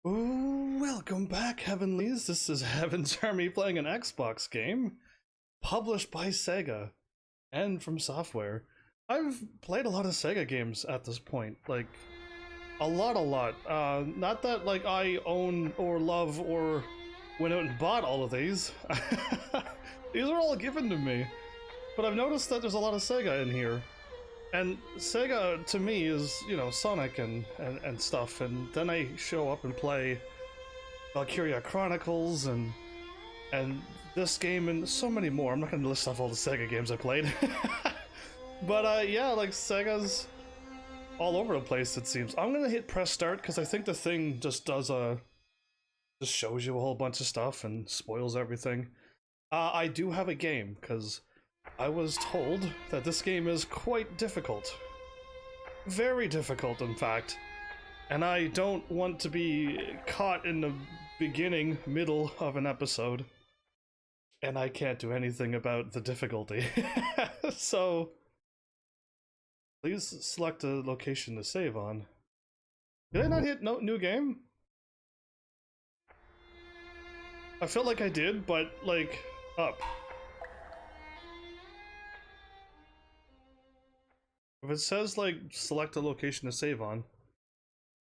Ooh, welcome back, Heavenlies. This is Heaven's Army playing an Xbox game published by Sega and from software. I've played a lot of Sega games at this point, like a lot. Not that like I own or love or went out and bought all of these. These are all given to me. But I've noticed that there's a lot of Sega in here. And Sega, to me, is, you know, Sonic and stuff, and then I show up and play Valkyria Chronicles and this game and so many more. I'm not going to list off all the Sega games I played. But yeah, like Sega's all over the place, it seems. I'm going to hit press start because I think the thing just does just shows you a whole bunch of stuff and spoils everything. I do have a game because I was told that this game is quite difficult. Very difficult, in fact. And I don't want to be caught in the beginning, middle of an episode. And I can't do anything about the difficulty. So, please select a location to save on. Did I not hit no new game? I felt like I did, but, like, up. If it says, like, select a location to save on.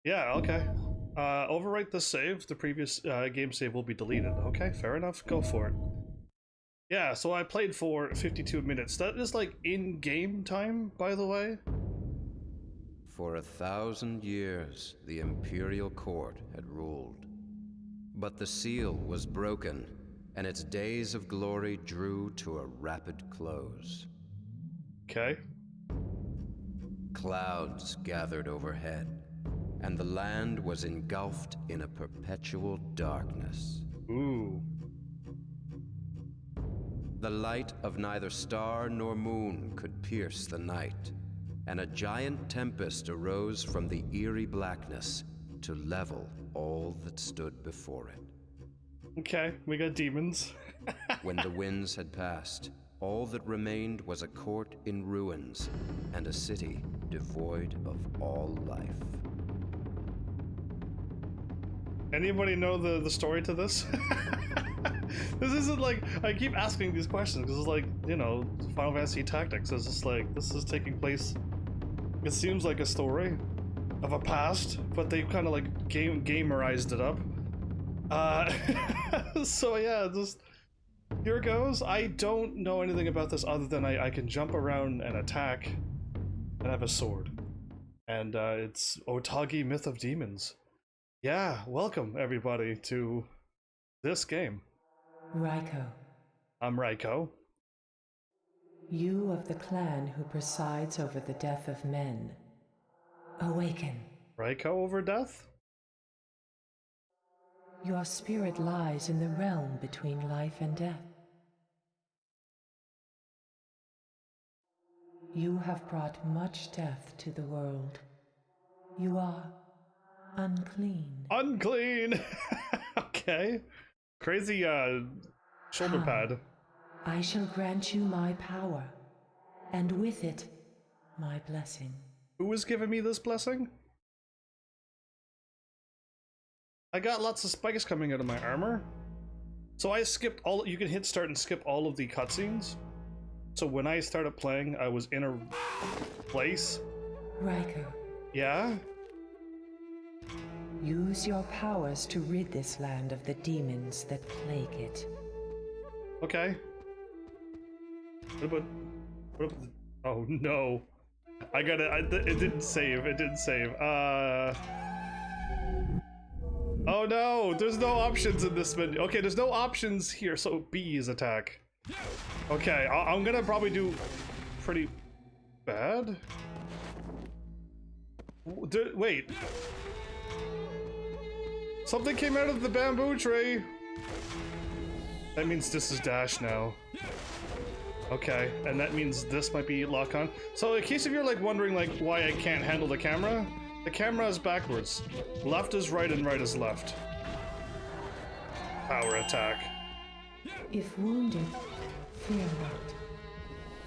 Yeah, okay. Overwrite the save. The previous game save will be deleted. Okay, fair enough. Go for it. Yeah, so I played for 52 minutes. That is, like, in-game time, by the way. For 1,000 years, the Imperial Court had ruled. But the seal was broken, and its days of glory drew to a rapid close. Okay. Clouds gathered overhead, and the land was engulfed in a perpetual darkness. Ooh. The light of neither star nor moon could pierce the night, and a giant tempest arose from the eerie blackness to level all that stood before it. Okay, we got demons. When the winds had passed, all that remained was a court in ruins and a city devoid of all life. Anybody know the story to this? This isn't like, I keep asking these questions because it's like, you know, Final Fantasy Tactics is just like, this is taking place, it seems like a story of a past, but they kind of like gamerized it up. So yeah, just here goes. I don't know anything about this other than I can jump around and attack and have a sword. And it's Otogi Myth of Demons. Yeah, welcome everybody to this game. Raiko. I'm Raiko. You of the clan who presides over the death of men. Awaken. Raiko over death? Your spirit lies in the realm between life and death. You have brought much death to the world. You are unclean. Unclean! Okay. Crazy, shoulder pad. I shall grant you my power, and with it, my blessing. Who is giving me this blessing? I got lots of spikes coming out of my armor. So I skipped all, you can hit start and skip all of the cutscenes. So when I started playing, I was in a place. Raiko. Yeah? Use your powers to rid this land of the demons that plague it. Okay. What about the, oh no. I gotta, it didn't save, Oh no, there's no options in this menu. Okay, there's no options here, so B is attack. Okay, I'm gonna probably do pretty bad. Wait. Something came out of the bamboo tree. That means this is dash now. Okay, and that means this might be lock on. So in case if you're like wondering like why I can't handle the camera is backwards. Left is right and right is left. Power attack. If wounded, fear not.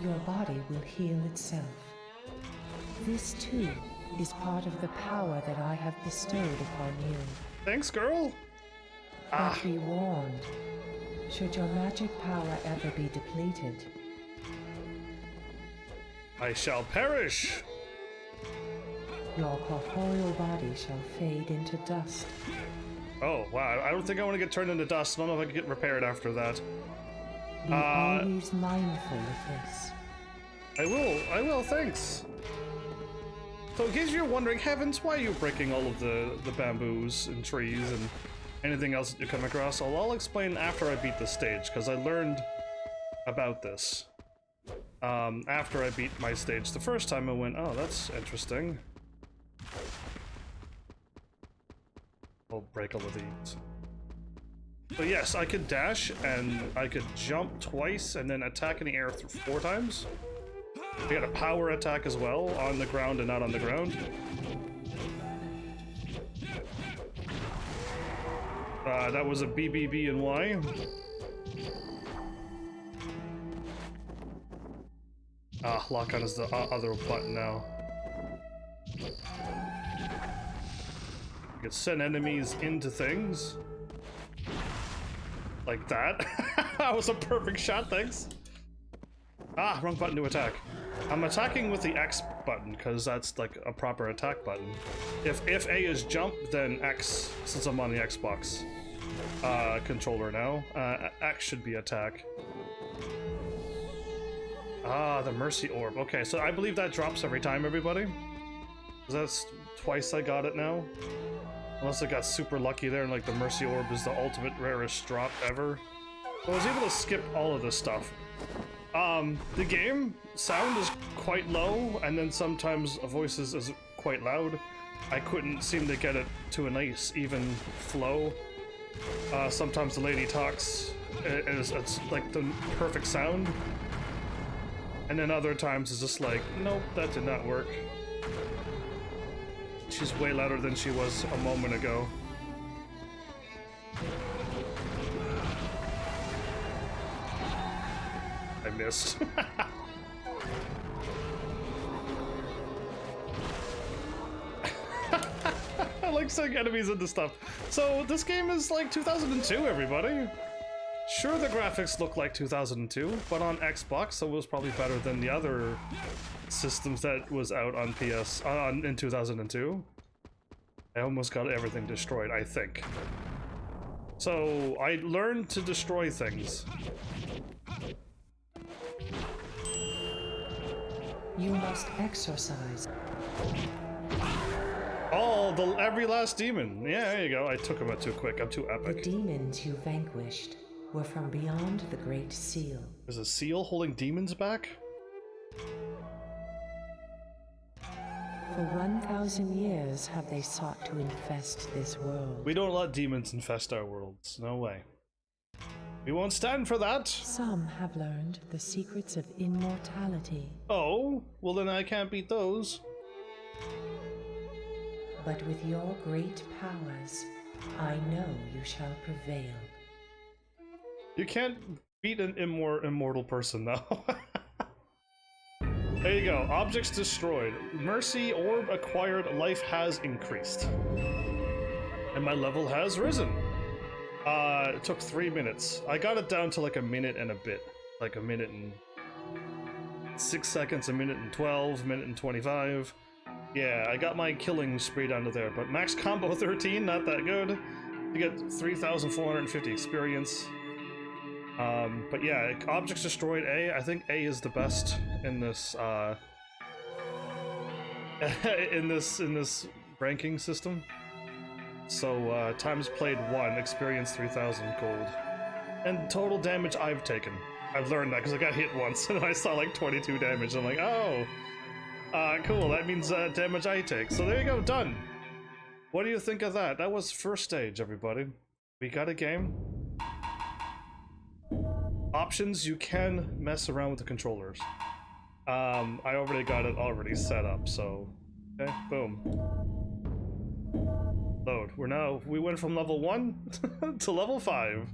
Your body will heal itself. This too is part of the power that I have bestowed upon you. Thanks, girl. But be warned, should your magic power ever be depleted, I shall perish. your corporeal body shall fade into dust. Oh, wow. I don't think I want to get turned into dust. I don't know if I can get repaired after that. Be always mindful of this. I will, thanks. So in case you're wondering, Heavens, why are you breaking all of the bamboos and trees and anything else that you come across? I'll explain after I beat the stage, because I learned about this. After I beat my stage the first time, I went, oh, that's interesting. I'll break all of these. So yes, I could dash, and I could jump twice, and then attack in the air 4 times. I got a power attack as well, on the ground and not on the ground. That was a BBB and Y. Lock on is the other button now. You can send enemies into things. Like that. That was a perfect shot, thanks. Wrong button to attack. I'm attacking with the X button, because that's like a proper attack button. If A is jump, then X, since I'm on the Xbox controller now, X should be attack. The Mercy Orb. Okay, so I believe that drops every time, everybody. That's twice I got it now. Unless I got super lucky there, and like the Mercy Orb is the ultimate rarest drop ever. So I was able to skip all of this stuff. The game sound is quite low, and then sometimes voices is quite loud. I couldn't seem to get it to a nice, even flow. Sometimes the lady talks, it's like the perfect sound. And then other times it's just like, nope, that did not work. She's way louder than she was a moment ago. I missed. I like seeing enemies into stuff. So this game is like 2002, everybody. Sure, the graphics look like 2002, but on Xbox, so it was probably better than the other systems that was out on PS in 2002. I almost got everything destroyed, I think. So I learned to destroy things. You must exorcise. Oh, every last demon. Yeah, there you go. I took him out too quick. I'm too The epic. demons you vanquished were from beyond the Great Seal. There's a seal holding demons back? For 1,000 years have they sought to infest this world. We don't let demons infest our worlds. No way. We won't stand for that. Some have learned the secrets of immortality, Oh, well then I can't beat those. but with your great powers, I know you shall prevail. You can't beat an immortal person, though. There you go. Objects destroyed. Mercy Orb acquired. Life has increased. And my level has risen. It took 3 minutes. I got it down to like a minute and a bit. Like a minute and 6 seconds, a minute and 12, minute and 25. Yeah, I got my killing spree down to there, but max combo 13, not that good. You get 3,450 experience. But yeah, objects destroyed A. I think A is the best in this, in this ranking system. So, times played 1, experience 3,000 gold. And total damage I've taken. I've learned that because I got hit once and I saw like 22 damage. I'm like, oh, cool, that means damage I take. So there you go, done. What do you think of that? That was first stage, everybody. We got a game. Options, you can mess around with the controllers. I already got it set up, so okay, boom. Load. We went from level 1 to level 5.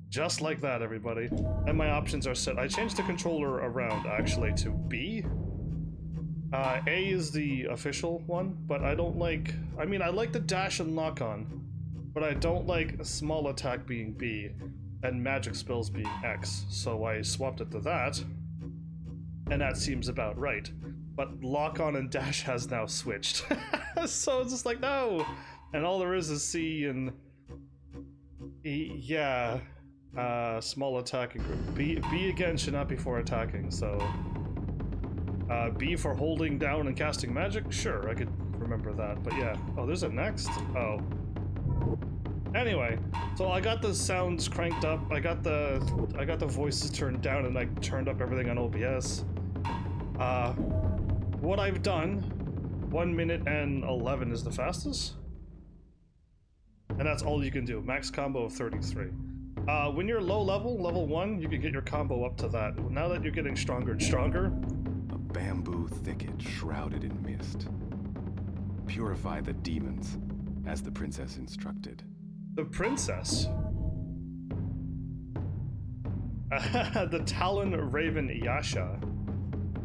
Just like that, everybody. And my options are set. I changed the controller around, actually, to B. A is the official one, but I don't like... I mean, I like the dash and lock on, but I don't like a small attack being B and magic spells being X, so I swapped it to that, and that seems about right. But lock on and dash has now switched, so it's just like, no! And all there is C and E, yeah, small attack and group. B again should not be for attacking, so... B for holding down and casting magic? Sure, I could remember that, but yeah. Oh, there's a next? Oh. Anyway, so I got the sounds cranked up, I got the voices turned down, and I turned up everything on OBS. What I've done, 1 minute and 11 is the fastest. And that's all you can do, max combo of 33. When you're low level, level 1, you can get your combo up to that. Now that you're getting stronger and stronger, bamboo thicket shrouded in mist. Purify the demons, as the princess instructed. the princess. The Talon Raven Yasha.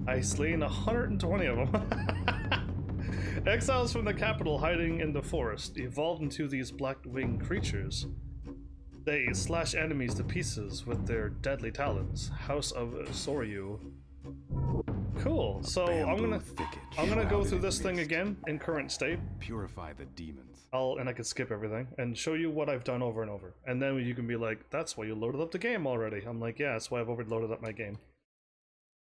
I slain 120 of them. Exiles from the capital hiding in the forest evolved into these black-winged creatures. They slash enemies to pieces with their deadly talons. House of Soryu. Cool. So I'm gonna go through this thing again in current state. Purify the demons. And I can skip everything and show you what I've done over and over. And then you can be like, that's why you loaded up the game already. I'm like, yeah, that's why I've overloaded up my game.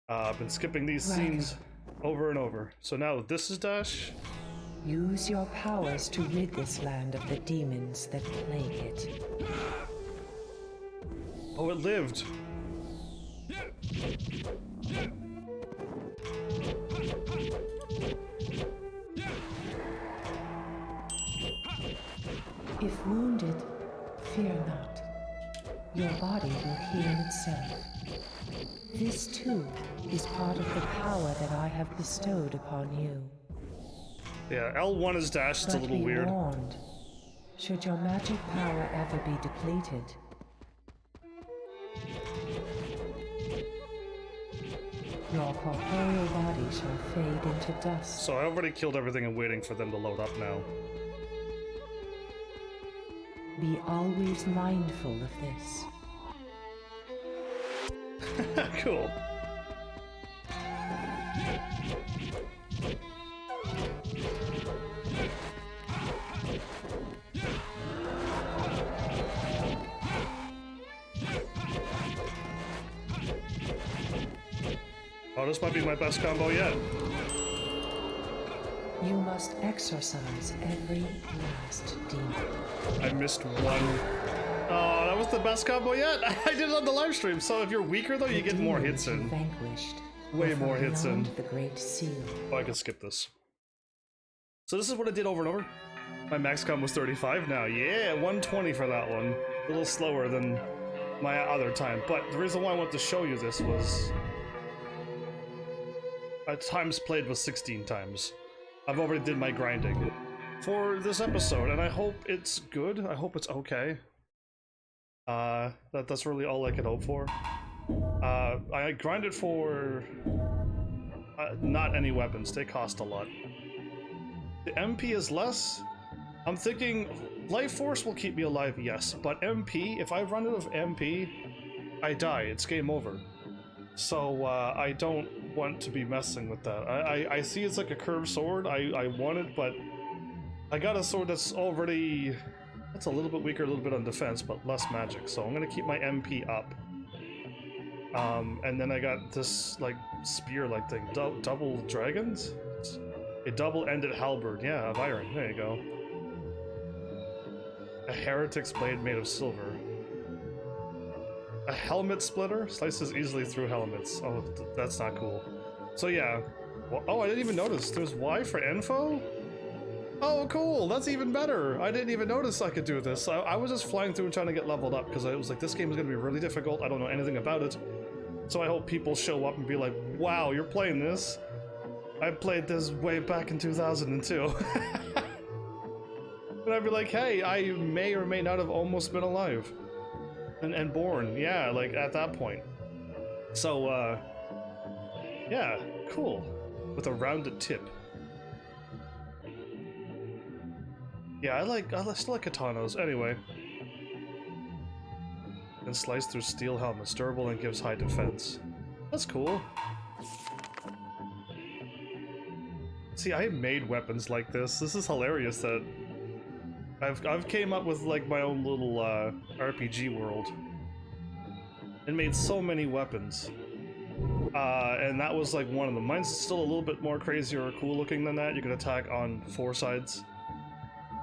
I've been skipping these scenes over and over. So now this is Dash. Use your powers to rid this land of the demons that plague it. Oh, it lived. If wounded, fear not. Your body will heal itself. This too is part of the power that I have bestowed upon you. Yeah, L1 is dash, it's a little weird. Be warned. Should your magic power ever be depleted, your corporeal body shall fade into dust. So I already killed everything and waiting for them to load up now. Be always mindful of this. Cool. Oh, this might be my best combo yet. You must exorcise every last demon. I missed one. Oh, that was the best combo yet. I did it on the live stream. So if you're weaker though, you get more hits in. Vanquished. Way more hits in. The Great Seal. Oh, I can skip this. So this is what I did over and over. My max combo was 35 now. Yeah, 120 for that one. A little slower than my other time. But the reason why I wanted to show you this was times played was 16 times. I've already did my grinding for this episode, and I hope it's good. I hope it's okay. That's really all I could hope for. I grinded for not any weapons. They cost a lot. The MP is less. I'm thinking Life Force will keep me alive, yes, but MP, if I run out of MP, I die. It's game over. So I don't want to be messing with that. I see it's like a curved sword. I want it, but I got a sword that's already... That's a little bit weaker, a little bit on defense, but less magic. So I'm gonna keep my MP up. And then I got this like spear-like thing. Double dragons? A double-ended halberd. Yeah, of iron. There you go. A heretic's blade made of silver. A helmet splitter slices easily through helmets. Oh, that's not cool. So yeah. Well, oh, I didn't even notice. There's Y for info? Oh, cool. That's even better. I didn't even notice I could do this. I was just flying through and trying to get leveled up because I was like, this game is going to be really difficult. I don't know anything about it. So I hope people show up and be like, wow, you're playing this? I played this way back in 2002. And I'd be like, hey, I may or may not have almost been alive. And born, yeah, like at that point. So, yeah, cool. with a rounded tip. Yeah, I still like katanas. Anyway. And slice through steel helmets, durable and gives high defense. That's cool. See, I made weapons like this. This is hilarious that I've came up with like my own little RPG world and made so many weapons. And that was like one of them. Mine's still a little bit more crazy or cool looking than that. You can attack on 4 sides.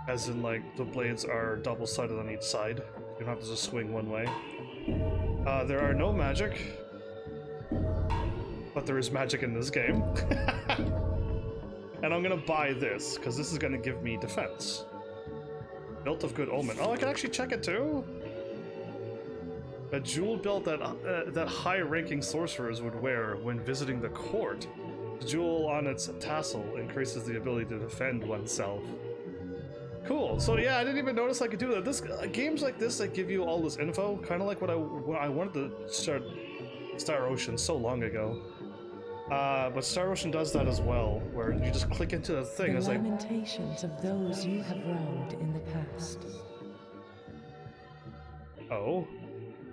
As in, like, the blades are double-sided on each side. You don't have to just swing one way. There are no magic. But there is magic in this game. And I'm gonna buy this, because this is gonna give me defense. Belt of Good Omen. Oh, I can actually check it too? A jewel belt that high-ranking sorcerers would wear when visiting the court. The jewel on its tassel increases the ability to defend oneself. Cool. So yeah, I didn't even notice I could do that. This games like this that give you all this info, kind of like what I wanted to start Star Ocean so long ago. But Star Ocean does that as well, where you just click into the thing. The it's like lamentations of those you have wronged in the past. Oh,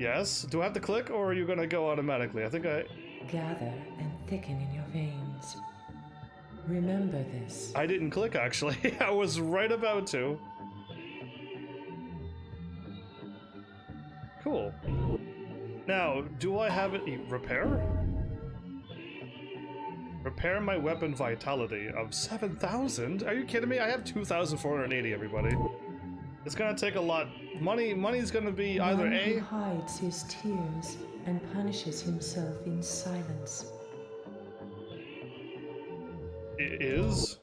yes. Do I have to click, or are you gonna go automatically? I think I. Gather and thicken in your veins. Remember this. I didn't click, actually. I was right about to. Cool. Now, do I have it repair? Repair my weapon vitality of 7,000? Are you kidding me? I have 2,480, everybody. It's gonna take a lot. Money's gonna be either One A. who hides his tears and punishes himself in silence. Is.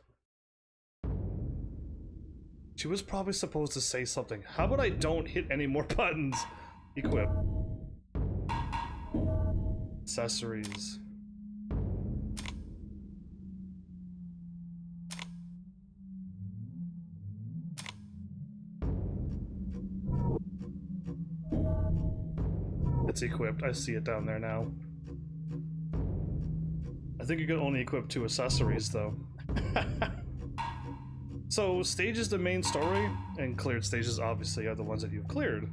She was probably supposed to say something. How about I don't hit any more buttons? Equip. Accessories. It's equipped. I see it down there now. I think you can only equip 2 accessories, though. So, stage is the main story, and cleared stages obviously are the ones that you've cleared.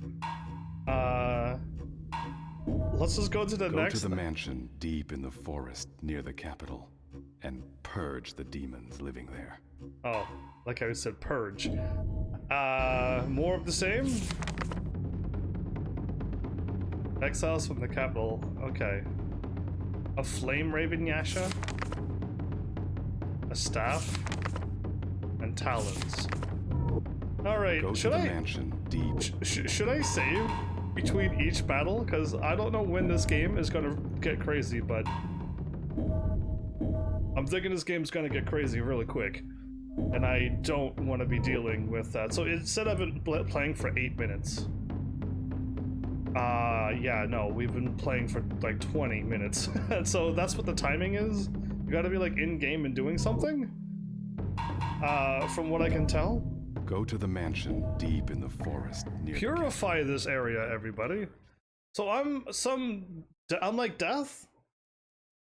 Let's just go to the next. Go to the mansion deep in the forest near the capital, and purge the demons living there. Oh, like I said, purge. More of the same? Exiles from the capital. Okay. A flame raven Yasha, a staff, and talons. All right. Go to the mansion deep. Should I save between each battle? Because I don't know when this game is gonna get crazy, but I'm thinking this game's gonna get crazy really quick, and I don't want to be dealing with that. So instead of it playing for 8 minutes. Yeah, no, we've been playing for like 20 minutes. So that's what the timing is. You gotta be like in game and doing something. From what I can tell. Go to the mansion deep in the forest near Purify this area, everybody. So I'm like Death,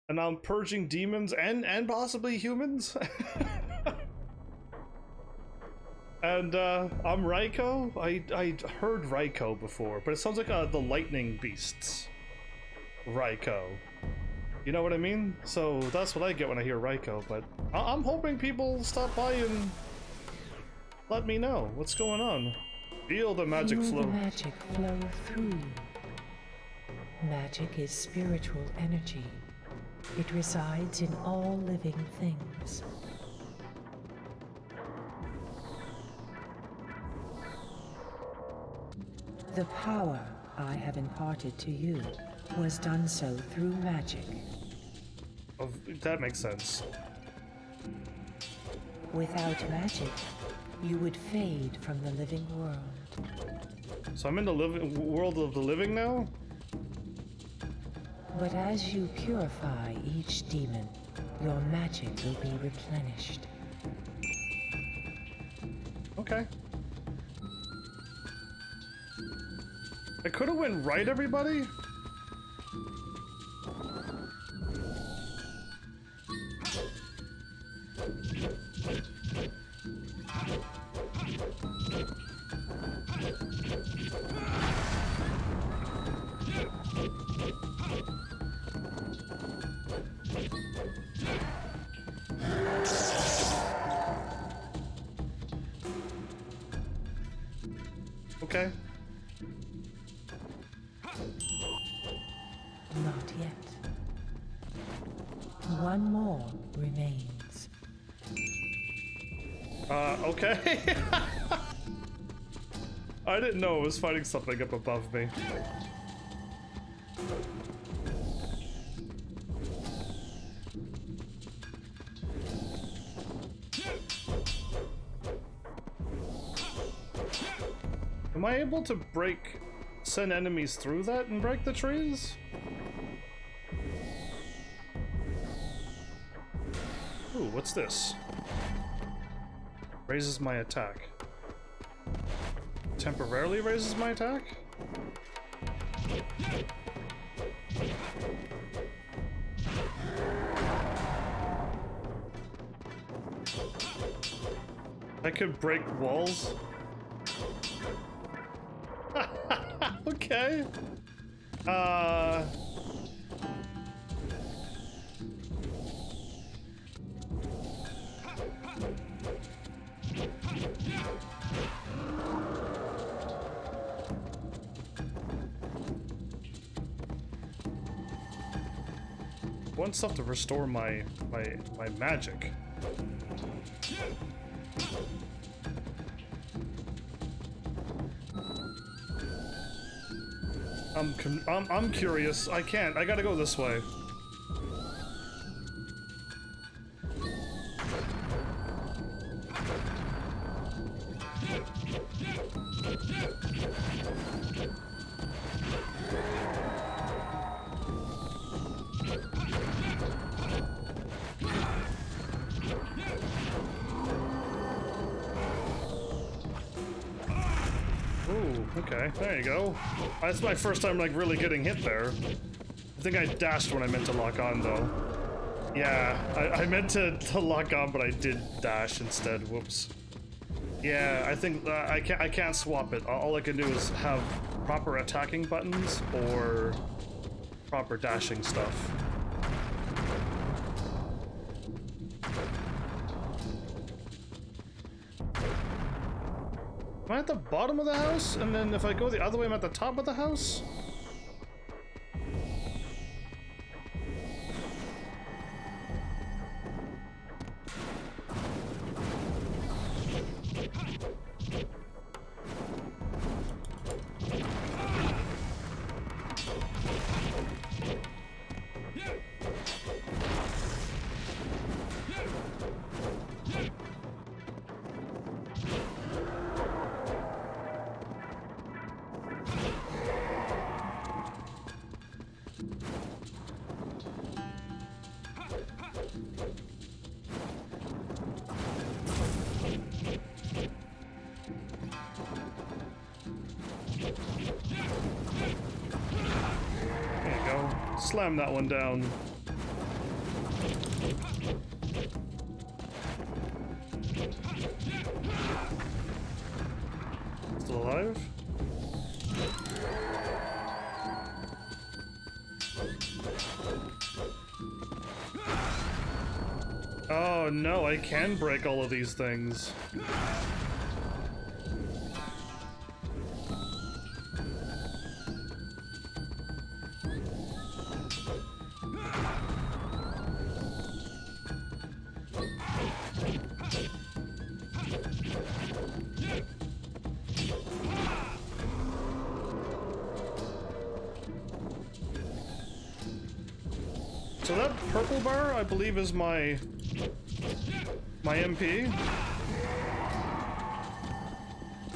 and I'm purging demons and possibly humans. And I'm Raiko. I heard Raiko before, but it sounds like the lightning beasts. Raiko. You know what I mean? So that's what I get when I hear Raiko, but I'm hoping people stop by and let me know what's going on. Feel the magic Feel flow. the magic flow through you. Magic is spiritual energy. It resides in all living things. The power I have imparted to you was done so through magic. Oh, that makes sense. Without magic, you would fade from the living world. So I'm in the world of the living now? But as you purify each demon, your magic will be replenished. Okay. I could have went right, everybody. Okay. Not yet. One more remains. Okay. I didn't know it was fighting something up above me. Am I able to send enemies through that and break the trees? Ooh, what's this? Raises my attack. Temporarily raises my attack? I could break walls? Okay. Want stuff to restore my magic. I'm curious. I can't. I gotta go this way. Ooh, okay, there you go. That's my first time, like, really getting hit there. I think I dashed when I meant to lock on, though. Yeah, I meant to lock on, but I did dash instead. Whoops. Yeah, I think I can't swap it. All I can do is have proper attacking buttons or proper dashing stuff. Am I at the bottom of the house? And then if I go the other way, I'm at the top of the house? Slam that one down. Still alive? Oh no, I can break all of these things. So that purple bar, I believe, is my MP.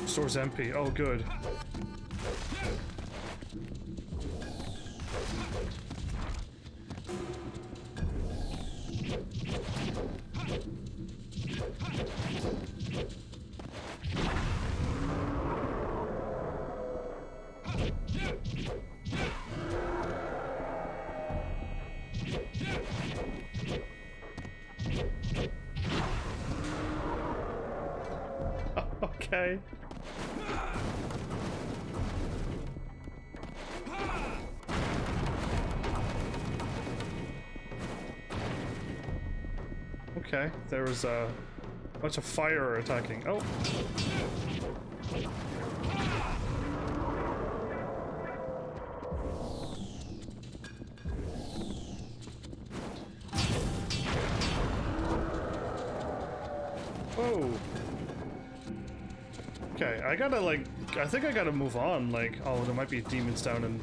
Stores MP. Oh, good. Okay. Okay, there was a bunch of fire attacking. Oh. Whoa. Okay, I gotta like, I think I gotta move on. Like, oh, there might be demons down in.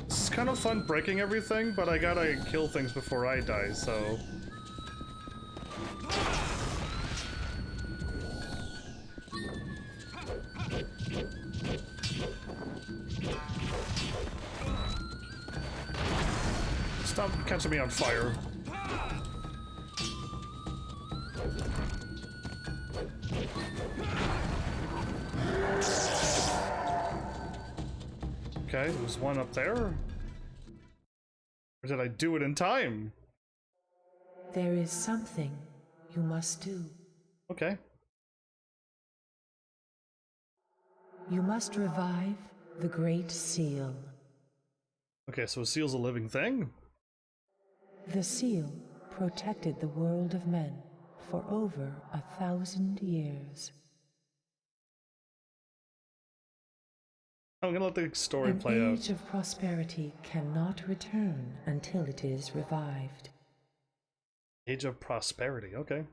It's kind of fun breaking everything, but I gotta kill things before I die, so. Stop catching me on fire. Okay, there's one up there. Or did I do it in time? There is something you must do. Okay. You must revive the Great Seal. Okay, so a seal's a living thing? The seal protected the world of men for over 1,000 years. I'm gonna let the story play An out. age of prosperity cannot return until it is revived. Age of prosperity, okay.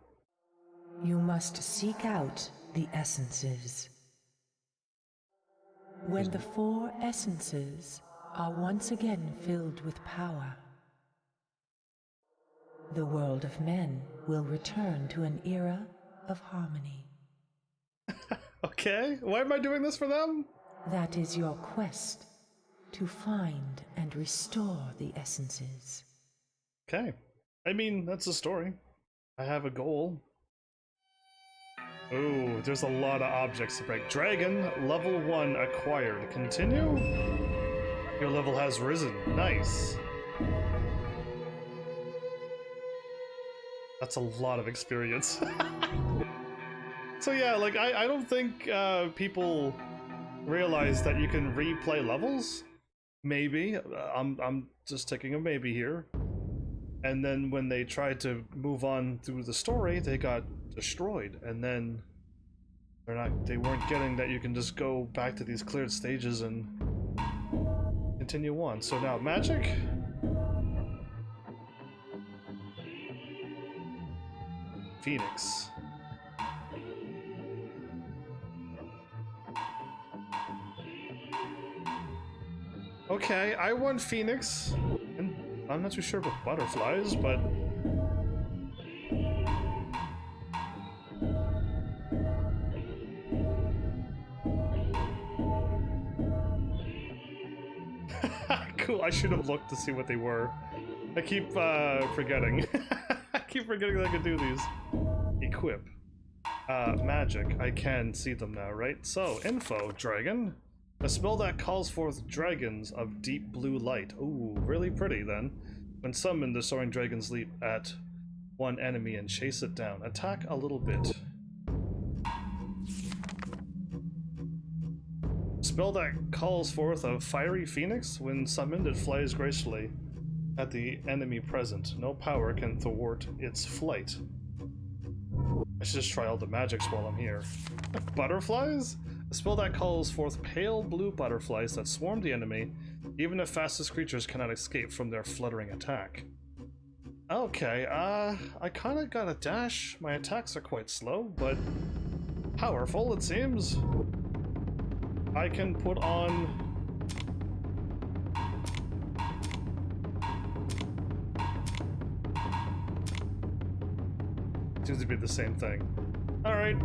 You must seek out the essences. When the 4 essences are once again filled with power, the world of men will return to an era of harmony. Okay, why am I doing this for them? That is your quest, to find and restore the essences. Okay. I mean, that's the story. I have a goal. Ooh, there's a lot of objects to break. Dragon, level 1 acquired. Continue? Your level has risen. Nice. That's a lot of experience. So yeah, like, I don't think people realize that you can replay levels. Maybe. I'm just taking a maybe here. And then when they tried to move on through the story, they got destroyed. And then they weren't getting that you can just go back to these cleared stages and continue on. So now magic. Phoenix. Okay, I want Phoenix. And I'm not too sure about butterflies, but cool. I should have looked to see what they were. I keep forgetting. I keep forgetting that I could do these. Equip. Magic. I can see them now, right? So, info, dragon. A spell that calls forth dragons of deep blue light. Ooh, really pretty then. When summoned, the soaring dragons leap at one enemy and chase it down. Attack a little bit. Spell that calls forth a fiery phoenix. When summoned, it flies gracefully at the enemy present. No power can thwart its flight. I should just try all the magics while I'm here. Butterflies? A spell that calls forth pale blue butterflies that swarm the enemy, even if fastest creatures cannot escape from their fluttering attack. Okay, I kinda got a dash. My attacks are quite slow, but powerful it seems. I can put on... Seems to be the same thing. Alright.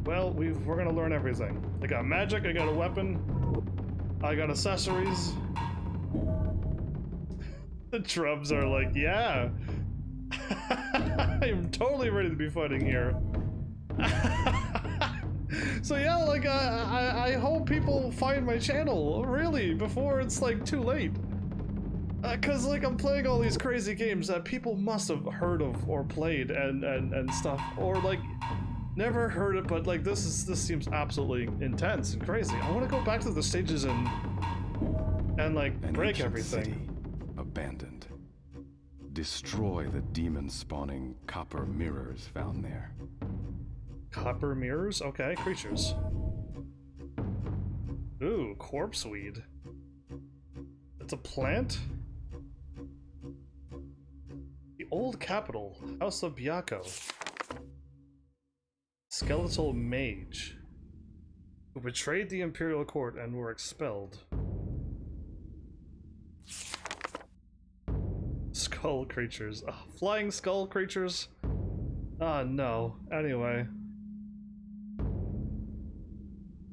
Well, we're gonna learn everything. I got magic, I got a weapon, I got accessories. The drums are like, yeah! I'm totally ready to be fighting here. So yeah, like, I hope people find my channel, really, before it's, like, too late. Cause, like, I'm playing all these crazy games that people must have heard of or played and stuff, or, like, never heard it, but like this seems absolutely intense and crazy. I want to go back to the stages and like An break ancient everything. City, abandoned. Destroy the demon-spawning copper mirrors found there. Copper mirrors? Okay, creatures. Ooh, corpse weed. It's a plant? The old capital, House of Byako. Skeletal mage. Who betrayed the Imperial Court and were expelled. Skull creatures. Oh, flying skull creatures? Ah, no. Anyway.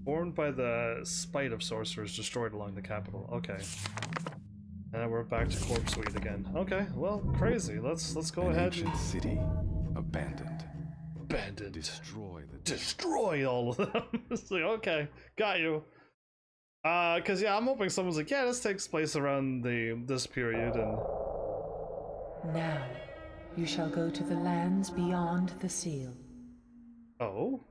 Formed by the spite of sorcerers destroyed along the capital. Okay. And then we're back to corpse weed again. Okay, well, crazy. Let's go ahead. Ancient city, abandoned. Abandoned. Destroy All of them. It's like, okay, got you. Cause yeah, I'm hoping someone's like, yeah, this takes place around this period, and Now, you shall go to the lands beyond the seal. oh,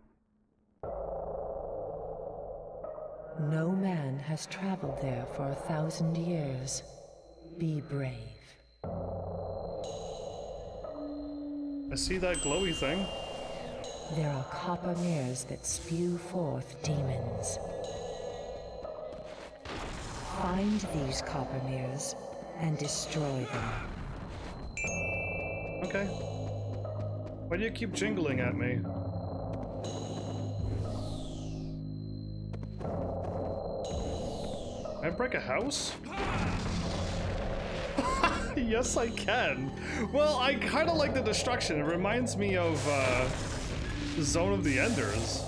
No man has traveled there for 1,000 years. Be brave. I see that glowy thing. There are copper mirrors that spew forth demons. Find these copper mirrors and destroy them. Okay. Why do you keep jingling at me? Can I break a house? Yes, I can. Well, I kind of like the destruction. It reminds me of Zone of the Enders.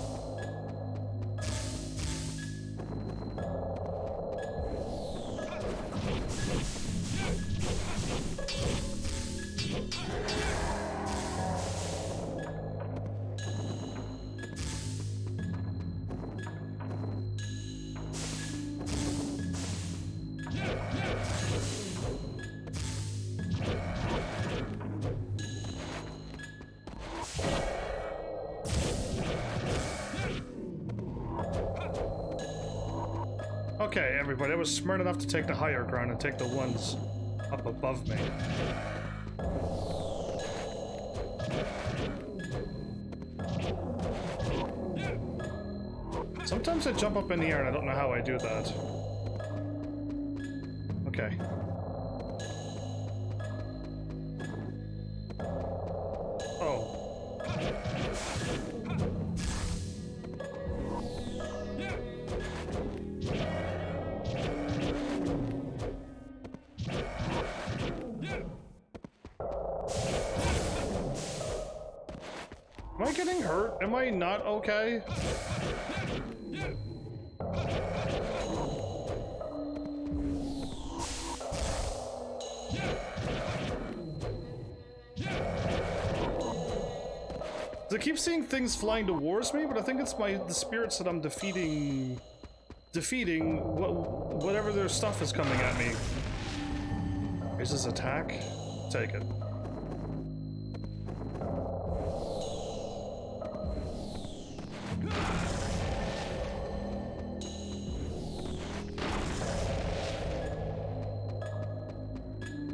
Okay, everybody, I was smart enough to take the higher ground and take the ones up above me. Sometimes I jump up in the air and I don't know how I do that. Okay. Oh. Am I getting hurt? Am I not okay? I keep seeing things flying towards me, but I think it's the spirits that I'm defeating whatever their stuff is coming at me. Is this attack? Take it.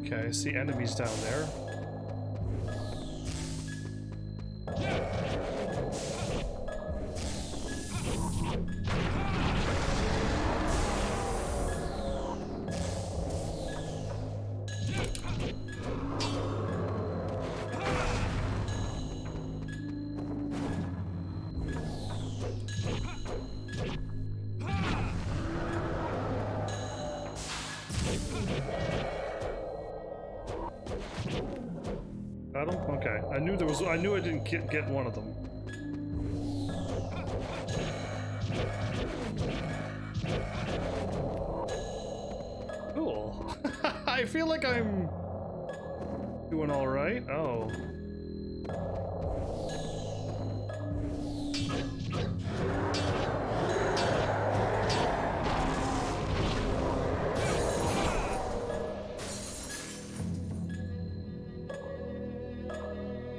Okay, I see enemies down there. Got him? Okay. I knew I didn't get one of them. Cool. I feel like I'm doing all right. Oh.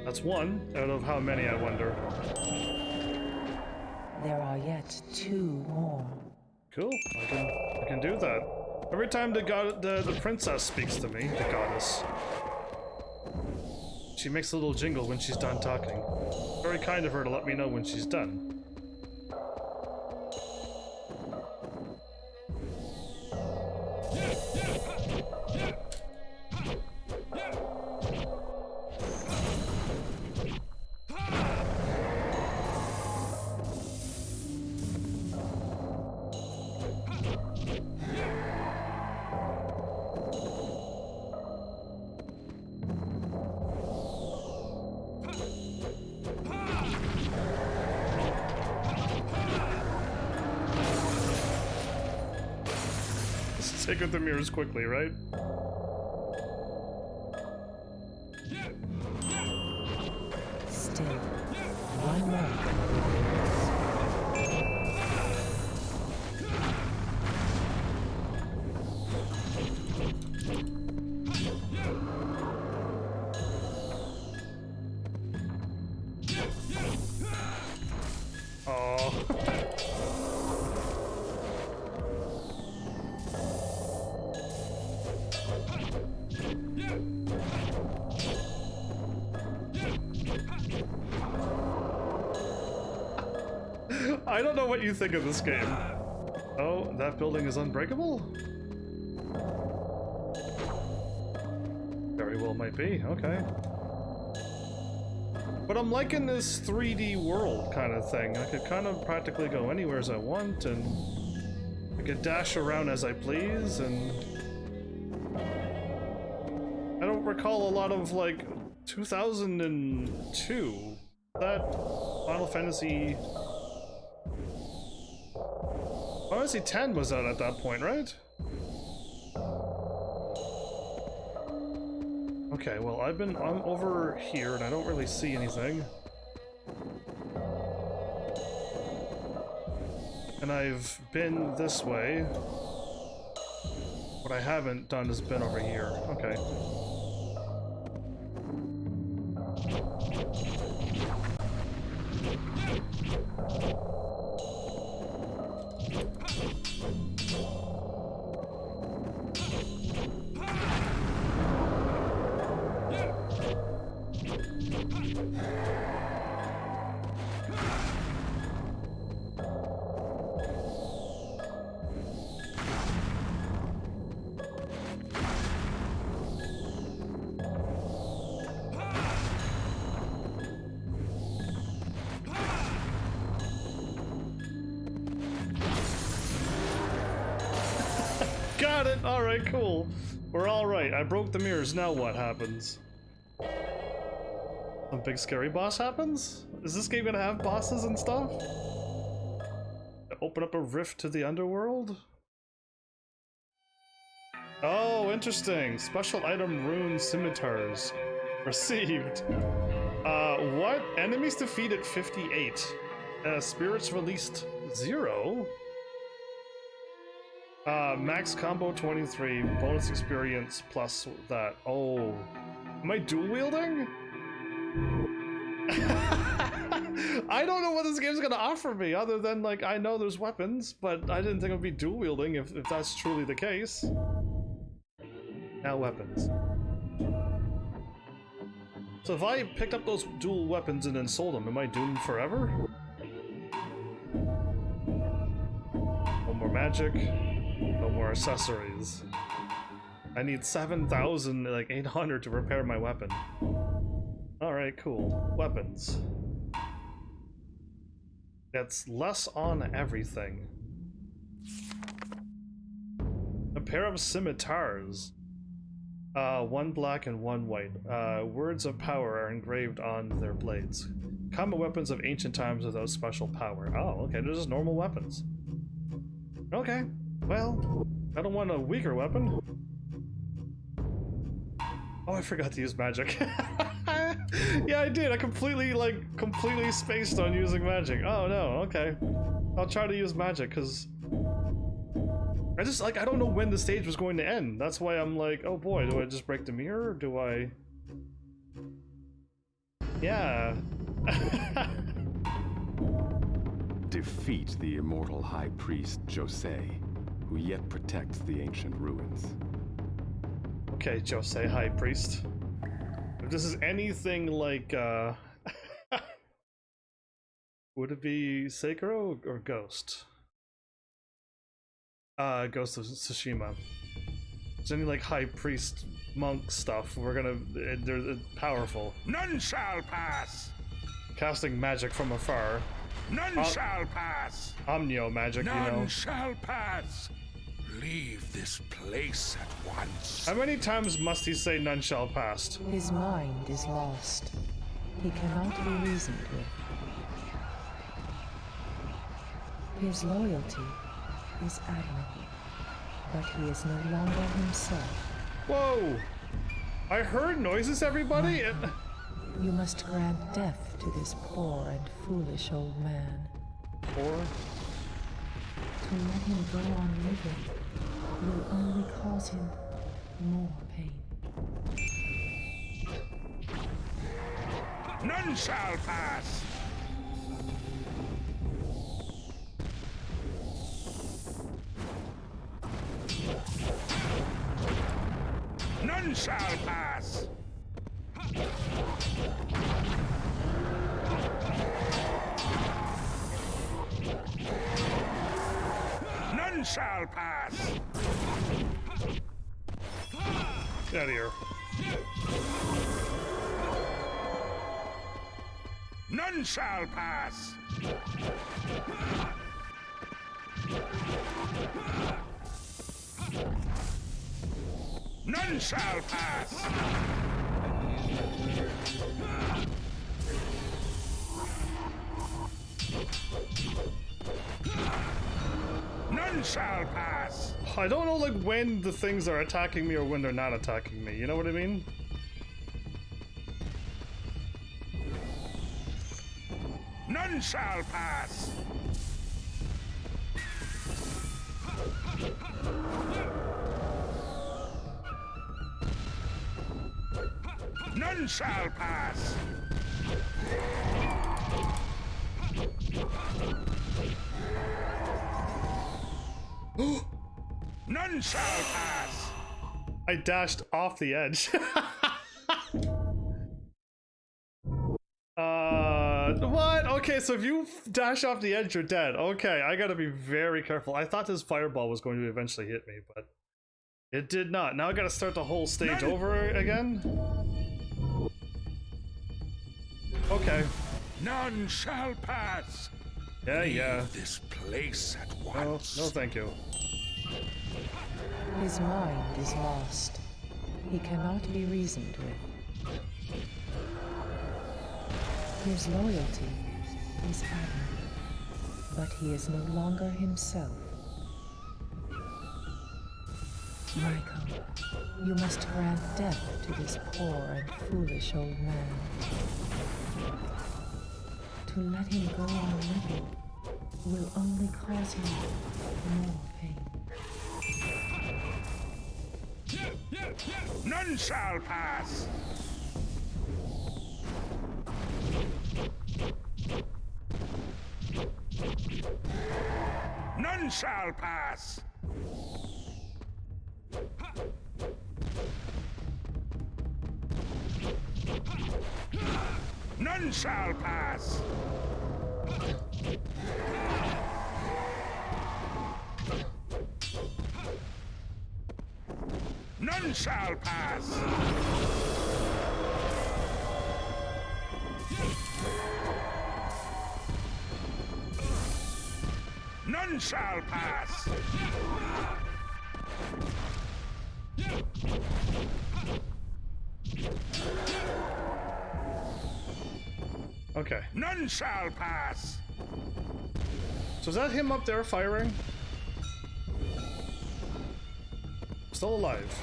That's one out of how many, I wonder. There are yet 2 more. Cool. I can do that. Every time the princess speaks to me, the goddess, she makes a little jingle when she's done talking. Very kind of her to let me know when she's done. Take out the mirrors quickly, right? Still, one more. Oh. I don't know what you think of this game. Oh, that building is unbreakable? Very well might be, okay. But I'm liking this 3D world kind of thing. I could kind of practically go anywhere as I want, and I could dash around as I please, and I don't recall a lot of, like, 2002. That Final Fantasy... Final Fantasy X was out at that point, right? Okay, well, I'm over here and I don't really see anything. And I've been this way. What I haven't done is been over here. Okay. Got it! Alright, cool. We're alright. I broke the mirrors. Now what happens? Some big scary boss happens? Is this game gonna have bosses and stuff? Open up a rift to the underworld? Oh, interesting. Special item rune scimitars. Received. What? Enemies defeated 58. Spirits released 0. Max combo 23, bonus experience plus that. Oh. Am I dual wielding? I don't know what this game's gonna offer me other than, like, I know there's weapons, but I didn't think it would be dual wielding if that's truly the case. Now weapons. So if I picked up those dual weapons and then sold them, am I doomed forever? No more magic. No more accessories. I need 7,800 to repair my weapon. Alright, cool. Weapons. That's less on everything. A pair of scimitars. One black and one white. Words of power are engraved on their blades. Common weapons of ancient times without special power. Oh, okay, they're just normal weapons. Okay. Well, I don't want a weaker weapon. Oh, I forgot to use magic. Yeah, I did. I completely spaced on using magic. Oh no, okay. I'll try to use magic, because I don't know when the stage was going to end. That's why I'm like, oh boy, do I just break the mirror, or do I... Yeah. Defeat the immortal High Priest Jose, who yet protects the ancient ruins. Okay, Jose High Priest. If this is anything like, Would it be Sekiro or Ghost? Ghost of Tsushima. Is any like high priest monk stuff? We're gonna they're powerful. None shall pass. Casting magic from afar. None shall pass. Omnio magic, None you know. shall pass. Leave this place at once. How many times must he say none shall pass? His mind is lost. He cannot be reasoned with. His loyalty is admirable, but he is no longer himself. Whoa! I heard noises, everybody! You must grant death to this poor and foolish old man. Or? To let him go on living will only cause him more pain. None shall pass. None shall pass. None shall pass. Get out of here. None shall pass. None shall pass. None shall pass. I don't know like when the things are attacking me or when they're not attacking me, you know what I mean? None shall pass. None shall pass. None shall pass. I dashed off the edge. What? Okay, so if you dash off the edge, you're dead. Okay, I gotta be very careful. I thought this fireball was going to eventually hit me, but it did not. Now I gotta start the whole stage over again. Okay. None shall pass. Yeah. Leave this place at No, once. no, thank you. His mind is lost. He cannot be reasoned with. His loyalty is admirable, but he is no longer himself. Michael, you must grant death to this poor and foolish old man. To let him go on living will only cause him more pain. None shall pass. None shall pass. None shall pass. None shall pass. None shall pass. Okay. None shall pass. So is that him up there firing? Still alive.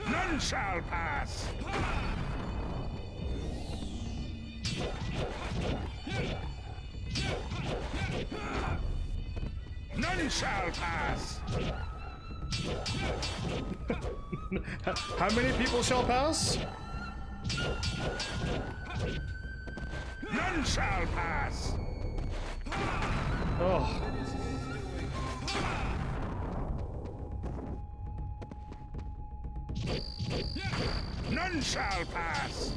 None shall pass. None shall pass. How many people shall pass? None shall pass. Oh. None shall pass.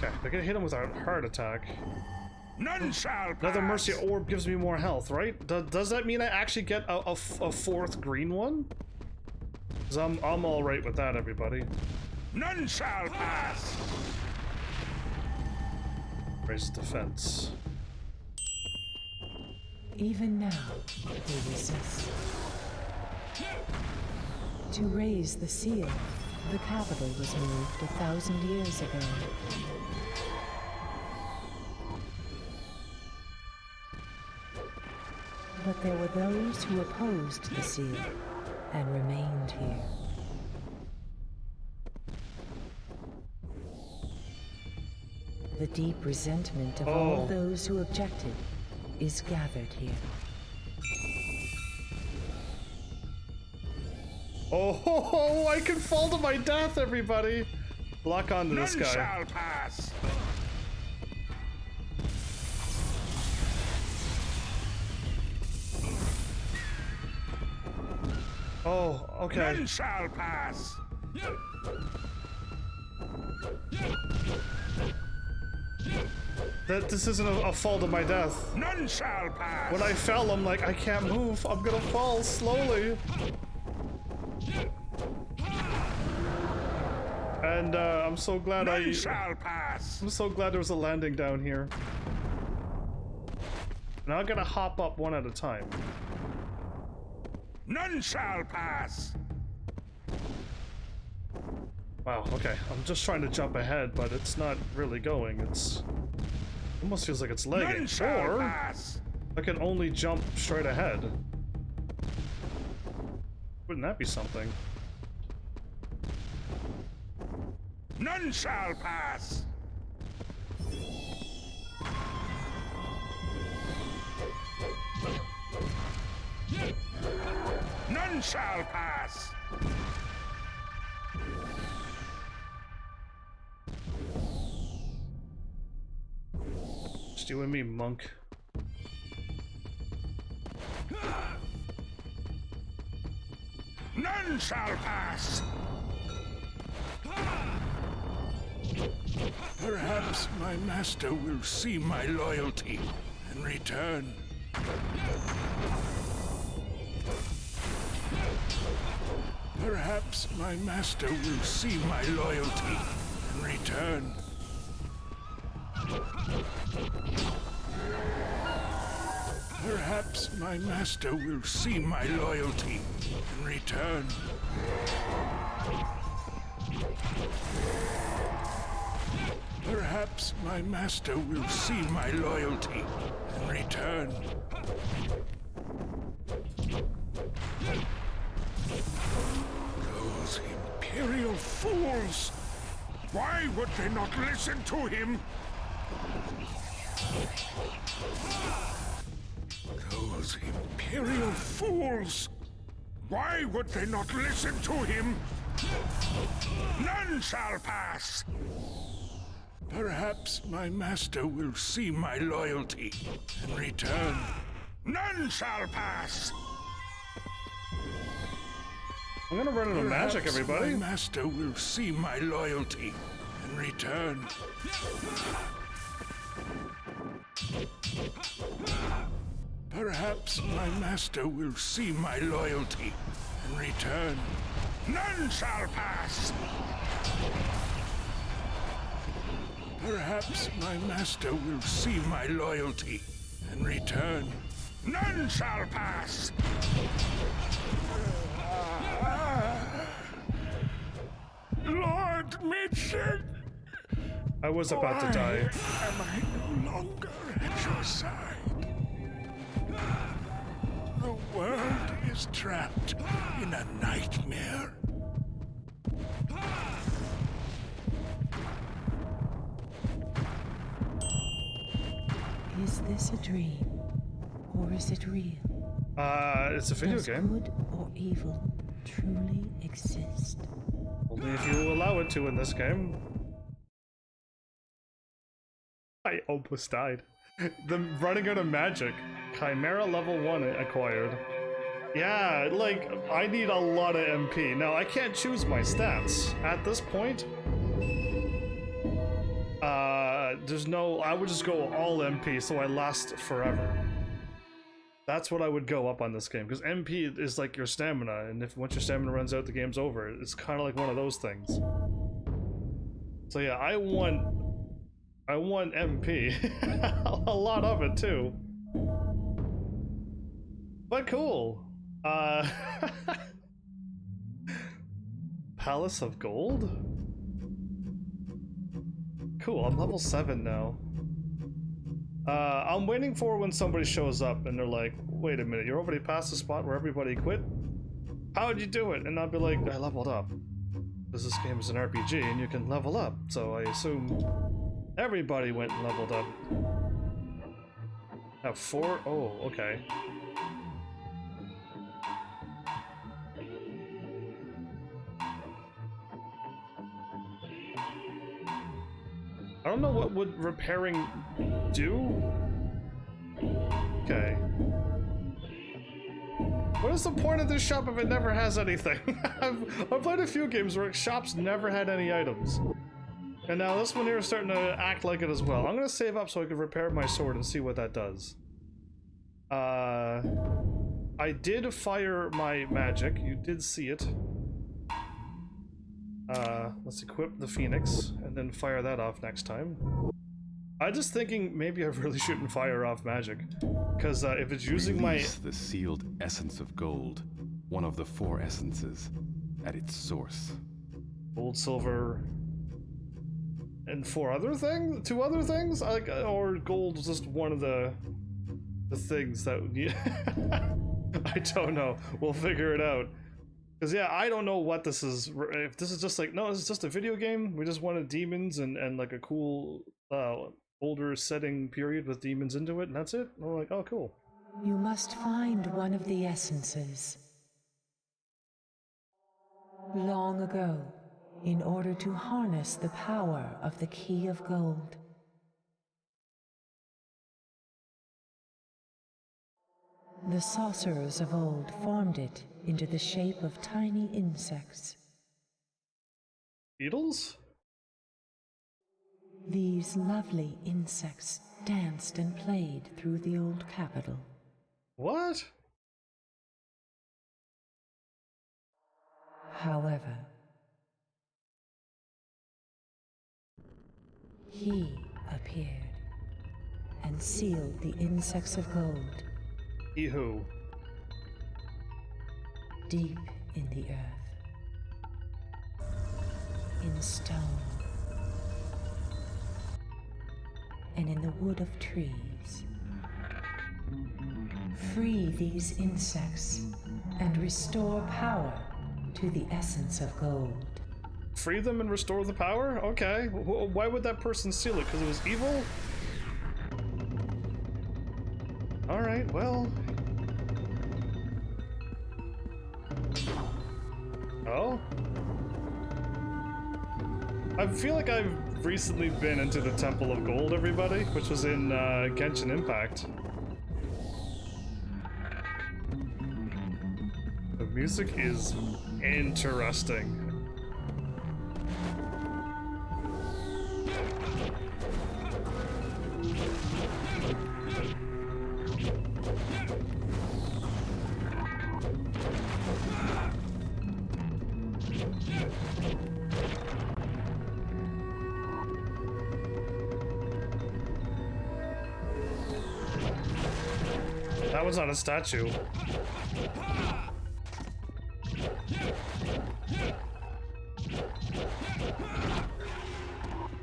Okay, they're gonna hit him with a heart attack. None shall pass. Another mercy orb gives me more health, right? Does that mean I actually get a fourth green one? Cause I'm all right with that, everybody. None shall pass. Raise defense. Even now, they resist. To raise the seal, the capital was moved 1,000 years ago. But there were those who opposed the seal and remained here. The deep resentment of all those who objected is gathered here. Oh, I can fall to my death, everybody! Lock onto this None guy. shall pass. Oh, okay. None shall pass. This isn't a fall to my death. None shall pass. When I fell, I'm like, I can't move. I'm gonna fall slowly. And I'm so glad None shall pass. I'm so glad there was a landing down here. Now I'm gonna hop up one at a time. None shall pass. Wow, okay. I'm just trying to jump ahead, but it's not really going. It's almost feels like it's lagging. None shall Or pass. I can only jump straight ahead. Wouldn't that be something? None shall pass. None shall pass. Just you and me, monk. None shall pass. Perhaps my master will see my loyalty and return. Perhaps my master will see my loyalty and return. Perhaps my master will see my loyalty and return. Perhaps my master will see my loyalty and return. Those Imperial fools! Why would they not listen to him? Those Imperial fools! Why would they not listen to him? None shall pass! Perhaps my master will see my loyalty and return. None shall pass! I'm gonna run into magic, Perhaps everybody. my master will see my loyalty and return. Perhaps my master will see my loyalty and return. None shall pass! Perhaps my master will see my loyalty and return. None shall pass! Lord Mitchell! I was about to die. Am I no longer at your side? The world is trapped in a nightmare. Is this a dream, or is it real? It's a video Does game. good or evil truly exist? Only if you allow it to in this game. I almost died. The running out of magic. Chimera level 1 acquired. Yeah, like, I need a lot of MP. Now, I can't choose my stats. At this point, there's no, I would just go all MP so I last forever. That's what I would go up on this game, because MP is like your stamina, and if once your stamina runs out, the game's over. It's kind of like one of those things. So yeah, I want MP. A lot of it too. But cool. Palace of Gold? Cool, I'm level 7 now. I'm waiting for when somebody shows up and they're like, wait a minute, you're already past the spot where everybody quit? How'd you do it? And I'll be like, I leveled up. Because this game is an RPG and you can level up, so I assume everybody went and leveled up. Have 4? Oh, okay. I don't know what would repairing do? Okay. What is the point of this shop if it never has anything? I've played a few games where shops never had any items. And now this one here is starting to act like it as well. I'm gonna save up so I can repair my sword and see what that does. I did fire my magic. You did see it. Let's equip the Phoenix and then fire that off next time. I'm just thinking maybe I really shouldn't fire off magic, because if it's using Release the sealed essence of gold, one of the 4 essences, at its source. Gold, silver, and 4 other things? 2 other things? Like, or gold is just one of the things that I don't know. We'll figure it out. Because yeah, I don't know what this is. If this is just like, no, this is just a video game. We just wanted demons and like a cool older setting period with demons into it, and that's it. And we're like, oh, cool. You must find one of the essences. Long ago, in order to harness the power of the Key of Gold. The sorcerers of old formed it into the shape of tiny insects. Beetles? These lovely insects danced and played through the old capital. What? However, he appeared and sealed the insects of gold. He who? Deep in the earth, in stone, and in the wood of trees. Free these insects and restore power to the essence of gold. Free them and restore the power? Okay. Why would that person steal it? Because it was evil? Alright, well... Oh? I feel like I've recently been into the Temple of Gold, everybody, which was in Genshin Impact. The music is interesting. That was not a statue.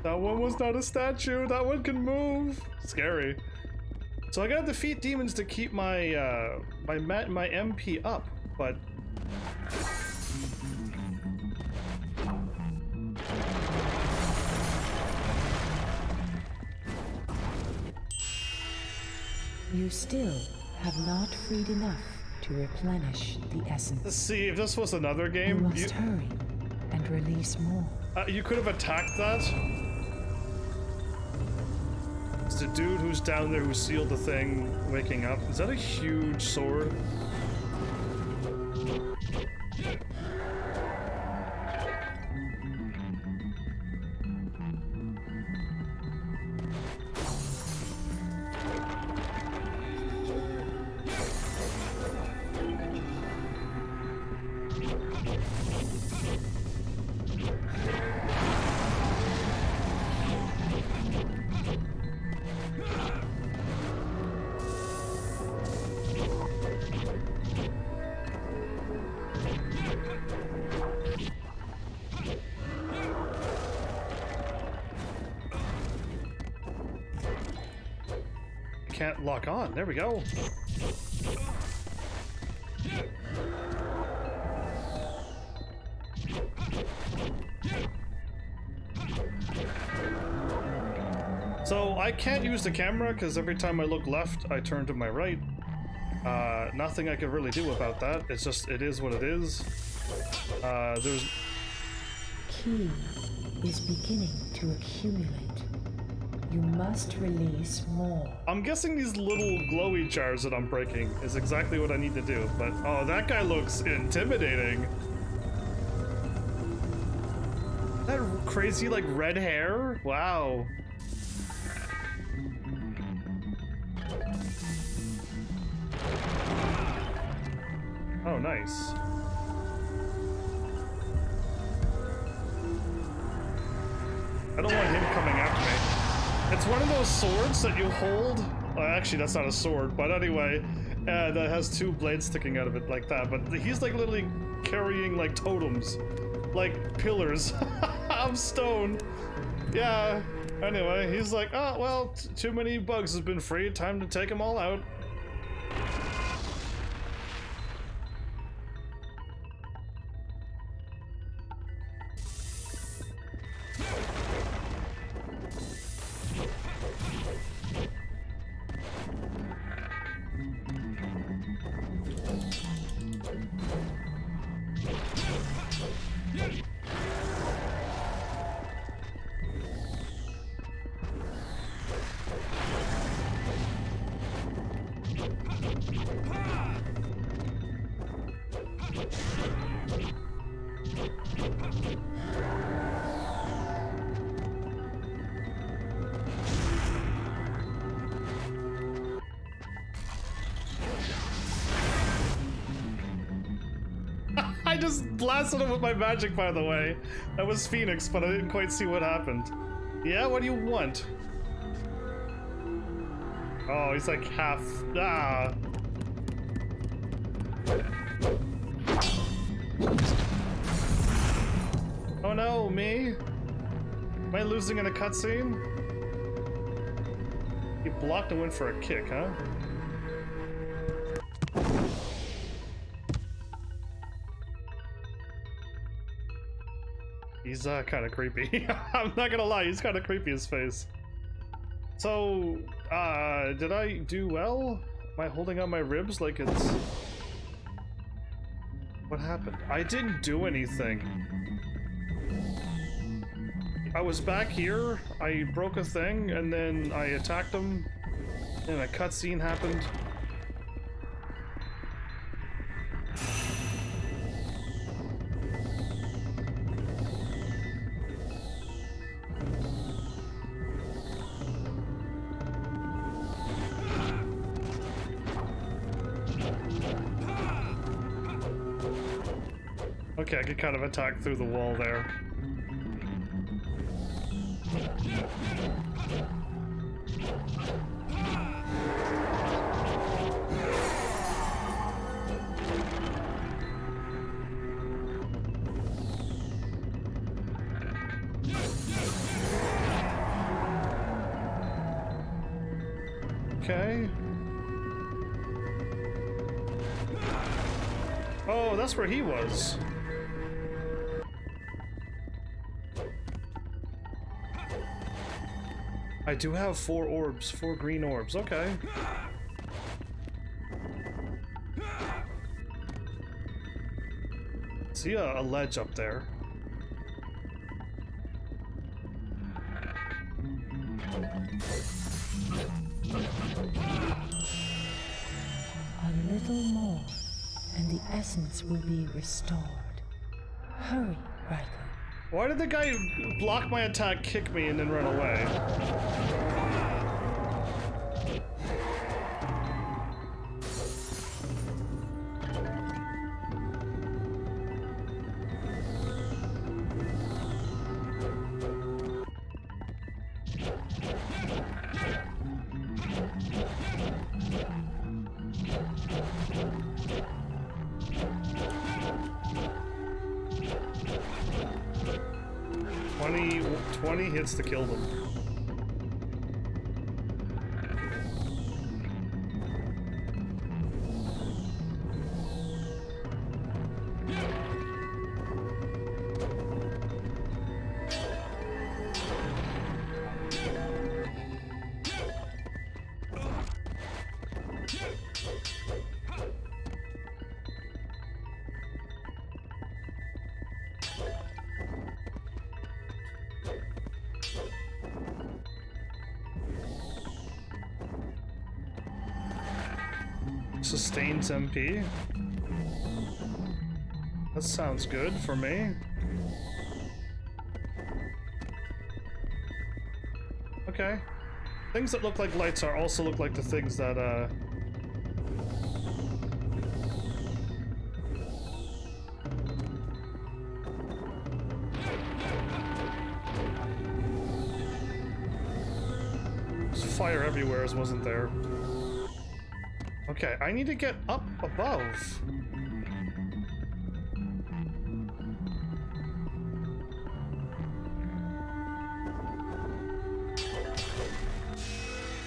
That one was not a statue. That one can move. Scary. So I gotta defeat demons to keep my my MP up, but You still have not freed enough to replenish the essence. let's see if this was another game. You must hurry and release more. You could have attacked that. It's the dude who's down there who sealed the thing waking up. Is that a huge sword? can't lock on. There we go. So I can't use the camera because every time I look left, I turn to my right. Nothing I can really do about that. It's just, it is what it is. There's... Ki is beginning to accumulate. You must release more. I'm guessing these little glowy jars that I'm breaking is exactly what I need to do, but oh, that guy looks intimidating. That crazy, like, red hair? Wow. Oh, nice. I don't want him coming after me. It's one of those swords that you hold. Well, actually, that's not a sword, but anyway, that has two blades sticking out of it like that. But he's like literally carrying like totems, like pillars of stone. Yeah. Anyway, he's like, oh well, too many bugs has been freed. Time to take them all out. I just blasted him with my magic, by the way. That was Phoenix, but I didn't quite see what happened. Yeah, what do you want? Oh, he's like half... Ah. Oh no, me? Am I losing in a cutscene? He blocked and went for a kick, huh? He's kind of creepy. I'm not gonna lie, he's kind of creepy, his face. So, did I do well? Am I holding on my ribs like it's... What happened? I didn't do anything. I was back here, I broke a thing, and then I attacked him, and a cutscene happened. Okay, I could kind of attack through the wall there. Okay. Oh, that's where he was. I do have 4 orbs, 4 green orbs, okay. See a ledge up there. A little more, and the essence will be restored. Hurry, Riker. Why did the guy block my attack, kick me, and then run away? Hits to kill them. sustains MP. That sounds good for me. Okay. Things that look like lights are also look like the things that, there's fire everywhere, wasn't there? Okay, I need to get up above.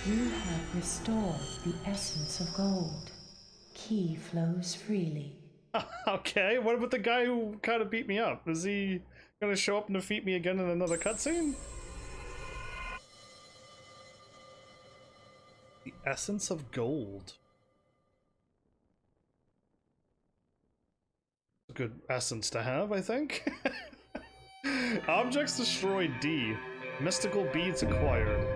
You have restored the essence of gold. Ki flows freely. Okay, what about the guy who kind of beat me up? Is he gonna show up and defeat me again in another cutscene? The essence of gold. A good essence to have, I think. Objects destroyed D. Mystical beads acquired.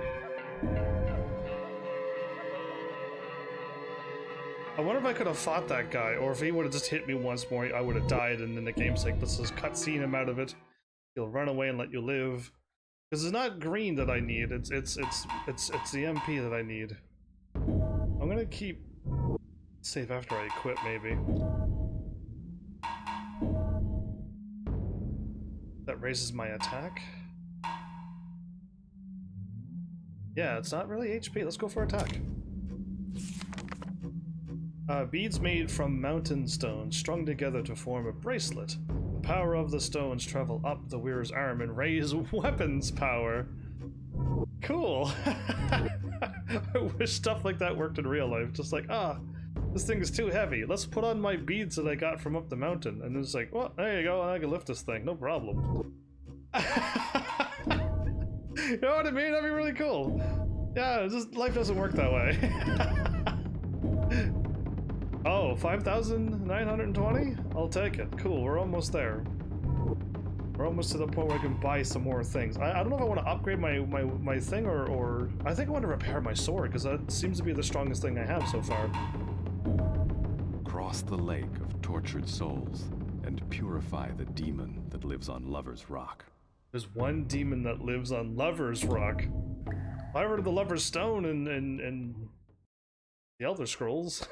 I wonder if I could have fought that guy, or if he would have just hit me once more, I would have died, and then the game's like, let's just cutscene him out of it. He'll run away and let you live. Because it's not green that I need, it's the MP that I need. I'm gonna keep save after I quit, maybe. That raises my attack. Yeah, it's not really HP. Let's go for attack. Beads made from mountain stones strung together to form a bracelet. The power of the stones travel up the wearer's arm and raise weapons power. Cool. I wish stuff like that worked in real life. Just like, this thing is too heavy. Let's put on my beads that I got from up the mountain. And it's like, well, there you go. I can lift this thing. No problem. You know what I mean? That'd be really cool. Yeah, just life doesn't work that way. Oh, 5,920? I'll take it. Cool, we're almost there. We're almost to the point where I can buy some more things. I don't know if I want to upgrade my thing or... I think I want to repair my sword, because that seems to be the strongest thing I have so far. Cross the lake of tortured souls and purify the demon that lives on Lover's Rock. There's one demon that lives on Lover's Rock. I heard of the Lover's Stone in the Elder Scrolls.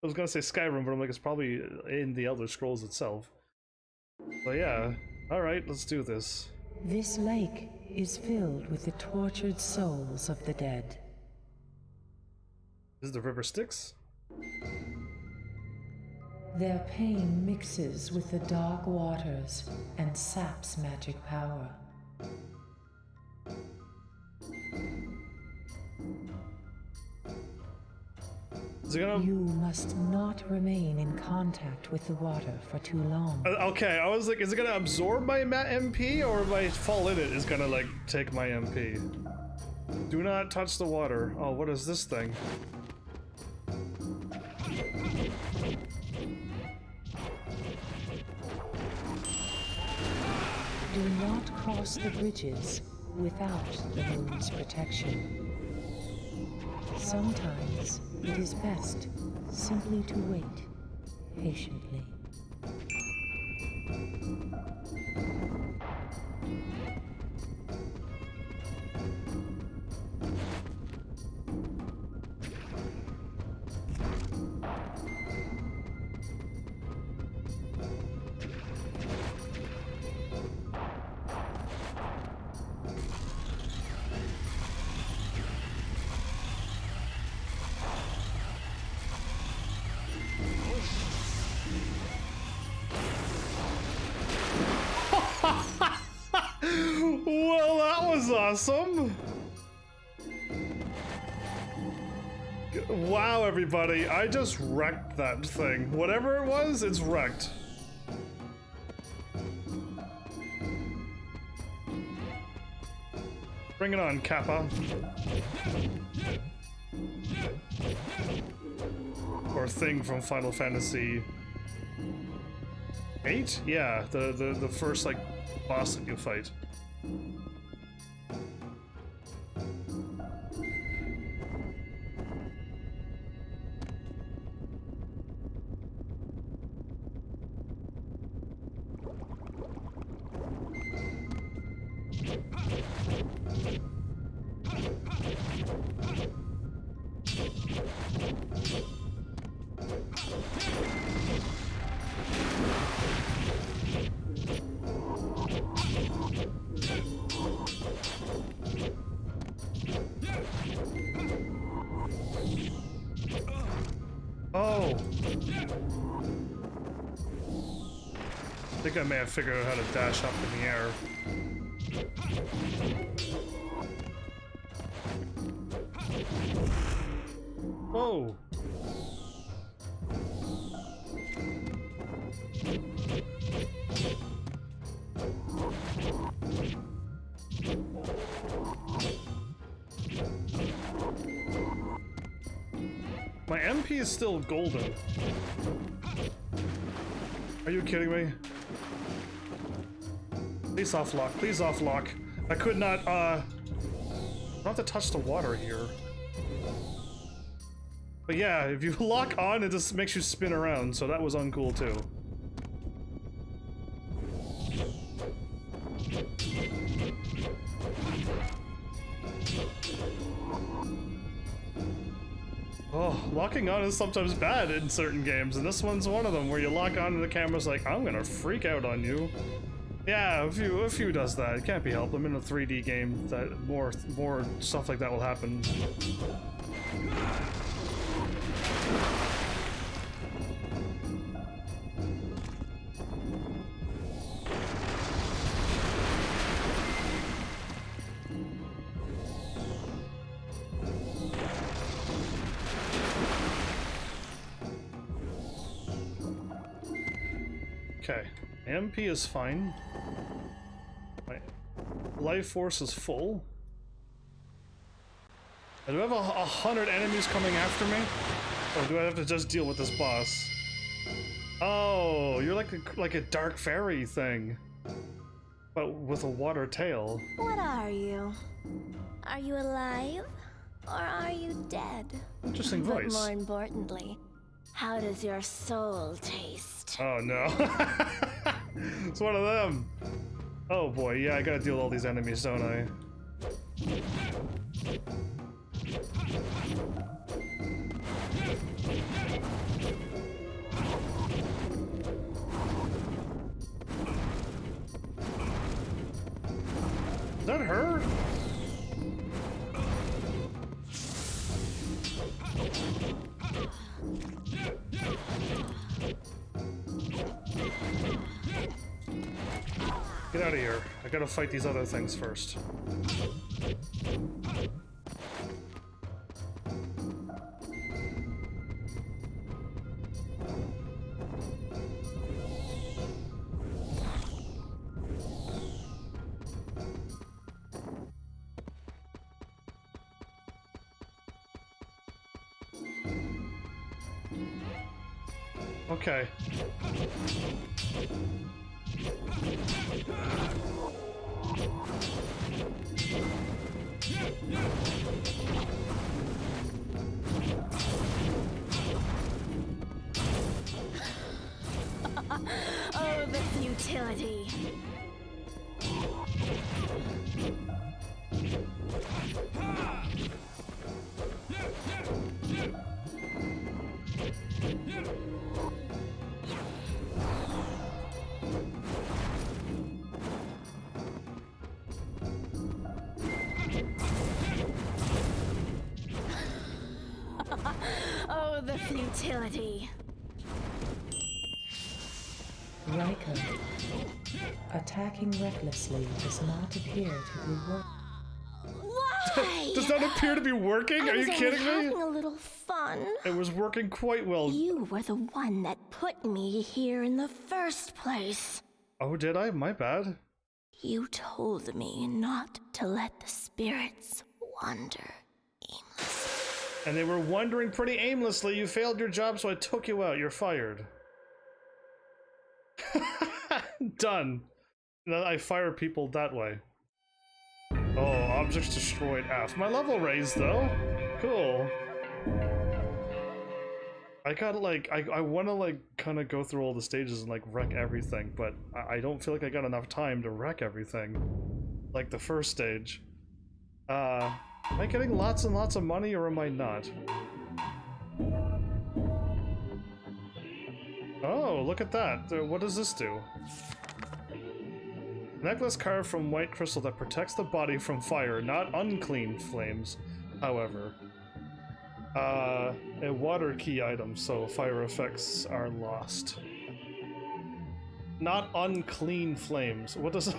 I was gonna say Skyrim, but I'm like, it's probably in the Elder Scrolls itself. But yeah, alright, let's do this. This lake is filled with the tortured souls of the dead. Is the river Styx? Their pain mixes with the dark waters and saps magic power. Is it gonna... You must not remain in contact with the water for too long. Okay, I was like, is it gonna absorb my MP, or if I fall in it, is gonna like take my MP? Do not touch the water. Oh, what is this thing? Do not cross the bridges without the moon's protection. Sometimes it is best simply to wait patiently. Well, that was awesome! Wow, everybody, I just wrecked that thing. Whatever it was, it's wrecked. Bring it on, Kappa. Or thing from Final Fantasy 8? Yeah, the first, like, boss that you fight. think I may have figured out how to dash up in the air. Whoa! My MP is still golden. Are you kidding me? Please off lock, please off lock. I could not, I don't have to touch the water here. But yeah, if you lock on, it just makes you spin around, so that was uncool too. Oh, locking on is sometimes bad in certain games, and this one's one of them, where you lock on and the camera's like, I'm gonna freak out on you. Yeah, a few does that. It can't be helped. I'm in a 3D game that more stuff like that will happen. Okay, MP is fine. My life force is full. Do I have 100 enemies coming after me? Or do I have to just deal with this boss? Oh, you're like a dark fairy thing, but with a water tail. What are you? Are you alive? Or are you dead? Interesting voice. But more importantly, how does your soul taste? Oh no. It's one of them. Oh boy, yeah, I gotta deal with all these enemies, don't I? Is that her? Get out of here. I gotta fight these other things first. Okay. Oh, the futility. Oh, the futility. Riker, attacking recklessly does not appear to be working. Why? Does that appear to be working? Are you kidding having me? a little fun. It was working quite well. You were the one that put me here in the first place. Oh, did I? My bad. You told me not to let the spirits wander aimlessly. And they were wandering pretty aimlessly. You failed your job, so I took you out. You're fired. Done. Now I fire people that way. Oh, objects destroyed F. My level raised though. Cool. I gotta like, I wanna like kinda go through all the stages and like wreck everything, but I don't feel like I got enough time to wreck everything. Like the first stage. Am I getting lots and lots of money or am I not? Oh, look at that. What does this do? Necklace carved from white crystal that protects the body from fire, not unclean flames, however. A water key item, so fire effects are lost. Not unclean flames. What does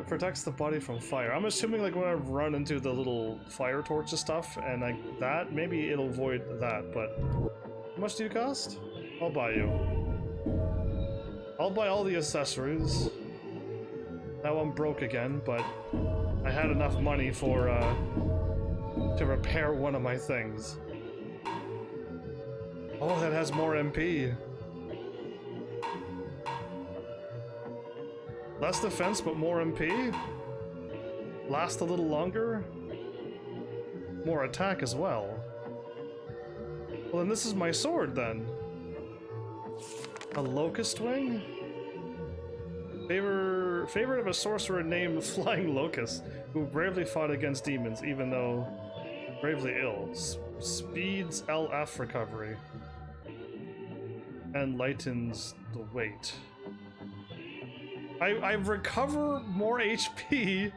protects the body from fire. I'm assuming like when I run into the little fire torches stuff and like that, maybe it'll avoid that, but how much do you cost? I'll buy you. I'll buy all the accessories. Now I'm broke again, but I had enough money for to repair one of my things. Oh, that has more MP. Less defense, but more MP? Last a little longer? More attack as well. Well, then this is my sword, then. A locust wing? Favorite of a sorcerer named Flying Locust, who bravely fought against demons, even though bravely ill. Speeds LF recovery. And lightens the weight. I recover more HP?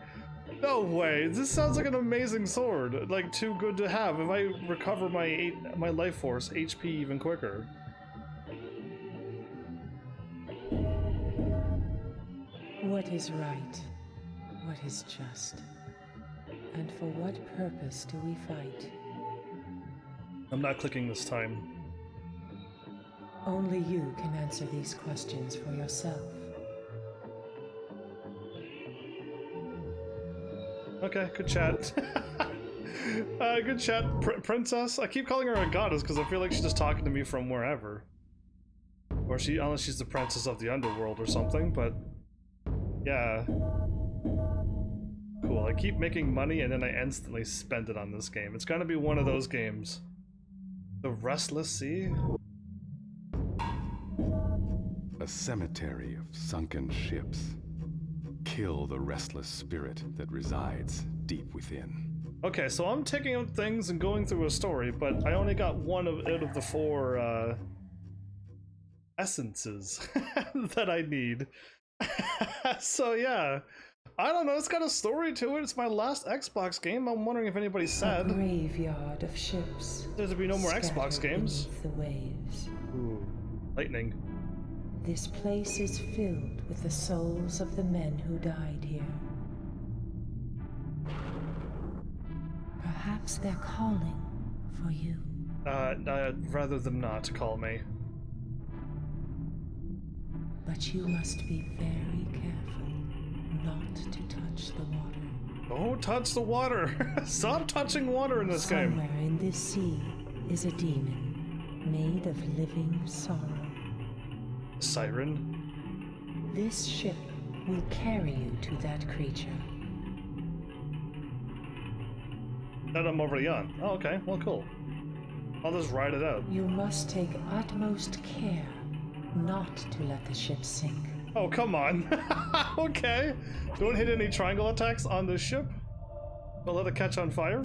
No way, this sounds like an amazing sword. Like, too good to have. If I recover my life force HP even quicker. What is right? What is just? And for what purpose do we fight? I'm not clicking this time. Only you can answer these questions for yourself. Okay, good chat. Good chat, princess. I keep calling her a goddess because I feel like she's just talking to me from wherever. Or unless she's the princess of the underworld or something, but yeah. Cool, I keep making money and then I instantly spend it on this game. It's gonna be one of those games. The Restless Sea? A cemetery of sunken ships. Kill the restless spirit that resides deep within. Okay, so I'm taking out things and going through a story, but I only got one out of the 4 essences that I need. So yeah, I don't know, it's got a story to it. It's my last Xbox game. I'm wondering if anybody said a graveyard of ships. There'll be no more Xbox scattered games. beneath the waves. Ooh, lightning. This place is filled with the souls of the men who died here. Perhaps they're calling for you. I'd rather them not call me. But you must be very careful not to touch the water. Don't touch the water! Stop touching water in this game! Somewhere in this sea is a demon made of living sorrow. Siren? This ship will carry you to that creature. That I'm already on. Oh, okay. Well, cool. I'll just ride it out. You must take utmost care not to let the ship sink. Oh, come on. Okay. Don't hit any triangle attacks on this ship. Don't let it catch on fire.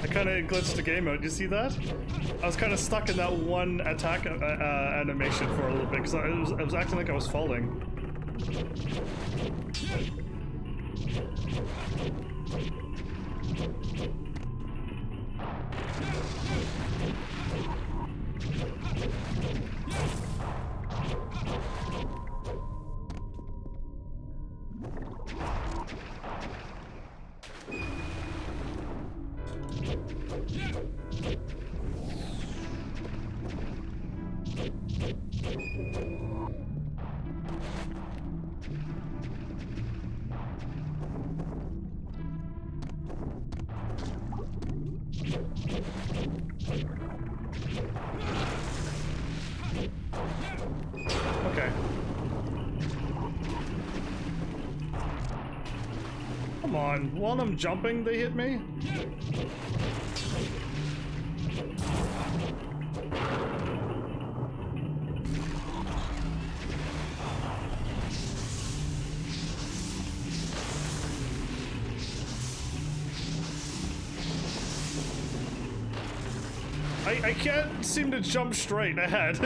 I kind of glitched the game out. You see that? I was kind of stuck in that one attack animation for a little bit because I was acting like I was falling. Okay. Come on, while I'm jumping, they hit me? I can't seem to jump straight ahead.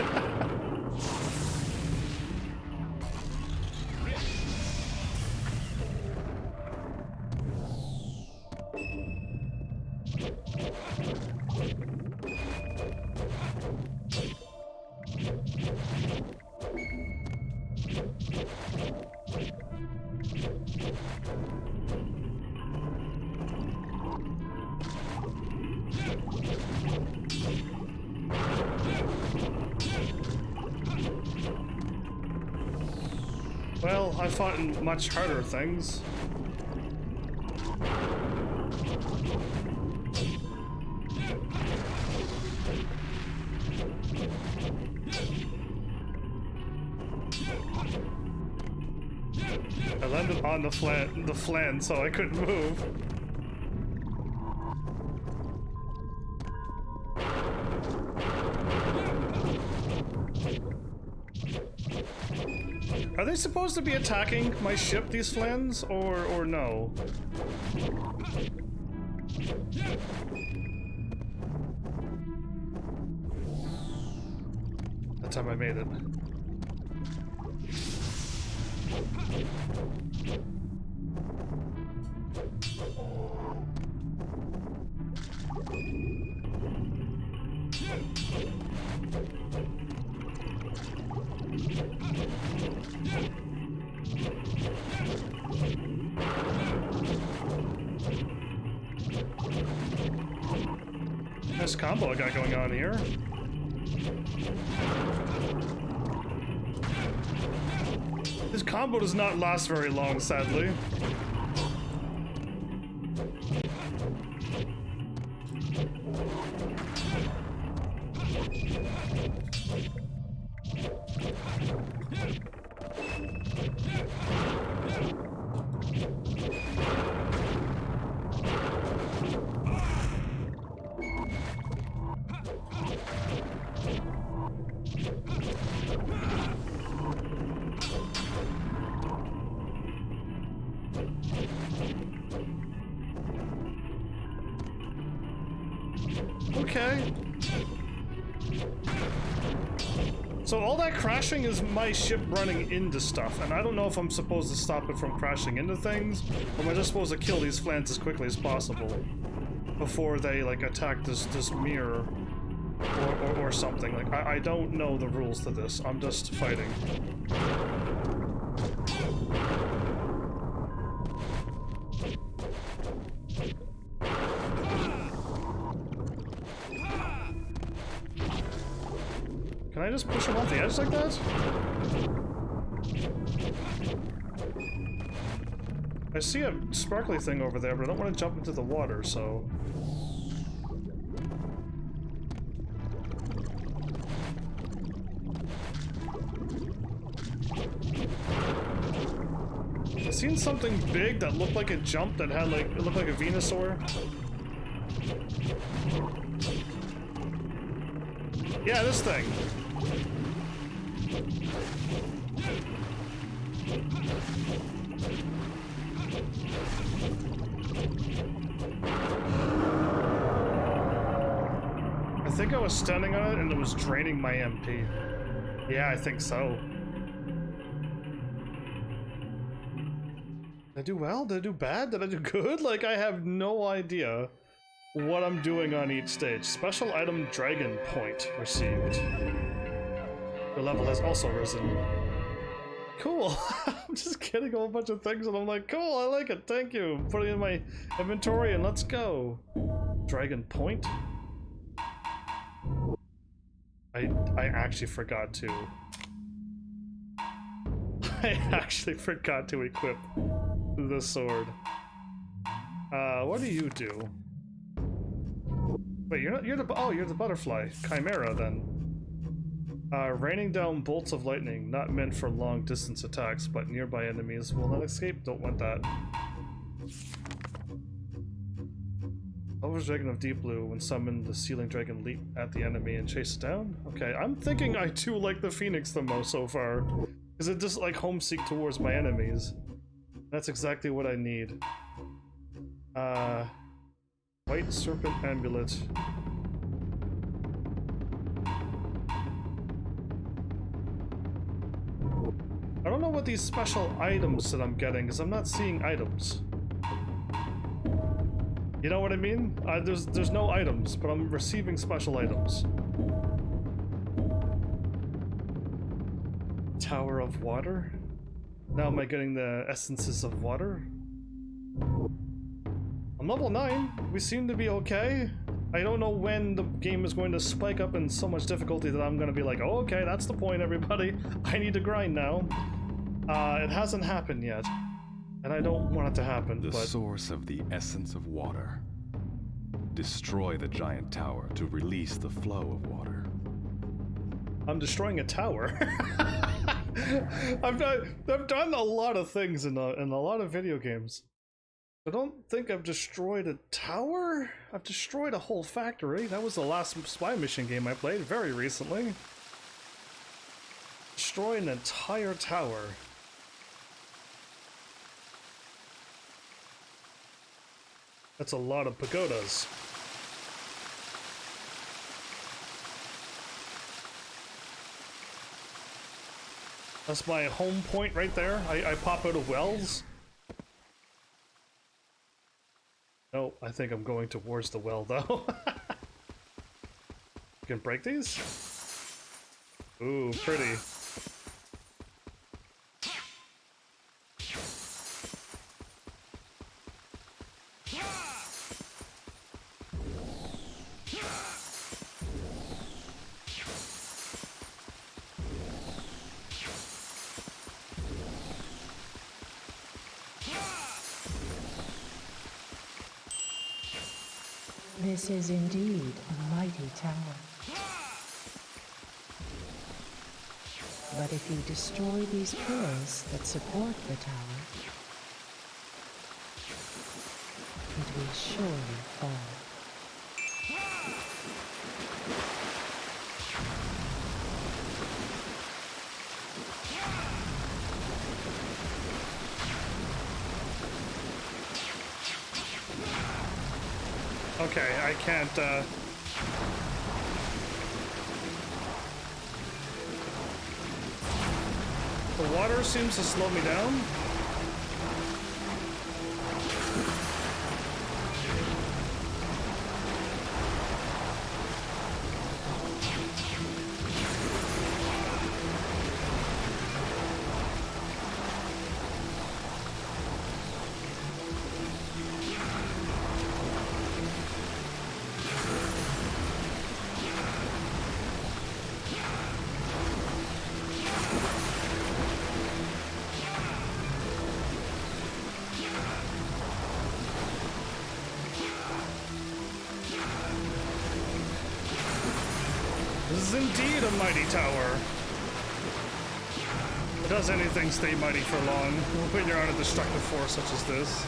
Well, I fought in much harder things. I landed on the flan, so I couldn't move. Are they supposed to be attacking my ship, these flans, or no? That time I made it. Nice combo I got going on here. This combo does not last very long, sadly. Okay. So all that crashing is my ship running into stuff, and I don't know if I'm supposed to stop it from crashing into things, or am I just supposed to kill these flans as quickly as possible before they like attack this mirror or something. Like I don't know the rules to this. I'm just fighting. Can I just push him off the edge like that? I see a sparkly thing over there, but I don't want to jump into the water, so... I seen something big that looked like it jumped that had like, it looked like a Venusaur. Yeah, this thing. I think I was standing on it and it was draining my MP. Yeah, I think so. Did I do well? Did I do bad? Did I do good? Like, I have no idea what I'm doing on each stage. Special item dragon point received. The level has also risen. Cool. I'm just getting a whole bunch of things and I'm like, cool, I like it, thank you. Put it in my inventory and let's go. Dragon point? I actually forgot to. I actually forgot to equip the sword. What do you do? Wait, you're the butterfly. Chimera, then. Raining down bolts of lightning, not meant for long distance attacks, but nearby enemies will not escape. Don't want that. Elvish Dragon of Deep Blue, when summoned, the Sealing Dragon leap at the enemy and chase it down? Okay, I'm thinking I too like the Phoenix the most so far. Is it just like homeseek towards my enemies? That's exactly what I need. White Serpent Amulet. don't know what these special items that I'm getting, because I'm not seeing items. You know what I mean? There's no items, but I'm receiving special items. Tower of Water? Now am I getting the essences of water? I'm level 9. We seem to be okay. I don't know when the game is going to spike up in so much difficulty that I'm going to be like, oh, okay, that's the point, everybody. I need to grind now. It hasn't happened yet. And I don't want it to happen, The but... source of the essence of water. Destroy the giant tower to release the flow of water. I'm destroying a tower. I've done a lot of things in a lot of video games. I don't think I've destroyed a tower. I've destroyed a whole factory. That was the last spy mission game I played very recently. Destroy an entire tower. That's a lot of pagodas. That's my home point right there. I pop out of wells. No, I think I'm going towards the well though. You can break these? Ooh, pretty. This is indeed a mighty tower. But if you destroy these pillars that support the tower, it will surely fall. Okay, I can't, The water seems to slow me down. This is indeed a mighty tower. Does anything stay mighty for long when you're on a destructive force such as this?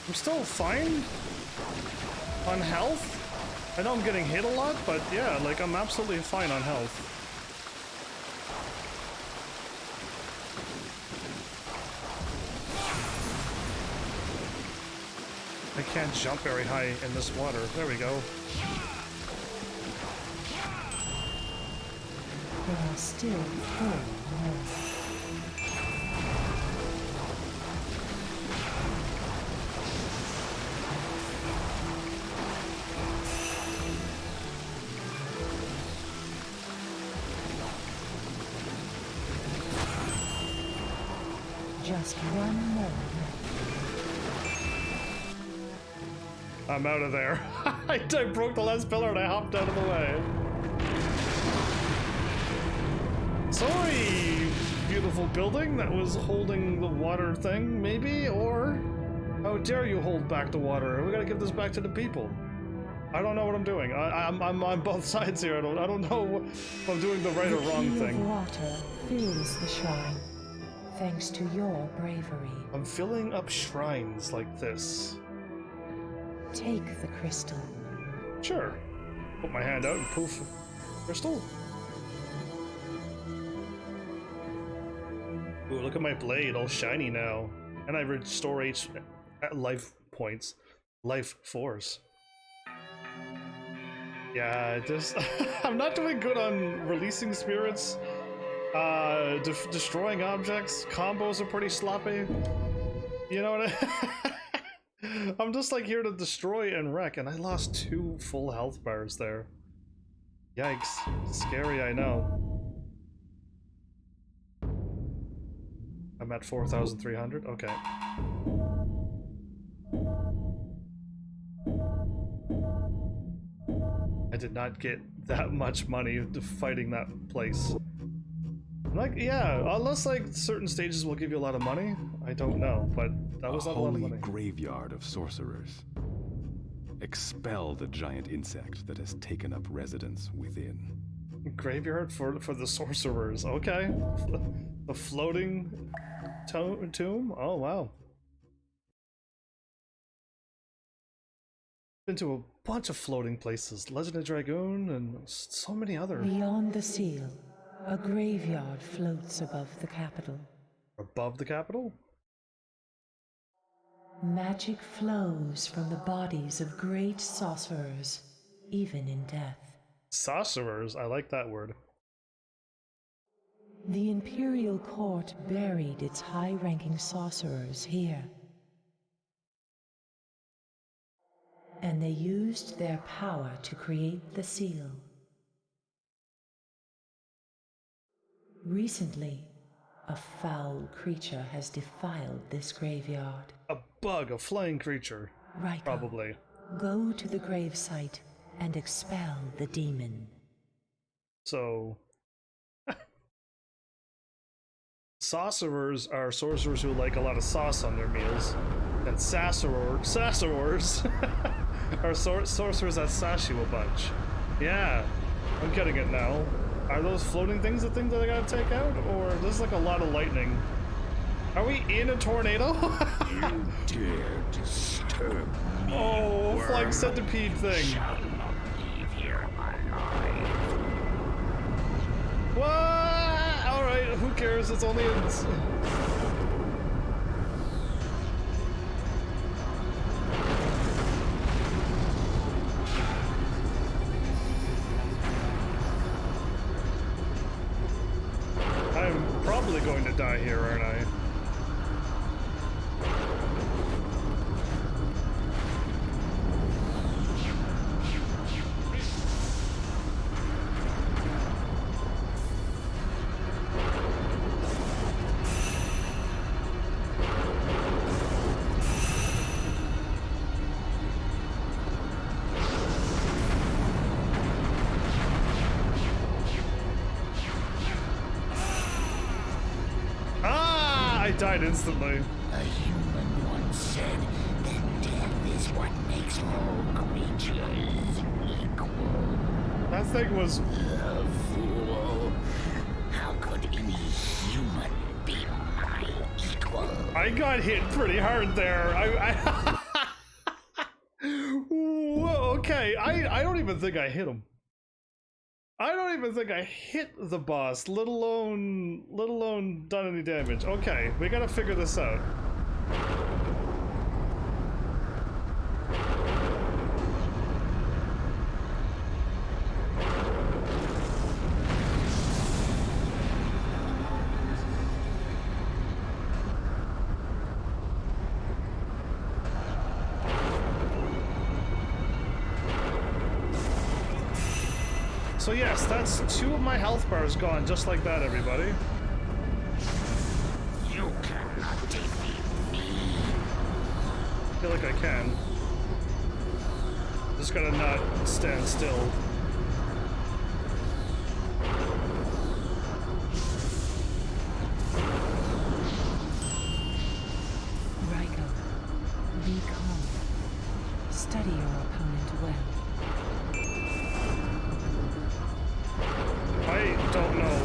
I'm still fine on health. I know I'm getting hit a lot, but yeah, like I'm absolutely fine on health. I can't jump very high in this water. There we go. There are still 4 more. Just one more. I'm out of there. I broke the last pillar and I hopped out of the way. Sorry, beautiful building that was holding the water thing, maybe? Or how dare you hold back the water? We gotta give this back to the people. I don't know what I'm doing. I'm on both sides here. I don't know if I'm doing the right or wrong The thing. water fills the shrine, thanks to your bravery. I'm filling up shrines like this. Take the crystal. Sure. Put my hand out and poof. Crystal. Ooh, look at my blade, all shiny now. And I restore life points. Life force. Yeah, just I'm not doing good on releasing spirits. Destroying objects. Combos are pretty sloppy. You know what I'm just like here to destroy and wreck, and I lost 2 full health bars there. Yikes. Scary, I know. I'm at 4,300? Okay. I did not get that much money fighting that place. Like, yeah, unless like certain stages will give you a lot of money. I don't know, but that was not a lot of holy money. graveyard of sorcerers. Expel the giant insect that has taken up residence within. Graveyard for the sorcerers. Okay. The floating tomb? Oh, wow. Been to a bunch of floating places. Legend of Dragoon and so many other. Beyond the seal, a graveyard floats above the capital. Above the capital? Magic flows from the bodies of great sorcerers, even in death. Sorcerers? I like that word. The Imperial Court buried its high-ranking sorcerers here. And they used their power to create the seal. Recently, a foul creature has defiled this graveyard. A bug, a flying creature. Right. Probably. Go to the gravesite and expel the demon. So... Sorcerers are sorcerers who like a lot of sauce on their meals. And sassarors are sorcerers that sass you a bunch. Yeah, I'm getting it now. Are those floating things the things that I gotta take out? Or there's like a lot of lightning? Are we in a tornado? You dare disturb me. Oh, flying centipede thing. Shall not leave here alive. What? Alright, who cares? It's only a... I'm probably going to die here, aren't I? I died instantly. A human once said that death is what makes all creatures equal. That thing was... The fool. How could any human be my equal? I got hit pretty hard there. Whoa, okay, I don't even think I hit him. I don't even think I hit the boss, let alone done any damage. Okay, we gotta figure this out. So yes, that's 2 of my health bars gone, just like that, everybody. You cannot defeat me. I feel like I can. Just gotta not stand still. Raiko, be calm. Study your opponent well. I don't know.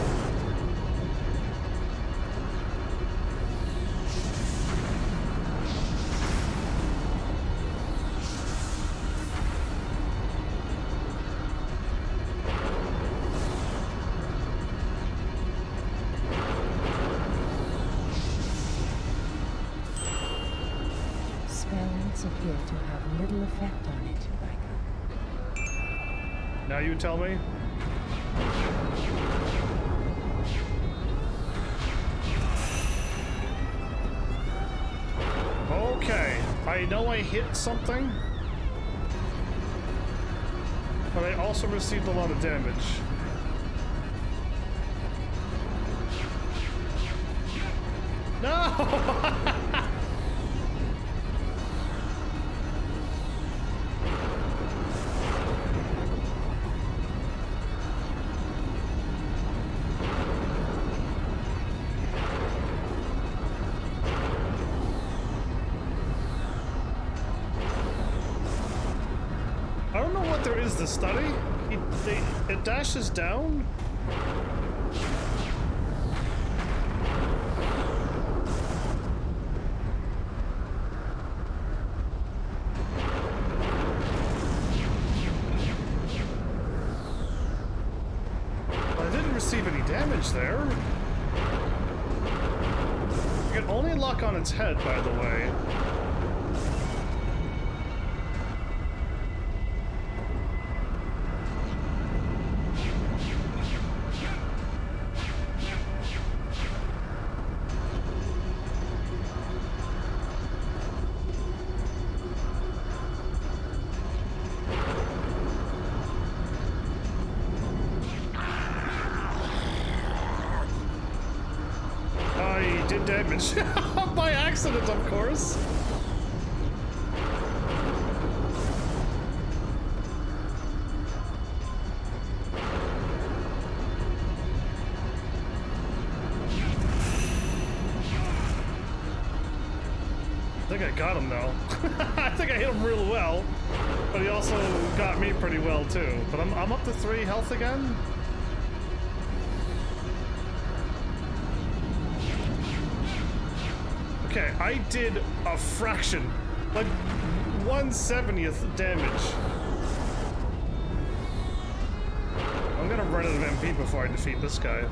effects appear to have little effect on it, Riker. Now you tell me. Okay, I know I hit something, but I also received a lot of damage. No! I don't know what there is to study. It dashes down. I didn't receive any damage there. You can only lock on its head, by the way. Did damage. By accident, of course. I think I got him though. I think I hit him real well, but he also got me pretty well too. But I'm up to 3 health again. Okay, I did a fraction, like 1/70th damage. I'm gonna run out of MP before I defeat this guy.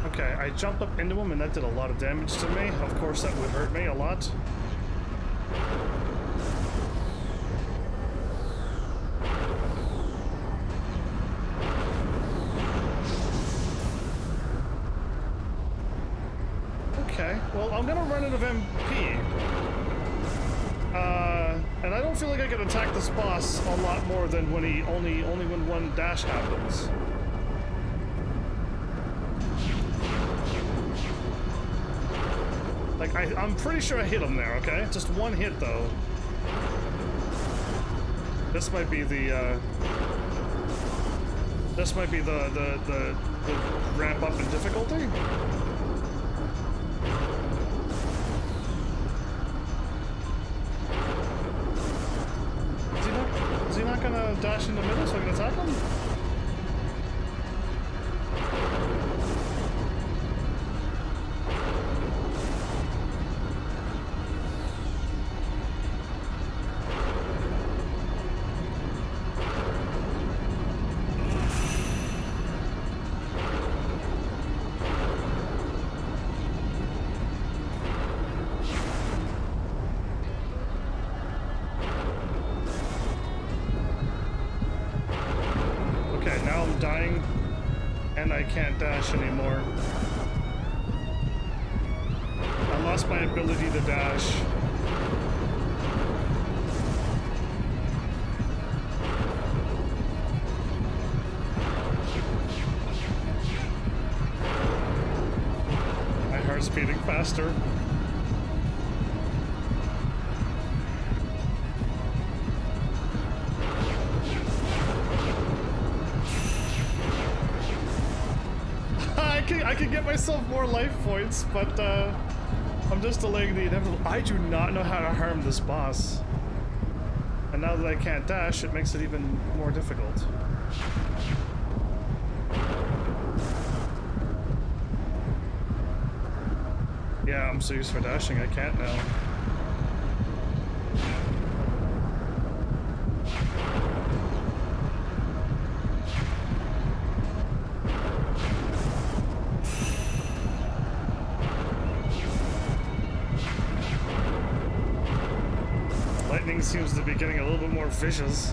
Okay, I jumped up into him and that did a lot of damage to me. Of course that would hurt me a lot. Okay, well I'm gonna run out of MP. And I don't feel like I can attack this boss a lot more than when he only when one dash happens. Like, I'm pretty sure I hit him there, okay? Just one hit, though. This might be the, This might be the ramp up in difficulty? Is he not gonna dash in the middle so I can attack him? Dying, and I can't dash anymore. I lost my ability to dash. My heart's beating faster. get myself more life points, but I'm just delaying the inevitable. I do not know how to harm this boss. And now that I can't dash, it makes it even more difficult. Yeah, I'm so used for dashing, I can't now. Lightning seems to be getting a little bit more vicious.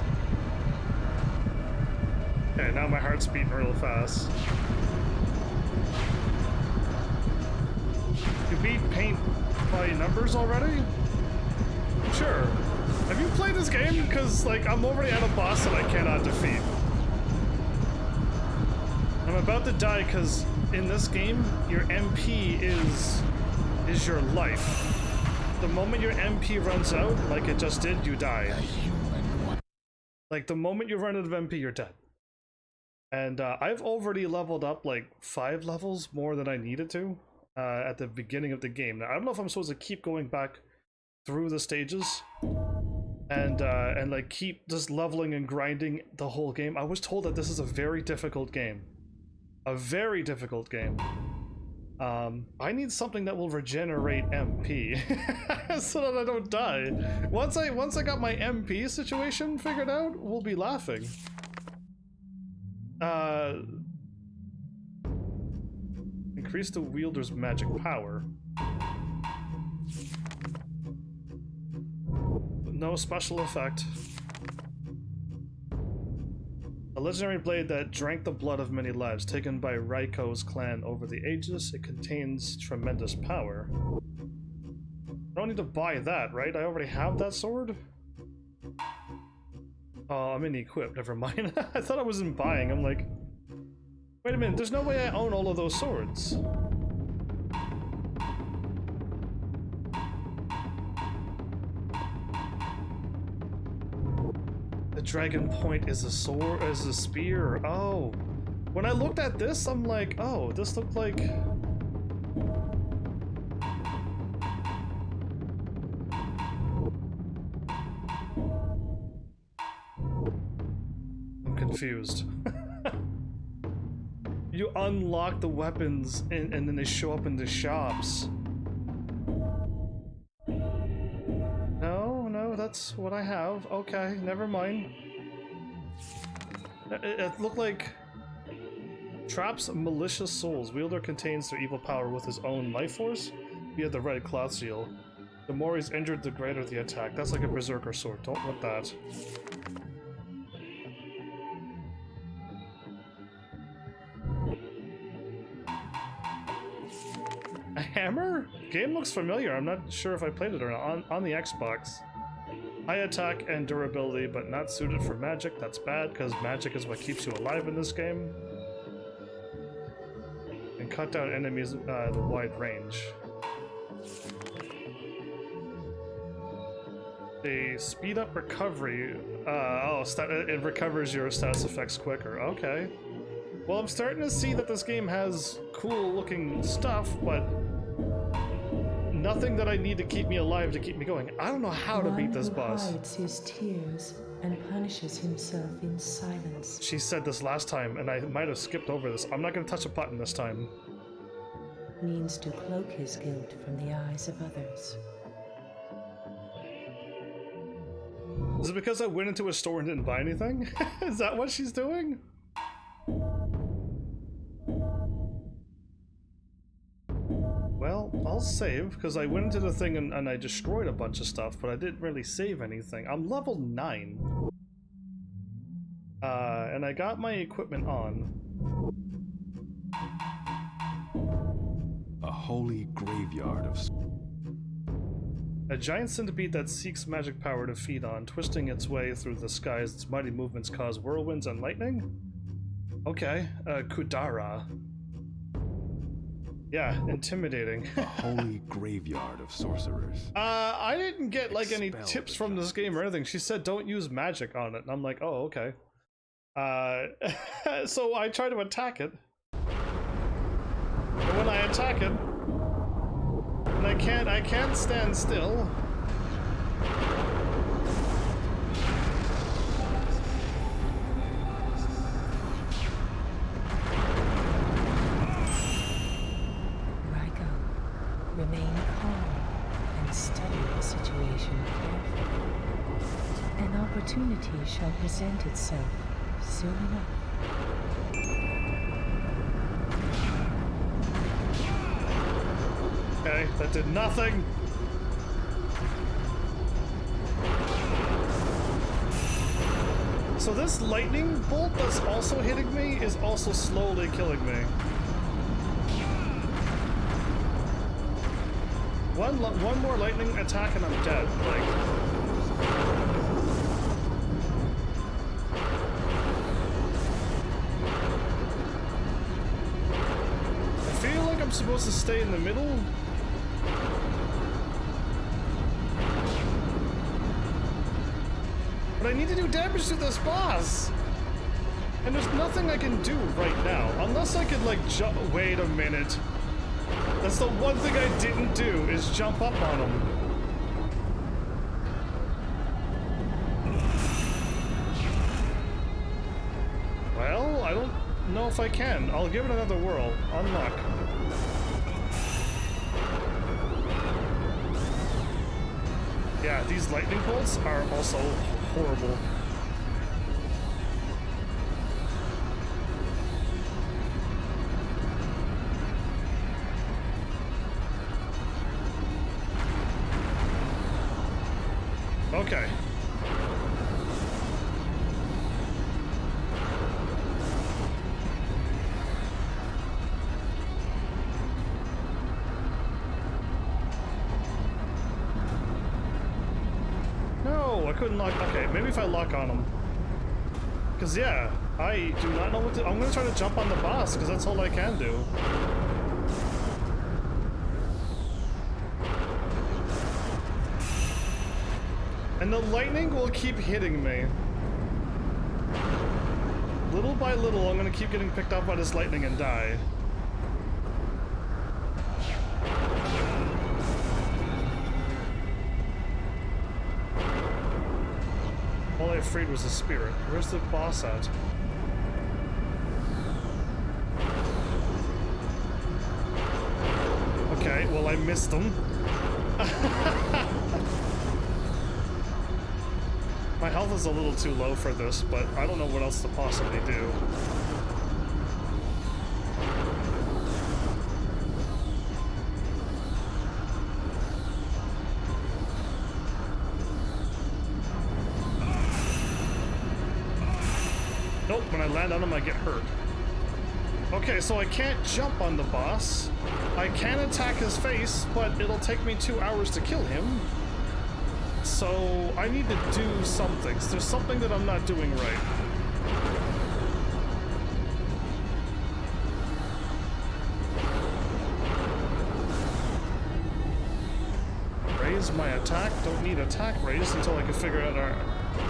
Okay, now my heart's beating real fast. You beat paint by numbers already? Sure. Have you played this game? Because, like, I'm already at a boss that I cannot defeat. I'm about to die because in this game, your MP is your life. The moment your MP runs out, like it just did, you die. Like, the moment you run out of MP, you're dead. And I've already leveled up like 5 levels more than I needed to at the beginning of the game. Now, I don't know if I'm supposed to keep going back through the stages and like keep just leveling and grinding the whole game. I was told that this is a very difficult game. A very difficult game. I need something that will regenerate MP so that I don't die. Once I got my MP situation figured out, we'll be laughing. Increase the wielder's magic power. No special effect. A legendary blade that drank the blood of many lives, taken by Raiko's clan over the ages. It contains tremendous power. I don't need to buy that, right? I already have that sword? Oh, I'm in equip, never mind. I thought I wasn't buying. I'm like, wait a minute, there's no way I own all of those swords. The dragon point is a sword, is a spear. Oh, when I looked at this, I'm like, oh, this looked like. I'm confused. You unlock the weapons and then they show up in the shops. No, that's what I have. Okay, never mind. It looked like traps malicious souls. Wielder contains their evil power with his own life force via the red cloth seal. The more he's injured, the greater the attack. That's like a berserker sword. Don't want that. A hammer? Game looks familiar. I'm not sure if I played it or not. On the Xbox. High attack and durability, but not suited for magic. That's bad, because magic is what keeps you alive in this game. And cut down enemies at a wide range. They speed up recovery. It recovers your status effects quicker. Okay. Well, I'm starting to see that this game has cool looking stuff, but nothing that I need to keep me alive to keep me going. I don't know how to beat this boss. One who hides his tears and punishes himself in silence. She said this last time, and I might have skipped over this. I'm not going to touch a button this time. Means to cloak his guilt from the eyes of others. Is it because I went into a store and didn't buy anything? Is that what she's doing? Well, I'll save, because I went into the thing and I destroyed a bunch of stuff, but I didn't really save anything. I'm level 9. And I got my equipment on. A holy graveyard of... A giant centipede that seeks magic power to feed on, twisting its way through the skies. Its mighty movements cause whirlwinds and lightning? Okay, Kudara. Yeah, intimidating. A holy graveyard of sorcerers. I didn't get like any Expel tips the from this game or anything. She said don't use magic on it, and I'm like, oh, okay. So I try to attack it. But when I attack him, and I can't stand still. Remain calm and study the situation carefully. An opportunity shall present itself soon enough. Okay, that did nothing. So this lightning bolt that's also hitting me is also slowly killing me. One more lightning attack and I'm dead. Like, I feel like I'm supposed to stay in the middle. But I need to do damage to this boss. And there's nothing I can do right now. Unless I could like jump. Wait a minute. That's the one thing I didn't do, is jump up on him. Well, I don't know if I can. I'll give it another whirl. Unlock. Yeah, these lightning bolts are also horrible. Okay. No, I couldn't lock. Okay, maybe if I lock on him. Because, yeah, I do not know what to. I'm going to try to jump on the boss, because that's all I can do. And the lightning will keep hitting me. Little by little, I'm gonna keep getting picked up by this lightning and die. All I freed was a spirit. Where's the boss at? Okay, well I missed him. My health is a little too low for this, but I don't know what else to possibly do. Nope, when I land on him, I get hurt. Okay, so I can't jump on the boss. I can attack his face, but it'll take me 2 hours to kill him. So I need to do something. So there's something that I'm not doing right. Raise my attack. Don't need attack raised until I can figure out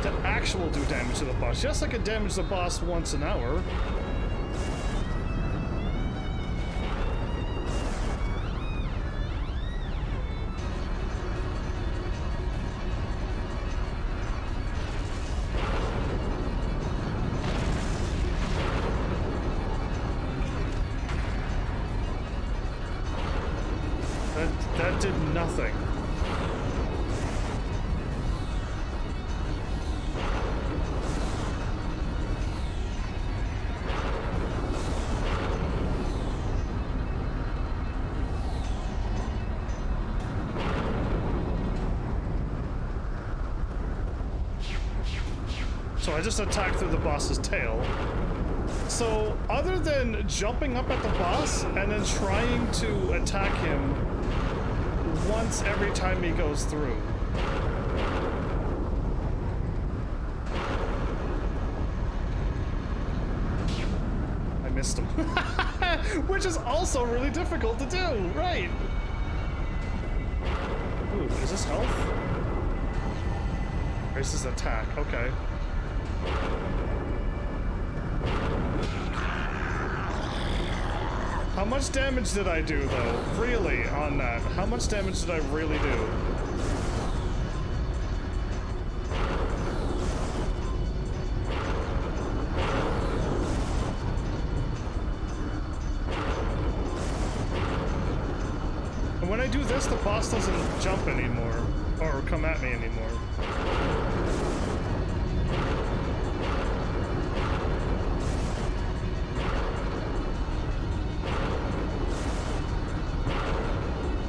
the actual do damage to the boss. Yes, I can damage the boss once an hour. That did nothing. So I just attacked through the boss's tail. So other than jumping up at the boss and then trying to attack him once every time he goes through. I missed him. Which is also really difficult to do, right? Ooh, is this health? Raises attack, okay. How much damage did I do, though? Really, on that? How much damage did I really do? And when I do this, the boss doesn't jump anymore, or come at me anymore.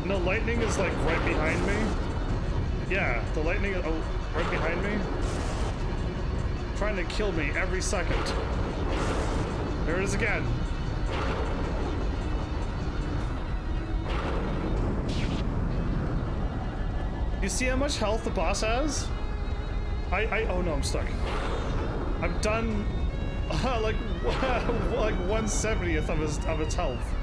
The lightning is like right behind me. Yeah, the lightning is right behind me. Trying to kill me every second. There it is again. You see how much health the boss has? Oh no, I'm stuck. I've done like 1/70th of its health.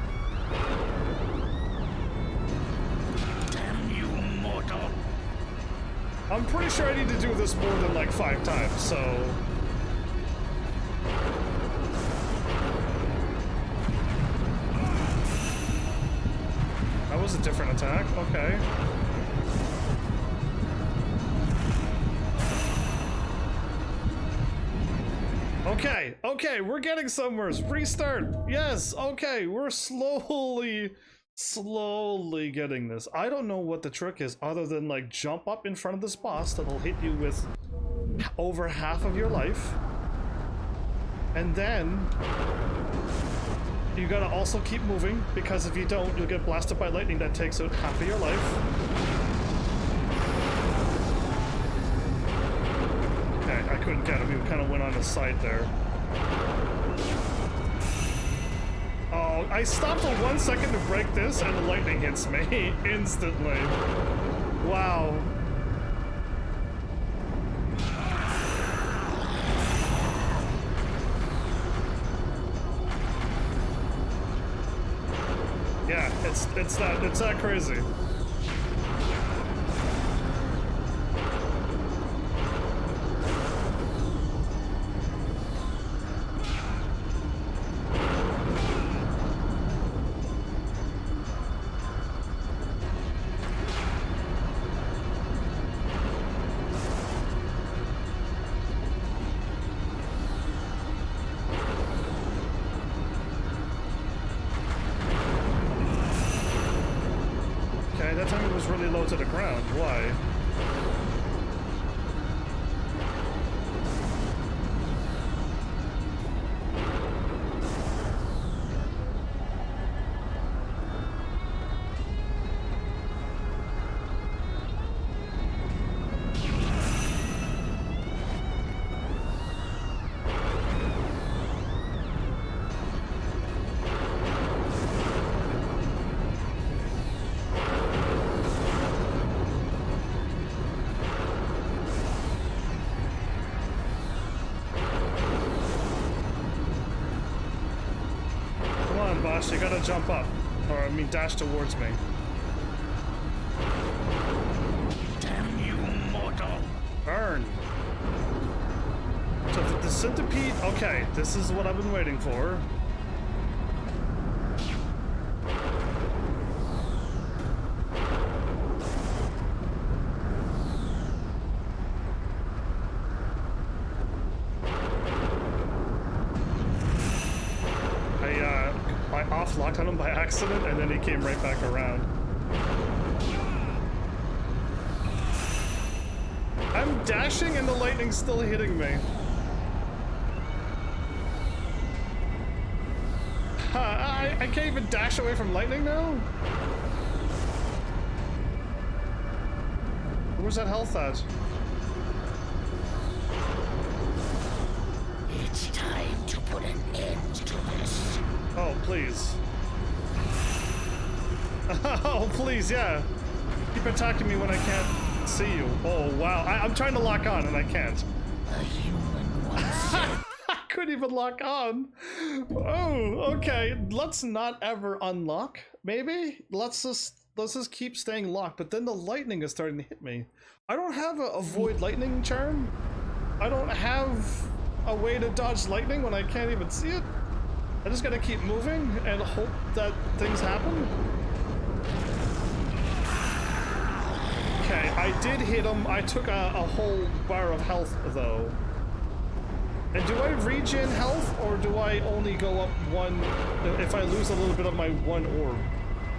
I'm pretty sure I need to do this more than like 5 times, so... That was a different attack, okay. Okay, we're getting somewhere. Restart, yes, okay, we're slowly getting this. I don't know what the trick is other than like jump up in front of this boss that'll hit you with over half of your life. And then you gotta also keep moving, because if you don't, you'll get blasted by lightning that takes out half of your life. Okay, I couldn't get him. He kind of went on his side there. Oh, I stopped for 1 second to break this and the lightning hits me instantly. Wow. Yeah, it's that crazy. That time it was really low to the ground. Why? You gotta jump up, or I mean dash towards me. Damn you, mortal! Burn! So the centipede, okay, this is what I've been waiting for. Locked on him by accident, and then he came right back around. I'm dashing and the lightning's still hitting me. I can't even dash away from lightning now? Where's that health at? It's time to put an end to this. Oh, please. Oh, please, yeah. Keep attacking me when I can't see you. Oh, wow. I'm trying to lock on and I can't. A human once said. I couldn't even lock on. Oh, okay. Let's not ever unlock, maybe? Let's just keep staying locked, but then the lightning is starting to hit me. I don't have a avoid lightning charm. I don't have a way to dodge lightning when I can't even see it. I just gotta keep moving and hope that things happen. Okay, I did hit him. I took a whole bar of health, though. And do I regen health, or do I only go up one? If I lose a little bit of my one orb,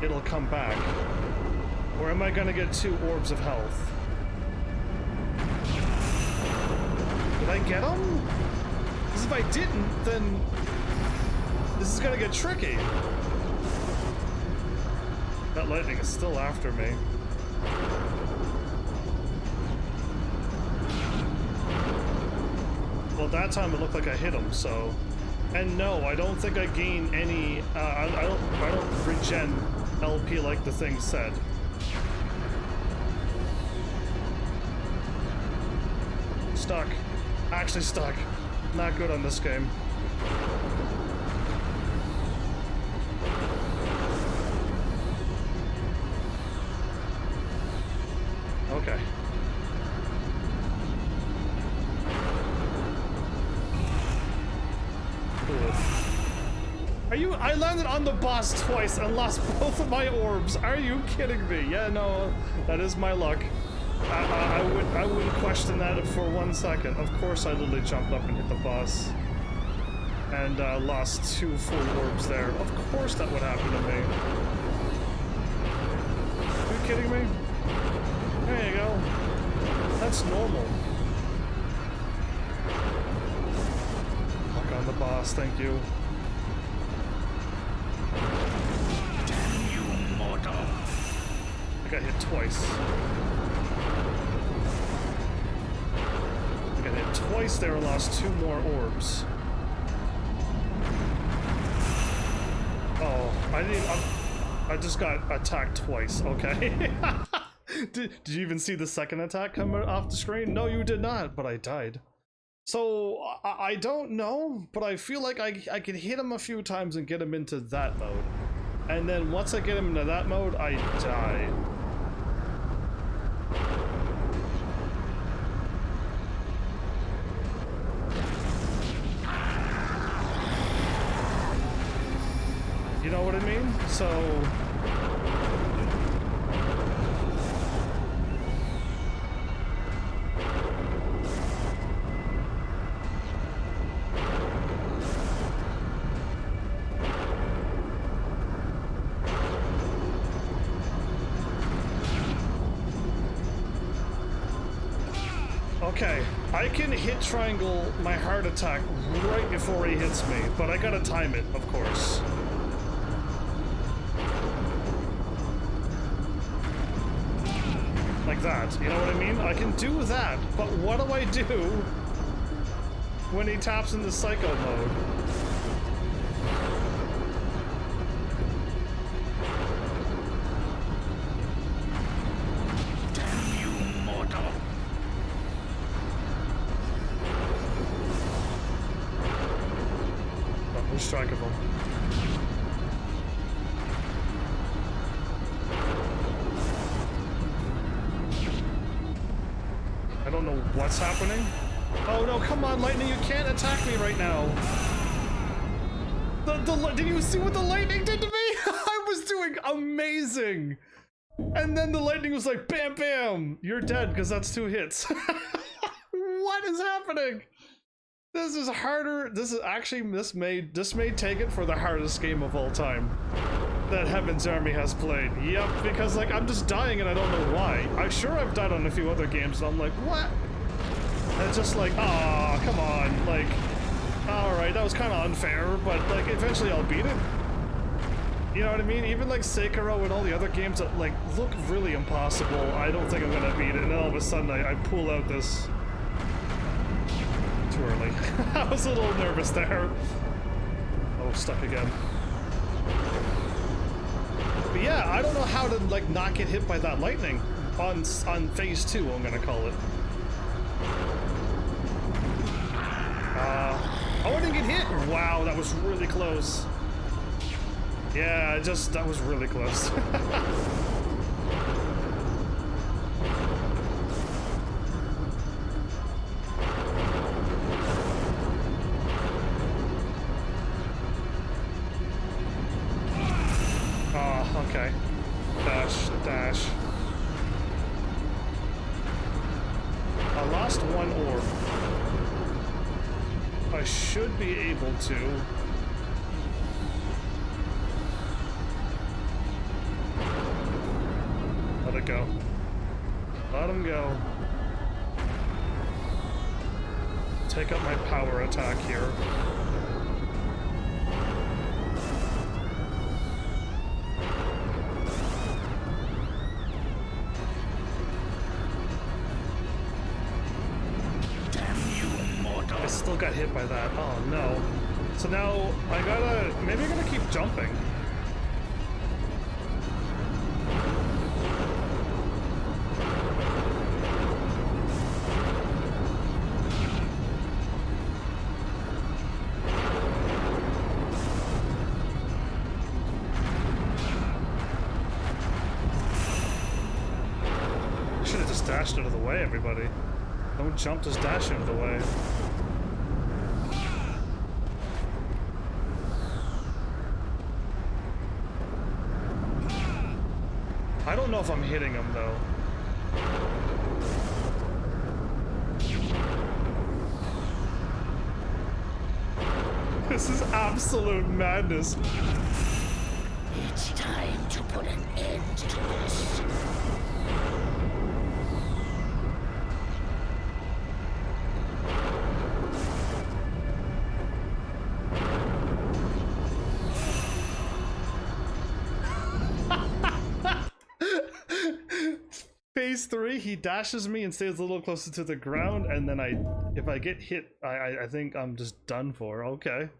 it'll come back. Or am I gonna get 2 orbs of health? Did I get him? Because if I didn't, then this is gonna get tricky. That lightning is still after me. Well, that time it looked like I hit him, so... And no, I don't think I gain any... I don't regen LP like the thing said. Stuck. Actually stuck. Not good on this game. Okay. Are you? I landed on the boss twice and lost both of my orbs. Are you kidding me? Yeah, no, that is my luck. I wouldn't question that for 1 second. Of course, I literally jumped up and hit the boss, and lost 2 full orbs there. Of course, that would happen to me. Are you kidding me? There you go. That's normal. Fuck on the boss. Thank you. Damn you, mortal. I got hit twice. I got hit twice there and lost 2 more orbs. Oh, I just got attacked twice, okay? Did you even see the second attack come off the screen? No, you did not, but I died. So, I don't know, but I feel like I can hit him a few times and get him into that mode. And then once I get him into that mode, I die. You know what I mean? So... Okay, I can hit triangle my heart attack right before he hits me, but I gotta time it, of course. Like that, you know what I mean? I can do that, but what do I do when he taps into psycho mode? Strike of him. I don't know what's happening. Oh no, come on, lightning, you can't attack me right now. Did you see what the lightning did to me? I was doing amazing. And then the lightning was like, bam, bam, you're dead because that's 2 hits. What is happening? This is harder. This is actually, this may take it for the hardest game of all time that Heaven's Army has played. Yep, because like I'm just dying and I don't know why. I'm sure I've died on a few other games and I'm like, what? And it's just like, ah, come on, like, all right, that was kind of unfair, but like eventually I'll beat it. You know what I mean? Even like Sekiro and all the other games that like look really impossible, I don't think I'm gonna beat it. And then all of a sudden I pull out this. Too early. I was a little nervous there. Oh, stuck again. But yeah, I don't know how to like not get hit by that lightning on phase 2. I'm gonna call it. Oh, I didn't get hit. Wow, that was really close. Yeah, that was really close. dash, dash. I lost one orb. I should be able to. Let it go. Let him go. Take up my power attack here. I still got hit by that. Oh no. So now I gotta, maybe I'm gonna keep jumping. I should have just dashed out of the way, everybody. Don't jump, just dash out of the way. I don't know if I'm hitting him though. This is absolute madness. It's time to put an end to this. Phase 3, he dashes me and stays a little closer to the ground, and then if I get hit, I think I'm just done for. Okay.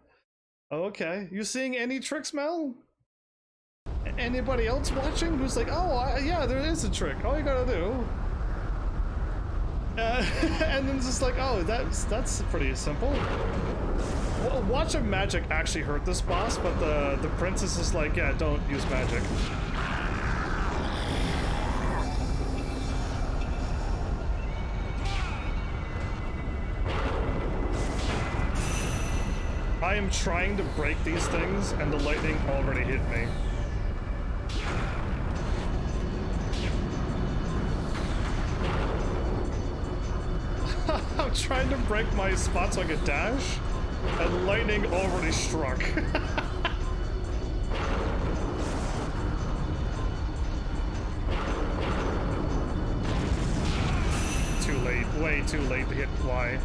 Okay. You seeing any tricks, Mel? Anybody else watching who's like, oh, yeah, there is a trick. All you gotta do. And then it's just like, oh, that's pretty simple. Watch of magic actually hurt this boss, but the princess is like, yeah, don't use magic. I am trying to break these things, and the lightning already hit me. I'm trying to break my spot so I can dash, and lightning already struck. Too late, way too late to hit Y.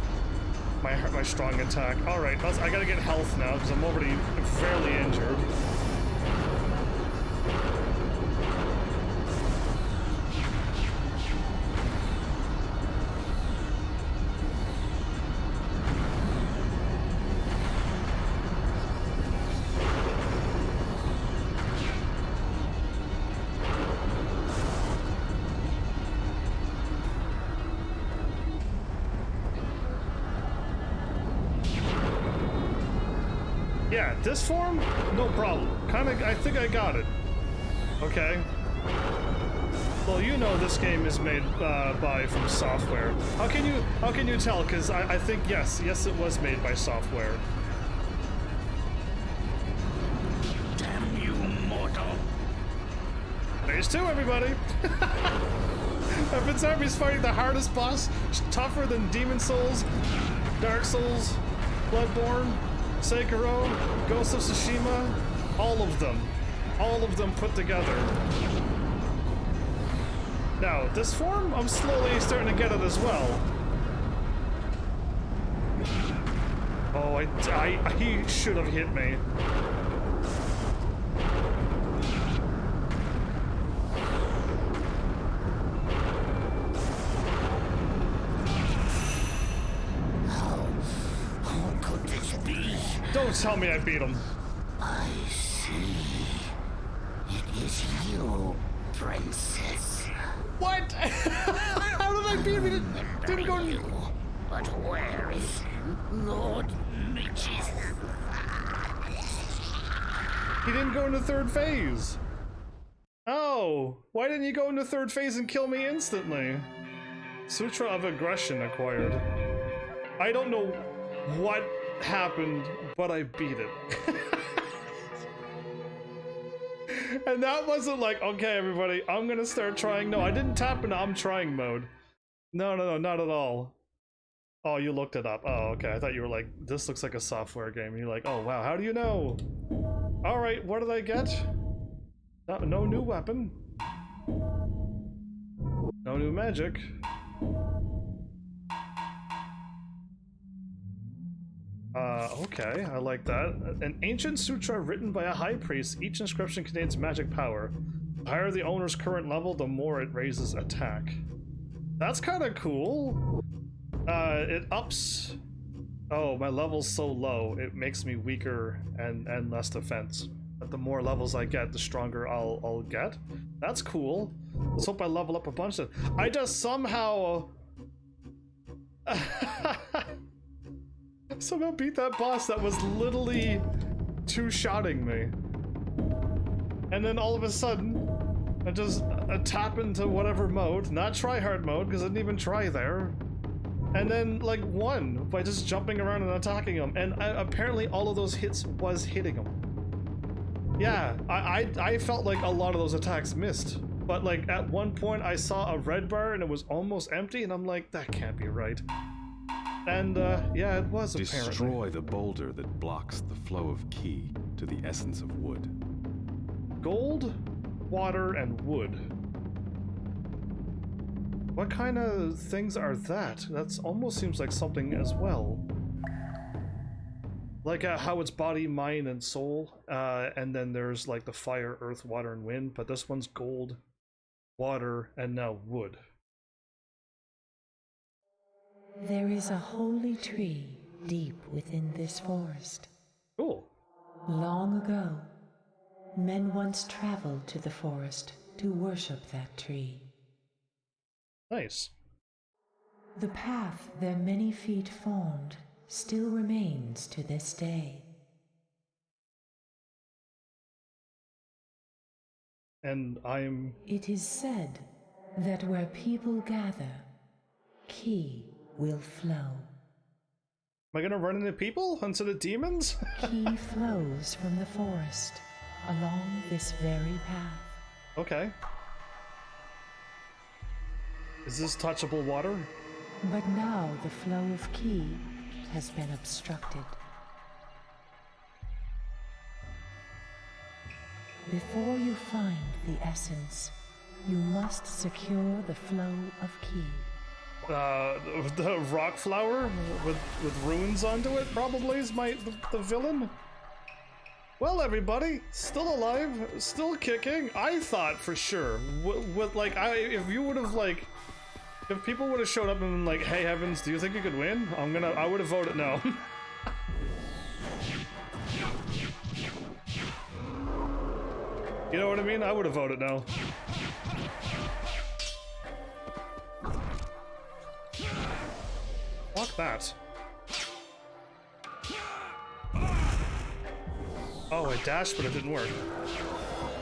My strong attack. Alright, I gotta get health now because I'm already fairly injured. Yeah, this form, no problem. I think I got it. Okay. Well, you know this game is made from software. How can you tell? Because I think yes, it was made by software. Damn you, mortal! Phase 2, everybody. HEAVENSARMY's fighting the hardest boss, tougher than Demon Souls, Dark Souls, Bloodborne, Sekiro, Ghost of Tsushima, all of them put together. Now, this form, I'm slowly starting to get it as well. Oh, he should have hit me. Don't tell me I beat him. I see. It is you, princess. What? How did I beat him? Didn't go. You. But where is Lord Mitch's? He didn't go into third phase. Oh, why didn't you go into third phase and kill me instantly? Sutra of Aggression acquired. I don't know what happened, but I beat it. And that wasn't like, okay, everybody, I'm gonna start trying. No, I didn't tap into I'm trying mode. No, not at all. Oh, you looked it up. Oh, okay. I thought you were like, this looks like a software game. And you're like, oh, wow, how do you know? All right, what did I get? No new weapon. No new magic. Okay, I like that. An ancient sutra written by a high priest. Each inscription contains magic power. The higher the owner's current level, the more it raises attack. That's kind of cool. It ups... Oh, my level's so low, it makes me weaker and less defense. But the more levels I get, the stronger I'll get. That's cool. Let's hope I level up a bunch of... I just somehow... somehow beat that boss that was literally two-shotting me. And then all of a sudden, I just tap into whatever mode, not try-hard mode, because I didn't even try there. And then, like, won by just jumping around and attacking him. And apparently all of those hits was hitting him. Yeah, I felt like a lot of those attacks missed. But, like, at one point I saw a red bar and it was almost empty, and I'm like, that can't be right. And, yeah, it was apparently. Destroy the boulder that blocks the flow of ki to the essence of wood. Gold, water, and wood. What kind of things are that? That almost seems like something as well. Like how it's body, mind, and soul, and then there's like the fire, earth, water, and wind, but this one's gold, water, and now wood. There is a holy tree deep within this forest. Cool. Long ago, men once traveled to the forest to worship that tree. Nice. The path their many feet formed still remains to this day. And It is said that where people gather, ki will flow. Am I gonna run into people instead of demons? Ki flows from the forest along this very path. Okay. Is this touchable water? But now the flow of ki has been obstructed. Before you find the essence, you must secure the flow of ki. The rock flower with runes onto it probably is the villain. Well, everybody, still alive, still kicking. I thought for sure, with like, if you would have like, if people would have showed up and been like, "Hey, Heavens, do you think you could win?" I would have voted no. You know what I mean? I would have voted no. Fuck that. Oh, I dashed, but it didn't work.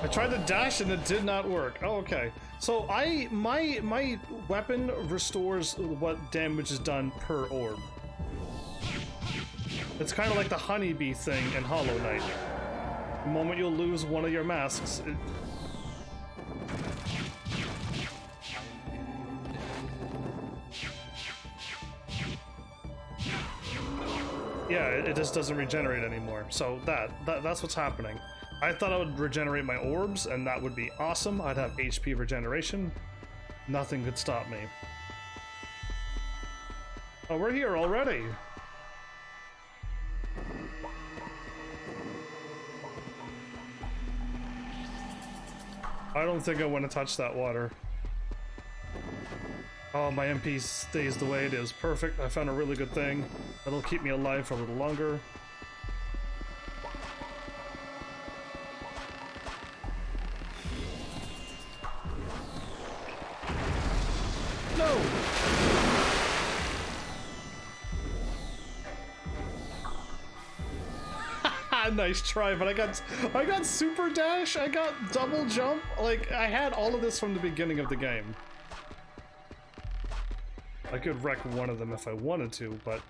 I tried to dash and it did not work. Oh, okay. So my weapon restores what damage is done per orb. It's kind of like the honeybee thing in Hollow Knight. The moment you'll lose one of your masks, yeah, it just doesn't regenerate anymore. So that's what's happening. I thought I would regenerate my orbs, and that would be awesome. I'd have HP regeneration. Nothing could stop me. Oh, we're here already. I don't think I want to touch that water. Oh, my MP stays the way it is. Perfect. I found a really good thing. That'll keep me alive for a little longer. No! Nice try, but I got super dash, I got double jump. Like, I had all of this from the beginning of the game. I could wreck one of them if I wanted to, but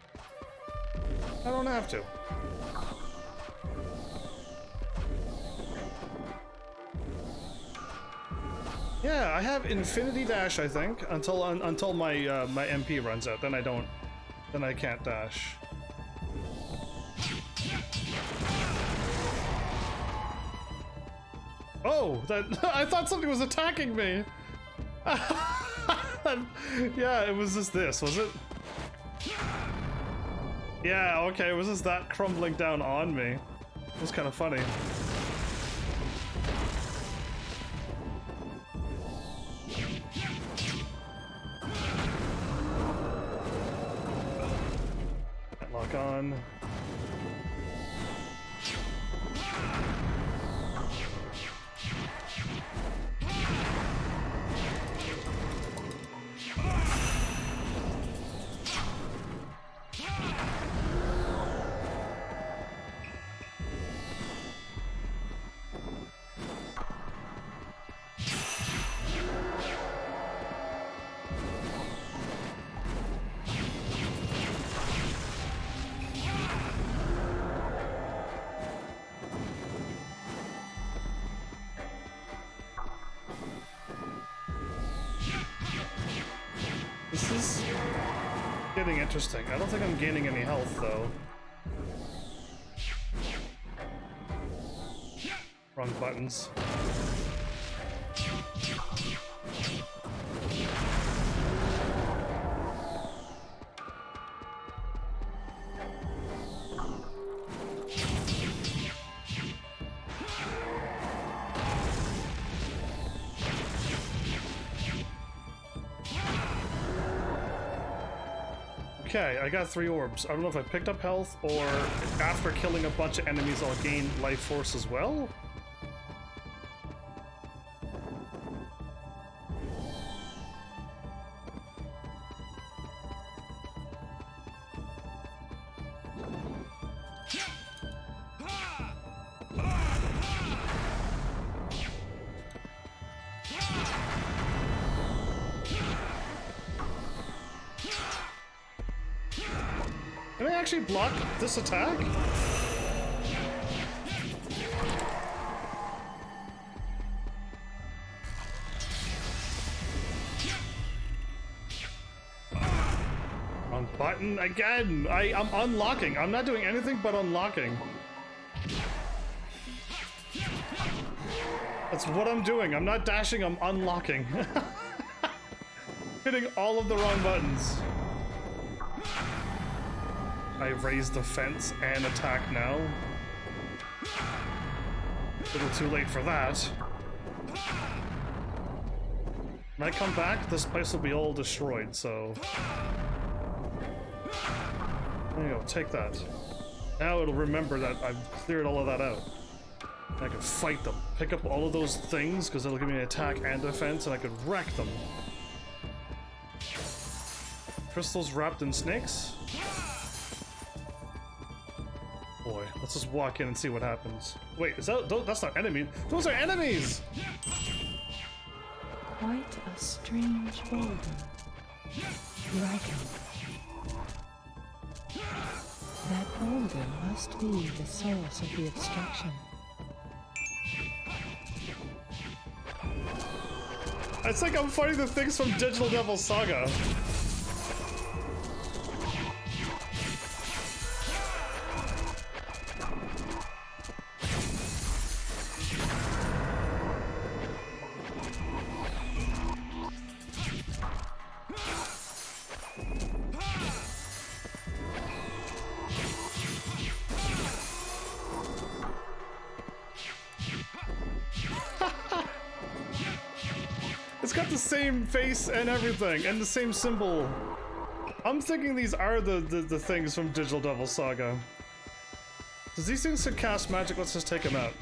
I don't have to. Yeah, I have infinity dash, I think, until my my MP runs out. Then I don't. Then I can't dash. Oh, that I thought something was attacking me. Yeah, it was just this, was it? Yeah, okay, it was just that crumbling down on me. It was kind of funny. Lock on. This is getting interesting. I don't think I'm gaining any health, though. Wrong buttons. Okay, I got 3 orbs. I don't know if I picked up health or after killing a bunch of enemies I'll gain life force as well. Can I actually block this attack? Wrong button again. I'm unlocking. I'm not doing anything but unlocking. That's what I'm doing. I'm not dashing, I'm unlocking. Hitting all of the wrong buttons. I raised defense and attack now. A little too late for that. When I come back, this place will be all destroyed, so... There you go, take that. Now it'll remember that I've cleared all of that out. I can fight them. Pick up all of those things, because it'll give me an attack and defense, and I could wreck them. Crystals wrapped in snakes? Boy, let's just walk in and see what happens. Wait, is that that's not enemies? Those are enemies! Quite a strange boulder. Dragon. That boulder must be the source of the obstruction. It's like I'm fighting the things from Digital Devil Saga. It's got the same face and everything, and the same symbol. I'm thinking these are the things from Digital Devil Saga. Does these things can cast magic? Let's just take them out.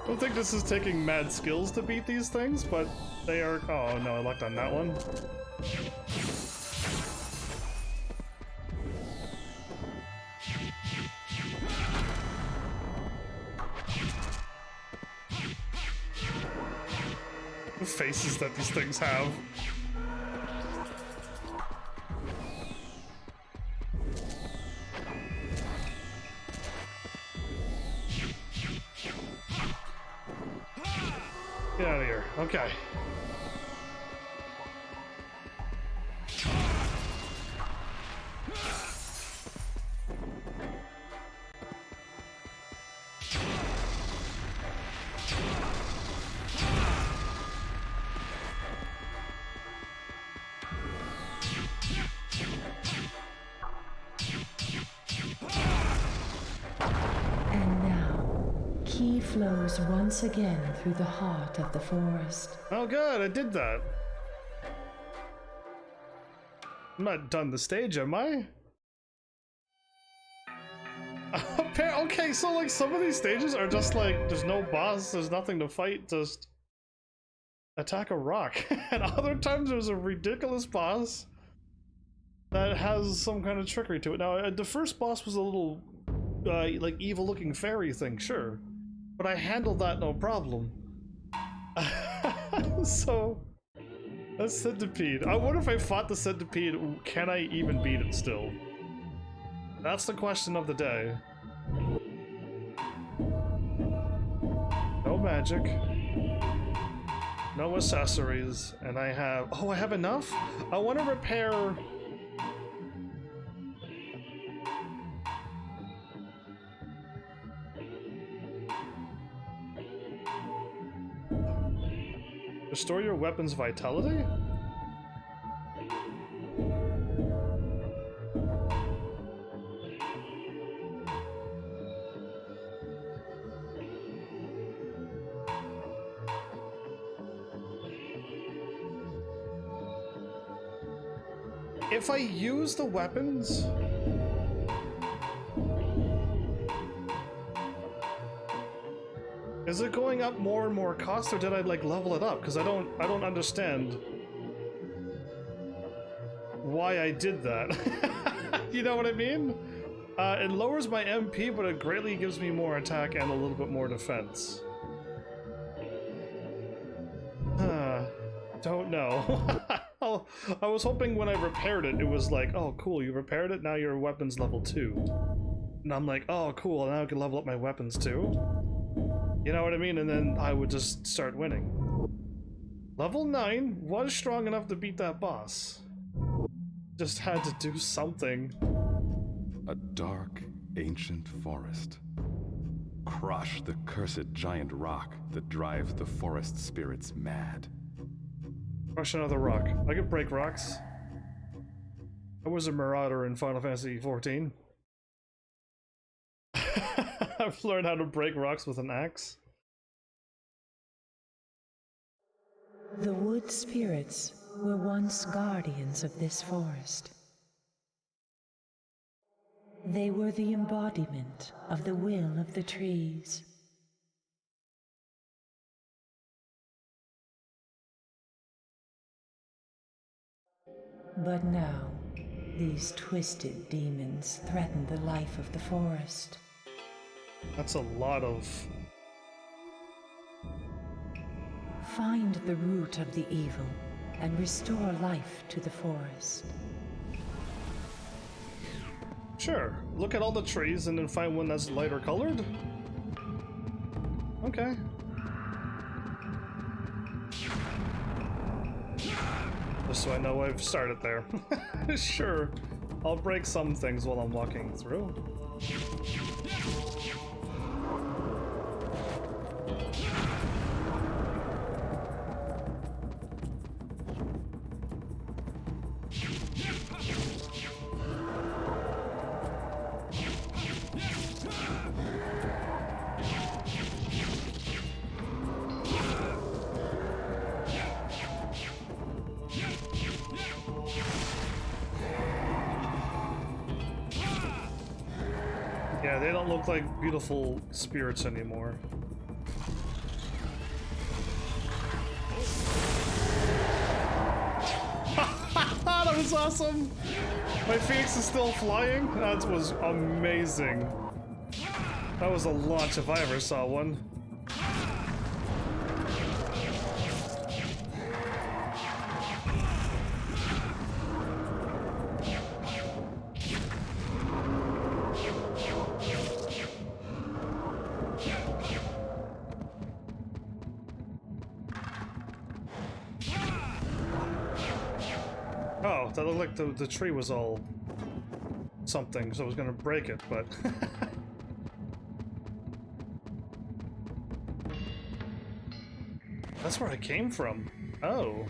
don't think this is taking mad skills to beat these things, but they are. Oh no, I lucked on that one. The faces that these things have. Get out of here. Okay. And now, Ki flows once again through the heart of the forest. Oh good, I did that. I'm not done the stage, am I? Okay, so like some of these stages are just like, there's no boss, there's nothing to fight, just attack a rock. And other times there's a ridiculous boss that has some kind of trickery to it. Now, the first boss was a little, like evil-looking fairy thing, sure. But I handled that no problem. So, a centipede. I wonder if I fought the centipede, can I even beat it still? That's the question of the day. No magic. No accessories. And I have... Oh, I have enough? I want to repair... Restore your weapon's vitality? If I use the weapons... Is it going up more and more cost, or did I like level it up? Because I don't understand why I did that. You know what I mean? It lowers my MP, but it greatly gives me more attack and a little bit more defense. Don't know. I was hoping when I repaired it, it was like, oh cool, you repaired it, now your weapon's level 2. And I'm like, oh cool, now I can level up my weapons too. You know what I mean? And then I would just start winning. Level 9 was strong enough to beat that boss. Just had to do something. A dark, ancient forest. Crush the cursed giant rock that drives the forest spirits mad. Crush another rock. I could break rocks. I was a marauder in Final Fantasy XIV. I've learned how to break rocks with an axe. The wood spirits were once guardians of this forest. They were the embodiment of the will of the trees. But now, these twisted demons threaten the life of the forest. That's a lot of... Find the root of the evil and restore life to the forest. Sure. Look at all the trees and then find one that's lighter colored? Okay. Just so I know I've started there. Sure. I'll break some things while I'm walking through. Yeah, they don't look like beautiful spirits anymore. That was awesome! My Phoenix is still flying? That was amazing. That was a launch if I ever saw one. Oh, that looked like the tree was all something, so I was gonna break it, but... That's where I came from. Oh.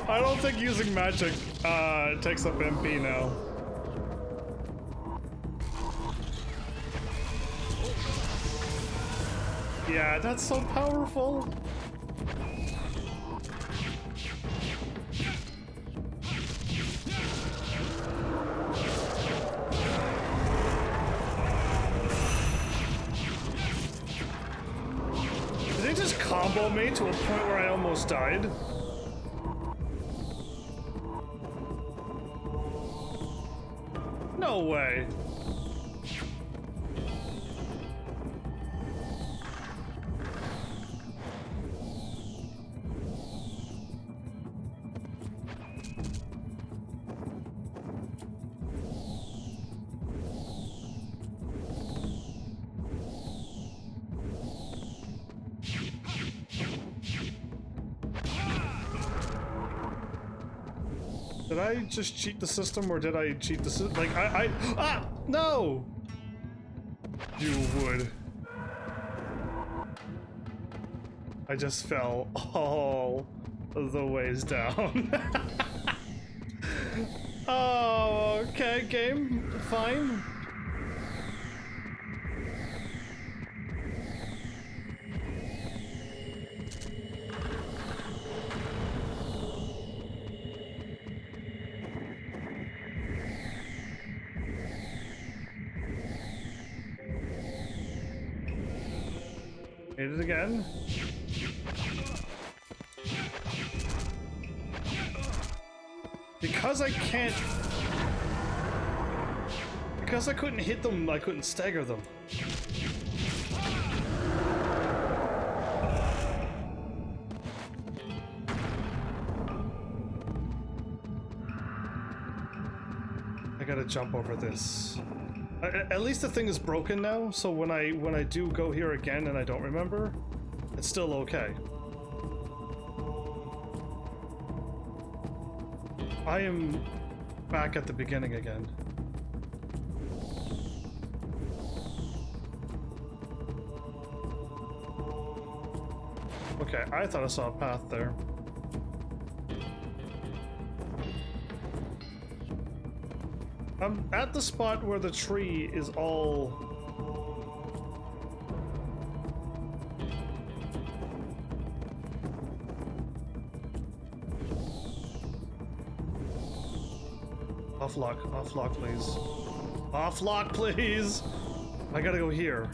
I don't think using magic takes up MP now. Yeah, that's so powerful. Did they just combo me to a point where I almost died? No way. Did I just cheat the system, or did I cheat the system? Like, no! You would. I just fell all the ways down. Oh, okay, game, fine. Hit it again. Because I can't... Because I couldn't hit them, I couldn't stagger them. I gotta jump over this. At least the thing is broken now, so when I do go here again and I don't remember, it's still okay. I am back at the beginning again. Okay, I thought I saw a path there. I'm at the spot where the tree is all... Off lock, please. Off lock, please! I gotta go here.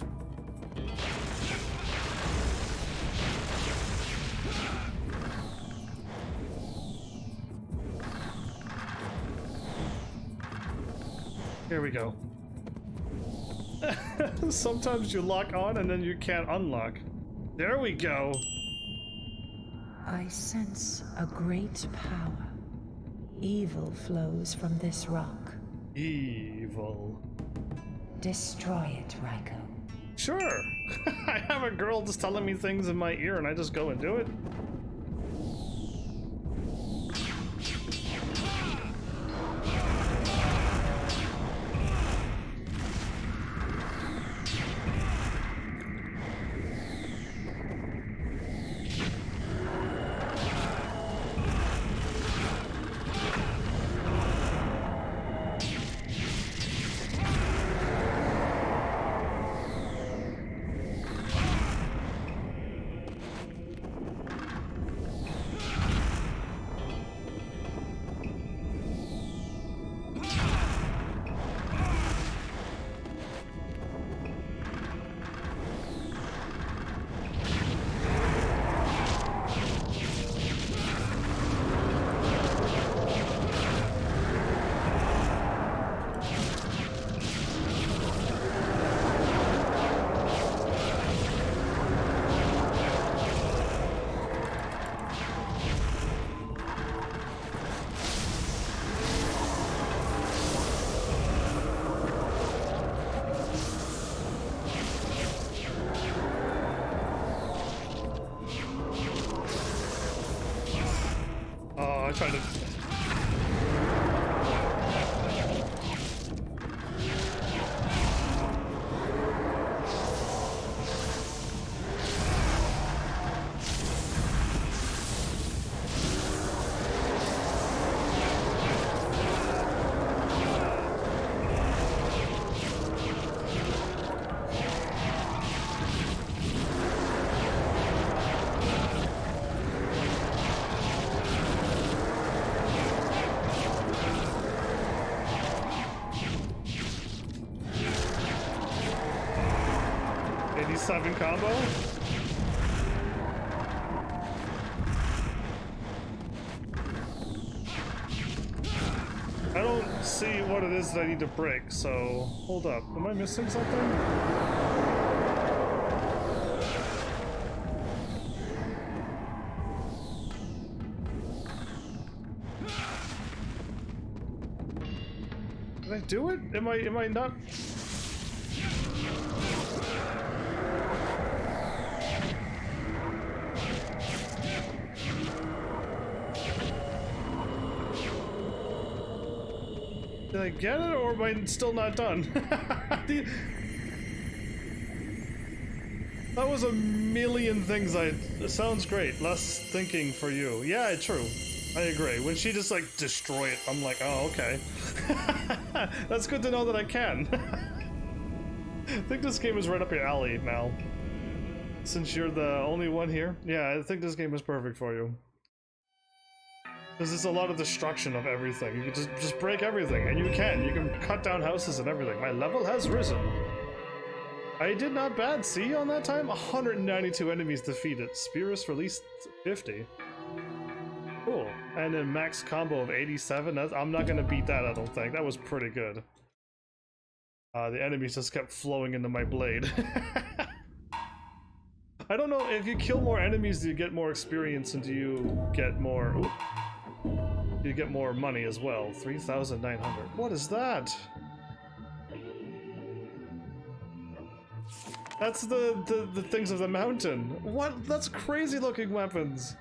Here we go. Sometimes you lock on and then you can't unlock. There we go. I sense a great power Evil flows from this rock. Evil. Destroy it, Raiko. Sure. I have a girl just telling me things in my ear and I just go and do it. I tried to... '87 combo? I don't see what it is that I need to break, so hold up. Am I missing something? Did I do it? Am I not? Did I get it, or am I still not done? That was a million things sounds great. Less thinking for you. Yeah, true. I agree. When she just like destroy it, I'm like, oh, okay. That's good to know that I can. I think this game is right up your alley now. Since you're the only one here. Yeah, I think this game is perfect for you. Because it's a lot of destruction of everything. You can just break everything, and you can cut down houses and everything. My level has risen. I did not bad, see, on that time? 192 enemies defeated. Spearus released 50. Cool. And then max combo of 87. I'm not gonna beat that, I don't think. That was pretty good. The enemies just kept flowing into my blade. I don't know, if you kill more enemies, do you get more experience, and do you get more... Ooh. You get more money as well. 3,900. What is that? That's the things of the mountain. What? That's crazy looking weapons.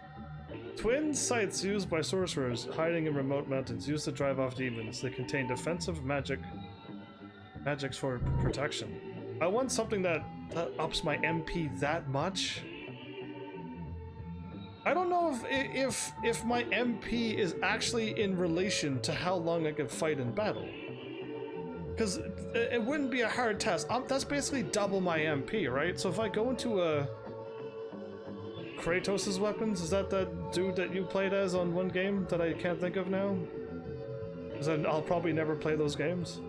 Twin scythes used by sorcerers hiding in remote mountains, used to drive off demons. They contain defensive magics for protection. I want something that ups my MP that much. I don't know if my MP is actually in relation to how long I can fight in battle. Because it wouldn't be a hard test. That's basically double my MP, right? So if I go into a... Kratos' weapons? Is that dude that you played as on one game that I can't think of now? Because I'll probably never play those games.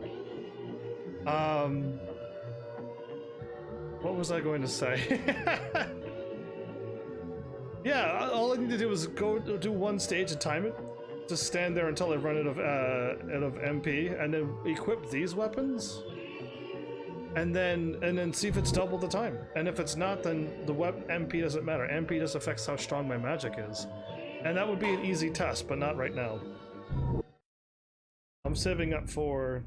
What was I going to say? Yeah, all I need to do is go do one stage and time it. Just stand there until I run out of MP, and then equip these weapons, and then see if it's double the time. And if it's not, then the MP doesn't matter. MP just affects how strong my magic is, and that would be an easy test, but not right now. I'm saving up for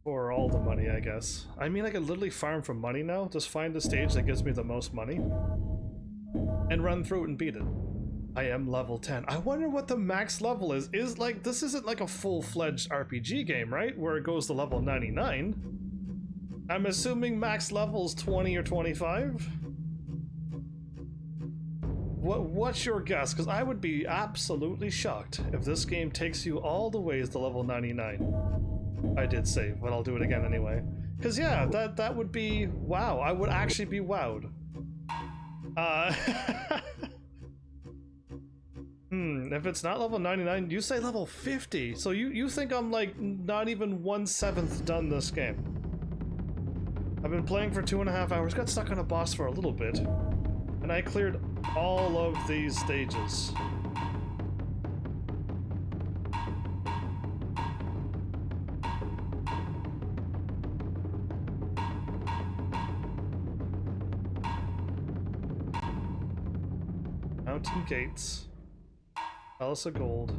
all the money, I guess. I mean, I can literally farm for money now. Just find the stage that gives me the most money and run through it and beat it. I am level 10. I wonder what the max level is. Like, this isn't like a full-fledged RPG game, right? Where it goes to level 99. I'm assuming max level's 20 or 25? What's your guess? Because I would be absolutely shocked if this game takes you all the ways to level 99. I did save, but I'll do it again anyway. Because yeah, that would be... wow, I would actually be wowed. If it's not level 99, you say level 50. So you think I'm like not even 1/7 done this game. I've been playing for 2.5 hours, got stuck on a boss for a little bit, and I cleared all of these stages. Mountain Gates. Palace of Gold.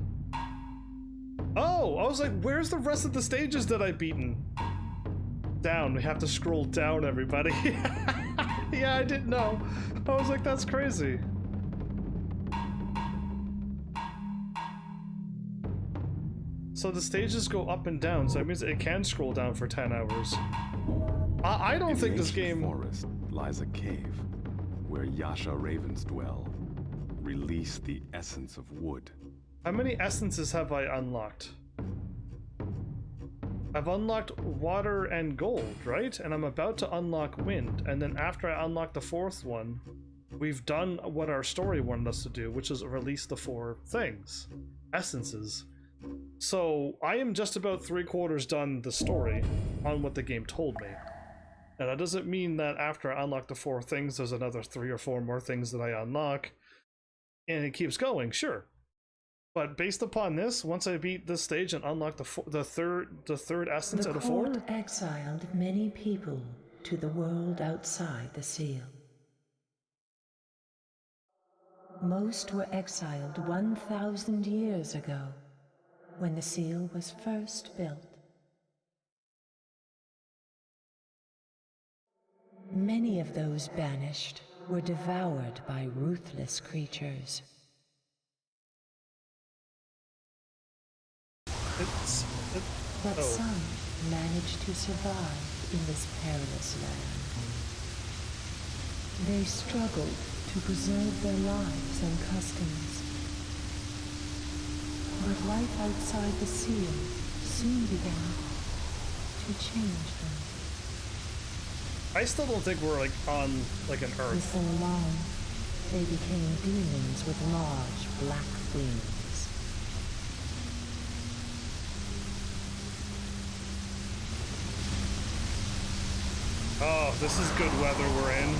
Oh! I was like, where's the rest of the stages that I've beaten? Down. We have to scroll down, everybody. Yeah, I didn't know. I was like, that's crazy. So the stages go up and down, so that means it can scroll down for 10 hours. I don't think this game... In the ancient forest lies a cave where Yasha ravens dwell. Release the essence of wood. How many essences have I unlocked? I've unlocked water and gold, right? And I'm about to unlock wind. And then after I unlock the 4th one, we've done what our story wanted us to do, which is release the 4 things. Essences. So I am just about 3/4 done the story on what the game told me. Now that doesn't mean that after I unlock the 4 things, there's another 3 or 4 more things that I unlock. And it keeps going, sure. But based upon this, once I beat this stage and unlock the third essence out of 4, The cold exiled many people to the world outside the seal. Most were exiled 1,000 years ago, when the seal was first built. Many of those banished were devoured by ruthless creatures. But some managed to survive in this perilous land. They struggled to preserve their lives and customs. But life outside the seal soon began to change them. I still don't think we're like on like an Earth. Before long, they became demons with large black wings. Oh, this is good weather we're in.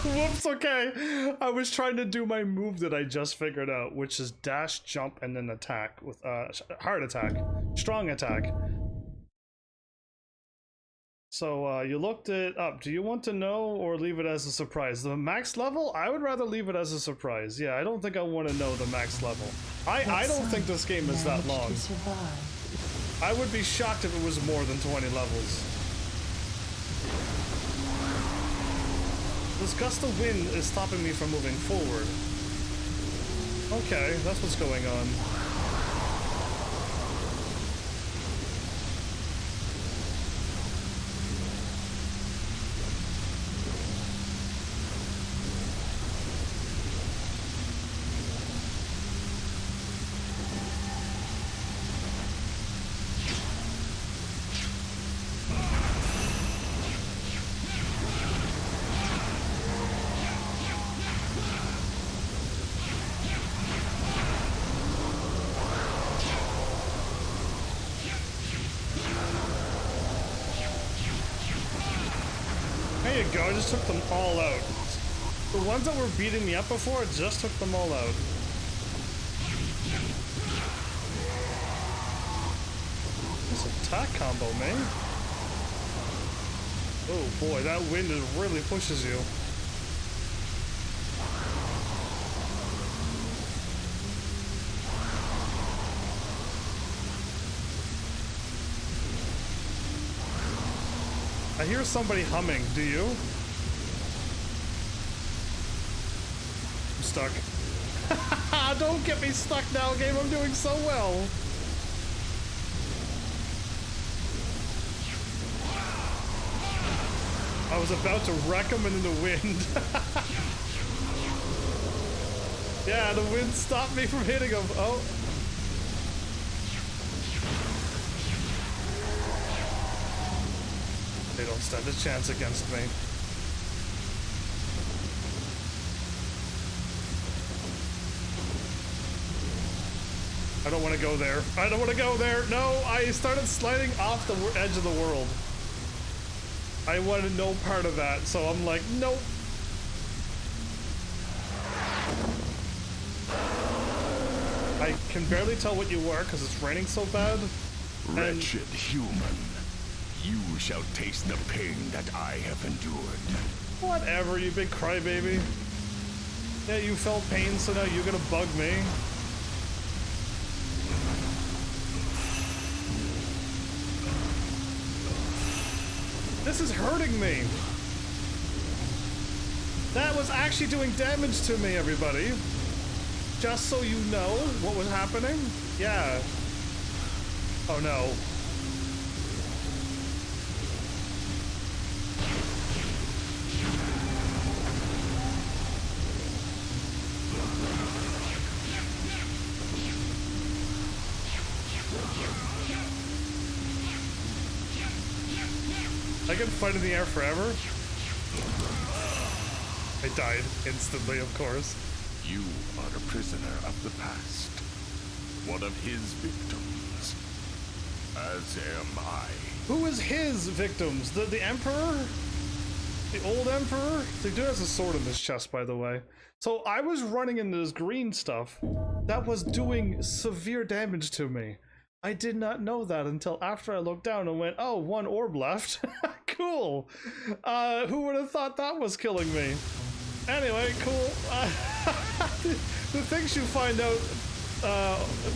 Whoops, okay. I was trying to do my move that I just figured out, which is dash, jump, and then attack with hard attack, strong attack. So you looked it up. Do you want to know or leave it as a surprise? The max level? I would rather leave it as a surprise. Yeah, I don't think I want to know the max level. I don't think this game is that long. I would be shocked if it was more than 20 levels. This gust of wind is stopping me from moving forward. Okay, that's what's going on. I just took them all out. The ones that were beating me up before, I just took them all out. This attack combo, man. Oh boy, that wind really pushes you. I hear somebody humming, do you? I'm stuck. Don't get me stuck now, game. I'm doing so well. I was about to wreck him in the wind. Yeah, the wind stopped me from hitting him. Oh. They don't stand a chance against me. I don't want to go there. I don't want to go there. No, I started sliding off the edge of the world. I wanted no part of that, so I'm like, nope. I can barely tell what you were because it's raining so bad. Wretched human, you shall taste the pain that I have endured. Whatever, you big crybaby. Yeah, you felt pain, so now you're gonna bug me. This is hurting me. That was actually doing damage to me, everybody. Just so you know what was happening. Yeah. Oh no. I can fight in the air forever. I died instantly, of course. You are a prisoner of the past, one of his victims, as am I. Who is his victims? The Emperor? The old Emperor? The dude has a sword in his chest, by the way. So I was running into this green stuff that was doing severe damage to me. I did not know that until after I looked down and went, oh, one orb left. Cool. Who would have thought that was killing me? Anyway, cool. The things you find out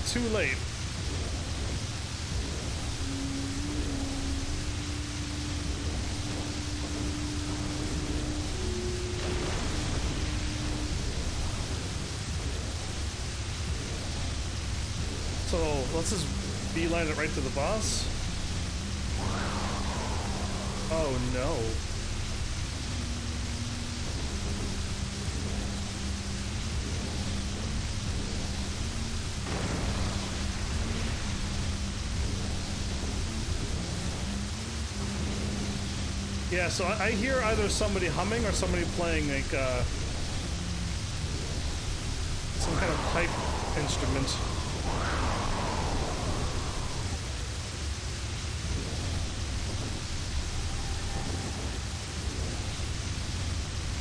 too late. So let's just beeline it right to the boss. Oh no. Yeah, so I hear either somebody humming or somebody playing like some kind of pipe instrument.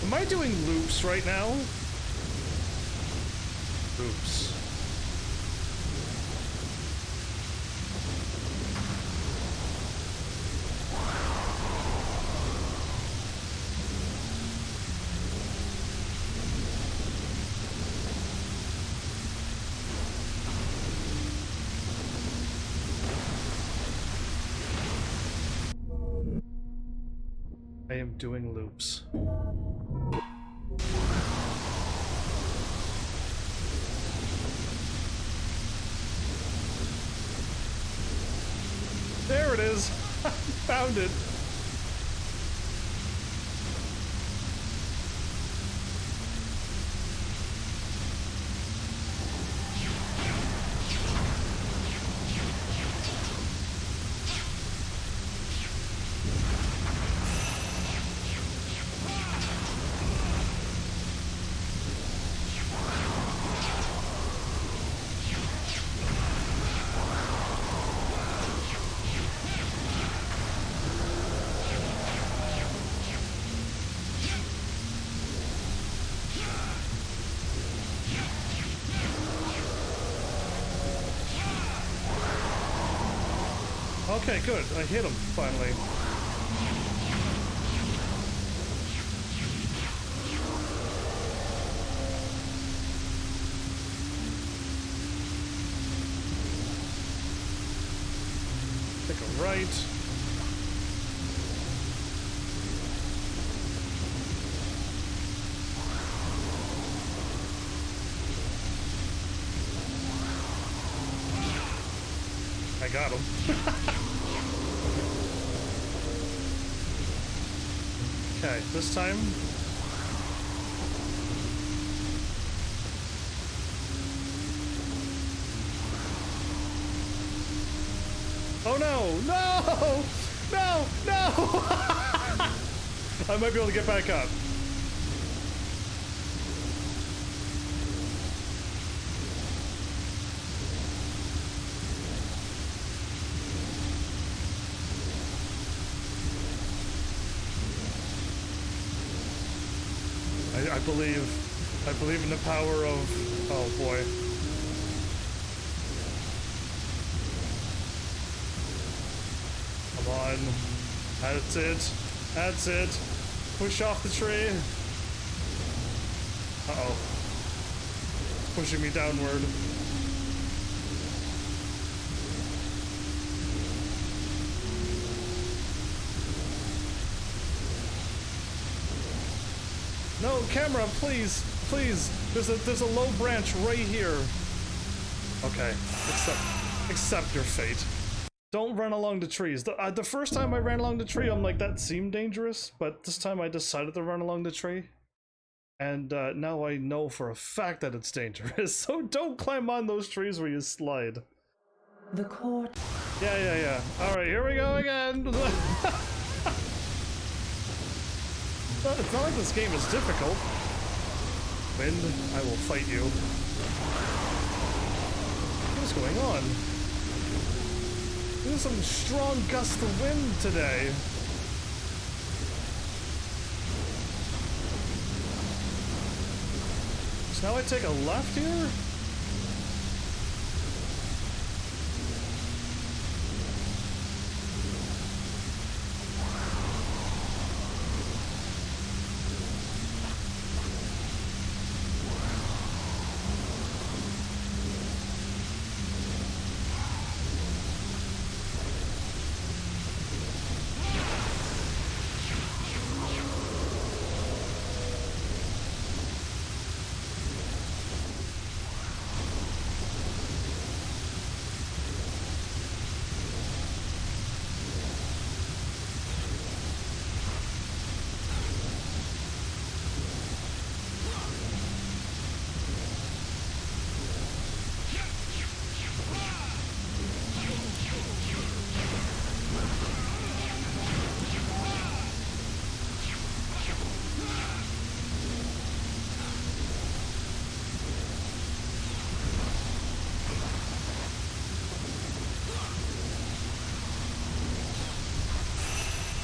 Am I doing loops right now? Oops. I am doing loops. There it is. I found it. Okay, good. I hit him, finally. Take a right. I got him. Okay, this time. Oh no! No! No! No! I might be able to get back up. I believe in the power of, oh boy. Come on. That's it. That's it. Push off the tree. Uh-oh. It's pushing me downward. No, camera, please, please. There's a low branch right here. Okay, accept your fate. Don't run along the trees. The first time I ran along the tree, I'm like, that seemed dangerous, but this time I decided to run along the tree. And now I know for a fact that it's dangerous, so don't climb on those trees where you slide. The court. Yeah. Alright, here we go again. It's not like this game is difficult. Wind, I will fight you. What is going on? There's some strong gusts of wind today. So now I take a left here?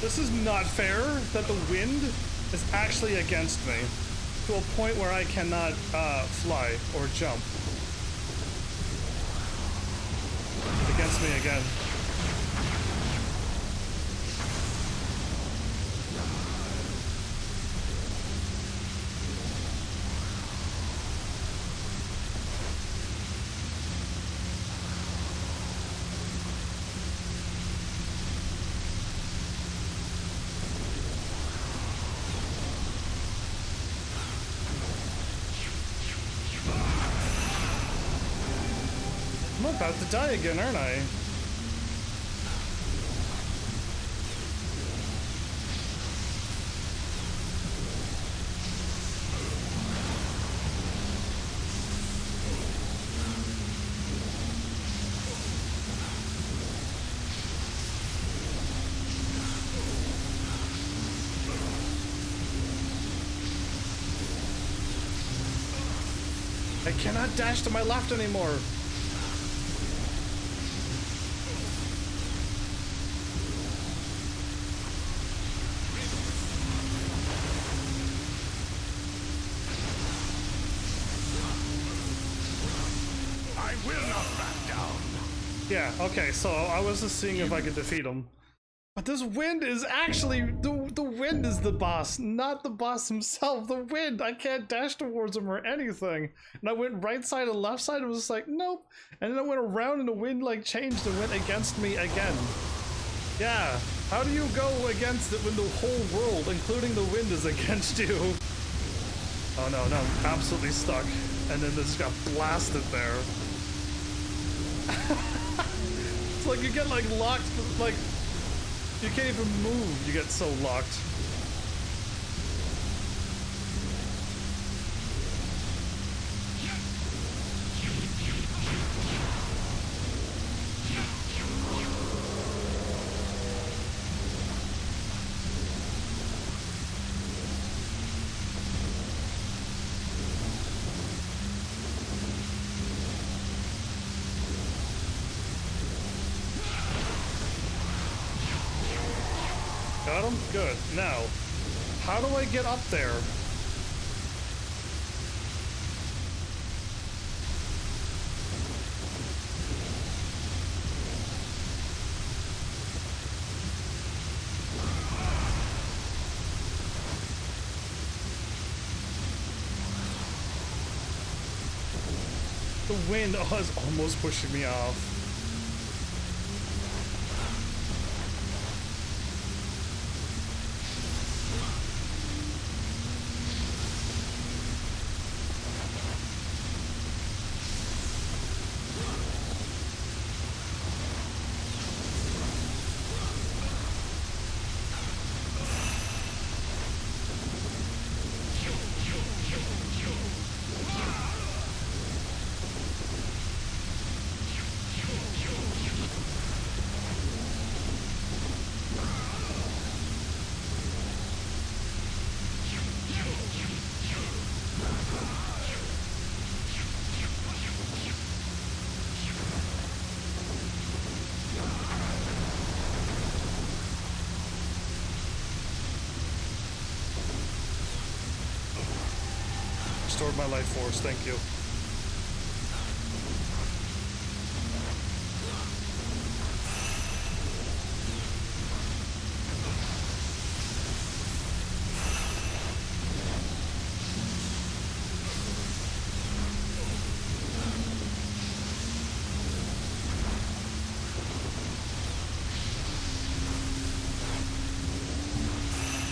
This is not fair that the wind is actually against me to a point where I cannot fly or jump. Against me again. I'm about to die again, aren't I? I cannot dash to my left anymore. I will not back down. Yeah, okay, so I was just seeing if I could defeat him. But this wind is actually, the wind is the boss, not the boss himself. The wind, I can't dash towards him or anything. And I went right side and left side, and was like, nope. And then I went around and the wind like changed and went against me again. Yeah, how do you go against it when the whole world, including the wind, is against you? Oh no, no, I'm absolutely stuck. And then this got blasted there. It's like you get like locked, like you can't even move, you get so locked. Got him? Good. Now, how do I get up there? The wind is almost pushing me off. Restored my life force, thank you.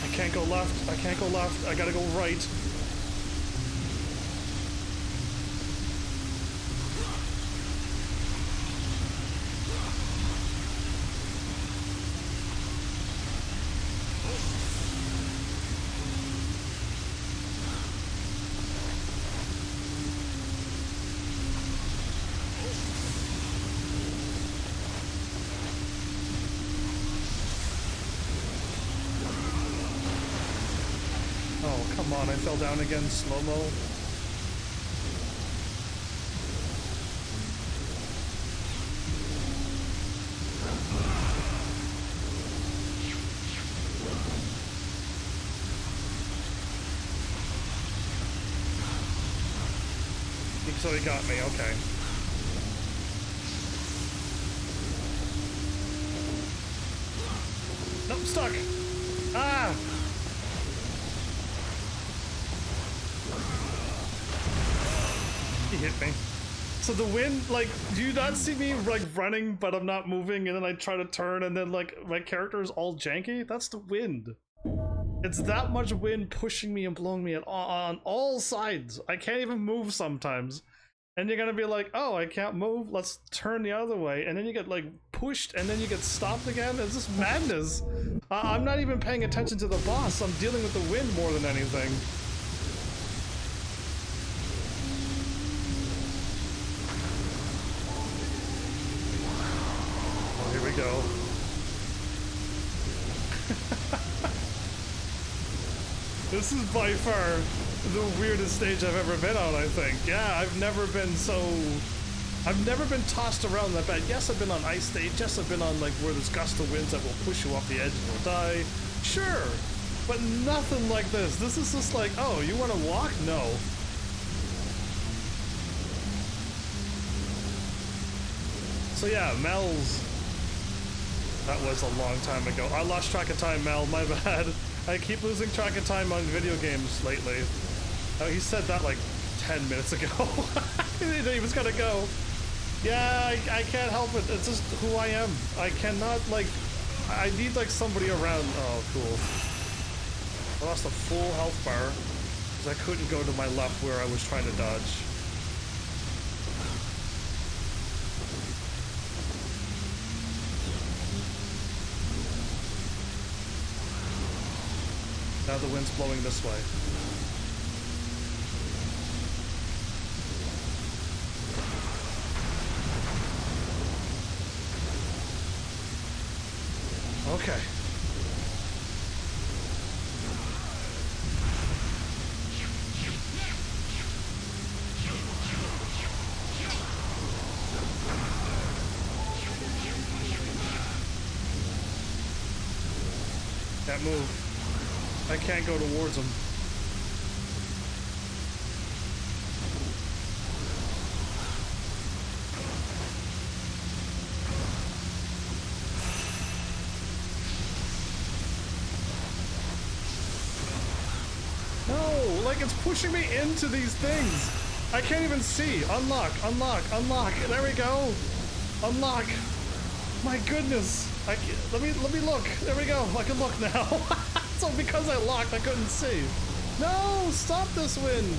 I can't go left, I can't go left, I gotta go right. Oh, come on, I fell down again, slow-mo. So he got me, okay. Nope, stuck! Ah! He hit me. So the wind, like, do you not see me, like, running, but I'm not moving, and then I try to turn, and then, like, my character is all janky? That's the wind. It's that much wind pushing me and blowing me on all sides. I can't even move sometimes. And you're gonna be like, oh, I can't move, let's turn the other way. And then you get, like, pushed, and then you get stopped again. It's just madness. I'm not even paying attention to the boss. I'm dealing with the wind more than anything. Here we go. This is by far the weirdest stage I've ever been on, I think. Yeah, I've never been tossed around that bad. Yes, I've been on ice stage. Yes, I've been on, like, where there's gust of winds that will push you off the edge and you'll die. Sure, but nothing like this. This is just like, oh, you want to walk? No. So yeah, Mel's... That was a long time ago. I lost track of time, Mel, my bad. I keep losing track of time on video games lately. Oh, he said that like 10 minutes ago. He was gonna go. Yeah, I can't help it. It's just who I am. I cannot, like... I need, like, somebody around. Oh, cool. I lost a full health bar because I couldn't go to my left where I was trying to dodge. Now the wind's blowing this way. Okay. Can't move. I can't go towards him. No, like it's pushing me into these things. I can't even see. Unlock, unlock, unlock. There we go. Unlock. My goodness. Let me look. There we go. I can look now. So because I locked, I couldn't see. No, stop this wind.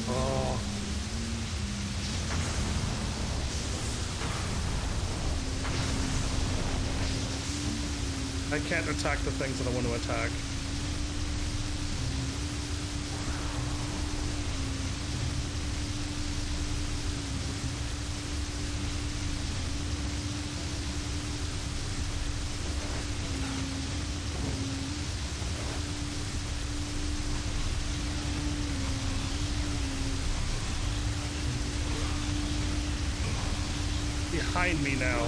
Oh. I can't attack the things that I want to attack. Behind me now.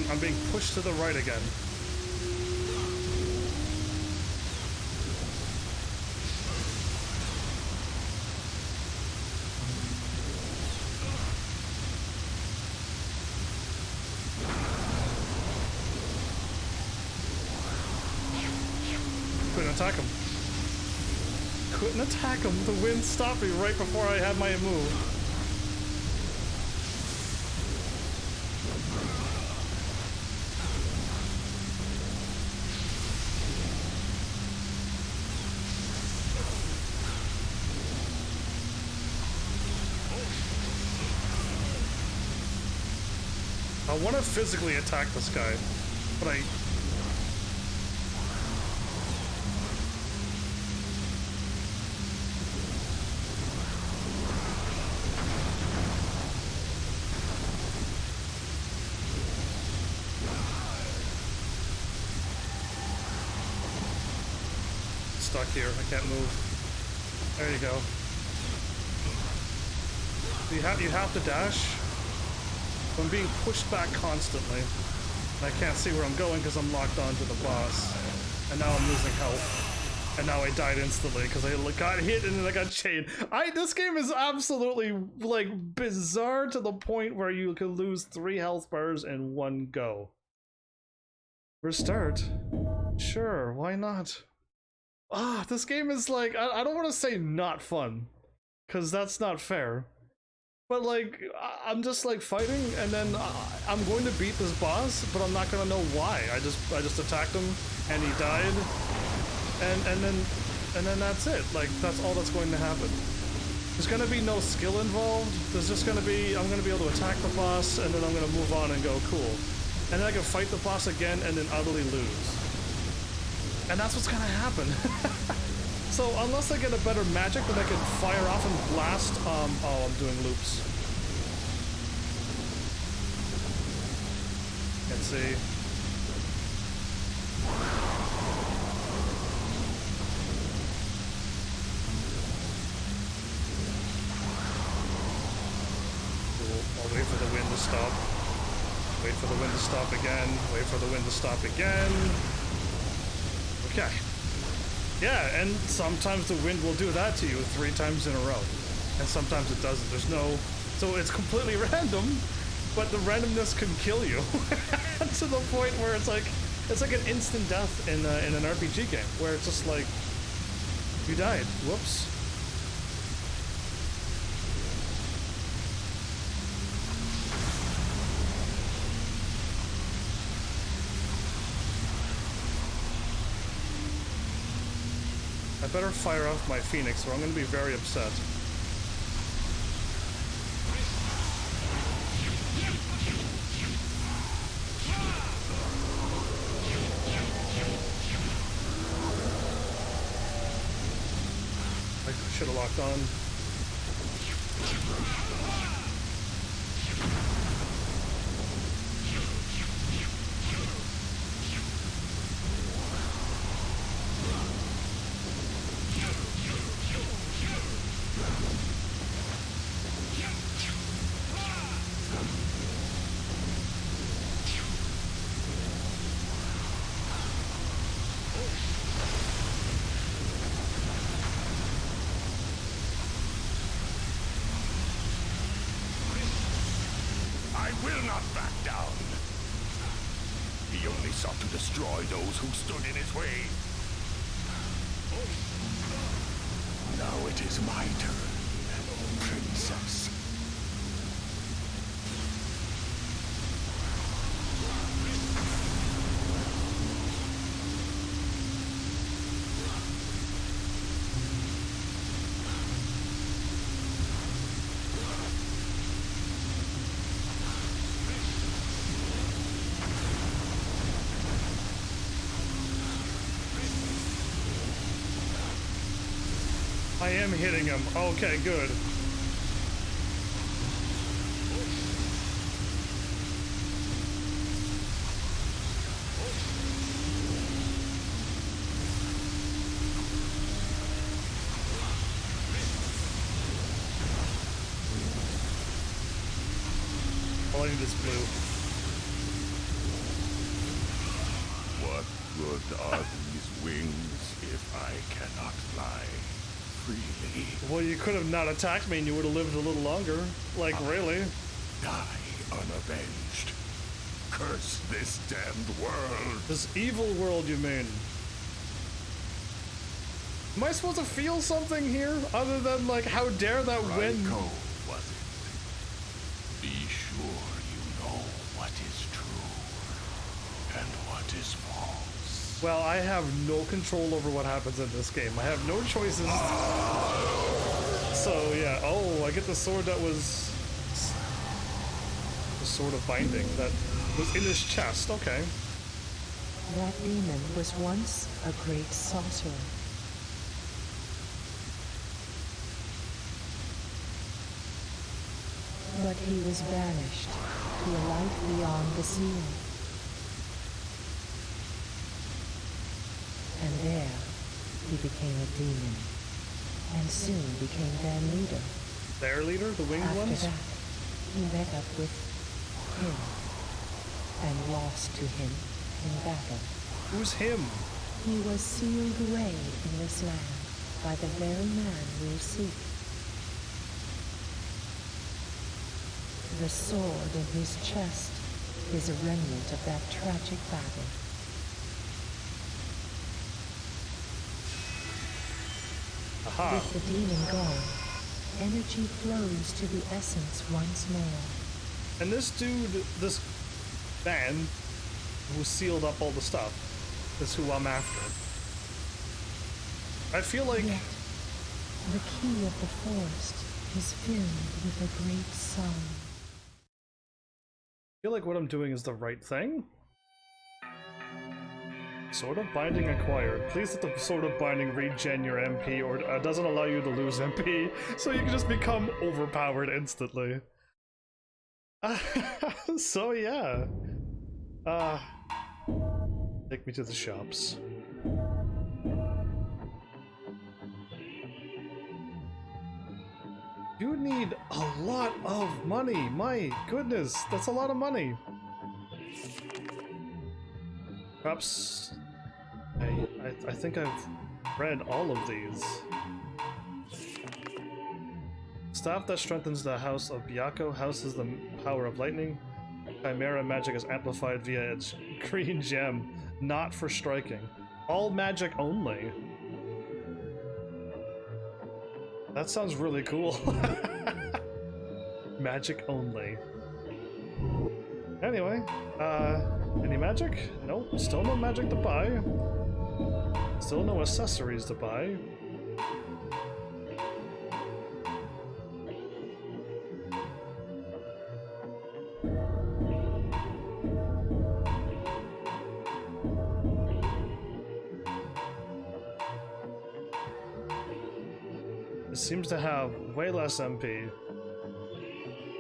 I'm being pushed to the right again. Couldn't attack him. Couldn't attack him. The wind stopped me right before I had my move. I want to physically attack this guy, but I... Stuck here. I can't move. There you go. You have to dash. I'm being pushed back constantly. I can't see where I'm going because I'm locked onto the boss. And now I'm losing health. And now I died instantly because I got hit and then I got chained. This game is absolutely, like, bizarre to the point where you can lose 3 health bars in one go. Restart? Sure, why not? This game is like, I don't want to say not fun. Because that's not fair. But like, I'm just like fighting, and then I'm going to beat this boss, but I'm not gonna know why. I just attacked him, and he died, and then that's it. Like, that's all that's going to happen. There's gonna be no skill involved. There's just gonna be, I'm gonna be able to attack the boss, and then I'm gonna move on and go cool, and then I can fight the boss again, and then utterly lose. And that's what's gonna happen. So unless I get a better magic that I can fire off and blast, oh, I'm doing loops. Let's see. Cool. I'll wait for the wind to stop. Wait for the wind to stop again. Wait for the wind to stop again. Okay. Yeah, and sometimes the wind will do that to you 3 times in a row. And sometimes it doesn't. There's no... So it's completely random, but the randomness can kill you. To the point where it's like an instant death in an RPG game, where it's just like, you died. Whoops. I better fire off my Phoenix, or I'm going to be very upset. I should have locked on. I will not back down. He only sought to destroy those who stood in his way. Now it is my turn, princess. I am hitting him. Okay, good. All I need is blue. What good are these wings if I cannot fly freely? Well, you could have not attacked me and you would have lived a little longer. Like, really? Die unavenged. Curse this damned world. This evil world, you mean? Am I supposed to feel something here? Other than, like, how dare that wind... Raiko, was it? Be sure you know what is true and what is false. Well, I have no control over what happens in this game. I have no choices. So, yeah. Oh, I get the sword that was... the sword of binding that was in his chest. Okay. That demon was once a great sorcerer. But he was banished to a life beyond the seal. And there, he became a demon, and soon became their leader. Their leader? The winged After ones? that, he met up with him, and lost to him in battle. Who's him? He was sealed away in this land by the very man we seek. The sword in his chest is a remnant of that tragic battle. Aha. With the demon gone, energy flows to the essence once more. And this dude, this man who sealed up all the stuff, is who I'm after. I feel like... Yet, the key of the forest is filled with a great song. I feel like what I'm doing is the right thing. Sword of Binding acquired. Please let the Sword of Binding regen your MP, or doesn't allow you to lose MP, so you can just become overpowered instantly. So yeah. Take me to the shops. You need a lot of money. My goodness, that's a lot of money. Perhaps I think I've read all of these. Staff that strengthens the house of Byakko houses the power of lightning. Chimera magic is amplified via its green gem, not for striking. All magic only. That sounds really cool. Magic only. Anyway, any magic? Nope, still no magic to buy. Still no accessories to buy. Seems to have way less MP,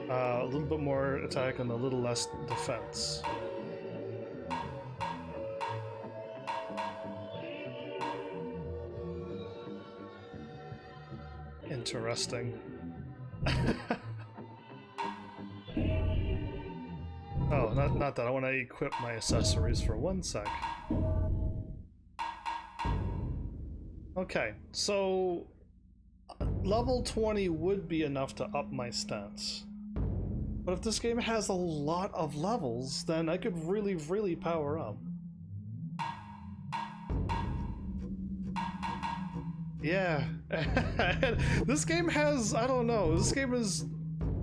a little bit more attack and a little less defense. Interesting. Oh, not that. I want to equip my accessories for 1 sec. Okay, so level 20 would be enough to up my stats. But if this game has a lot of levels, then I could really power up. Yeah. This game has, I don't know, this game is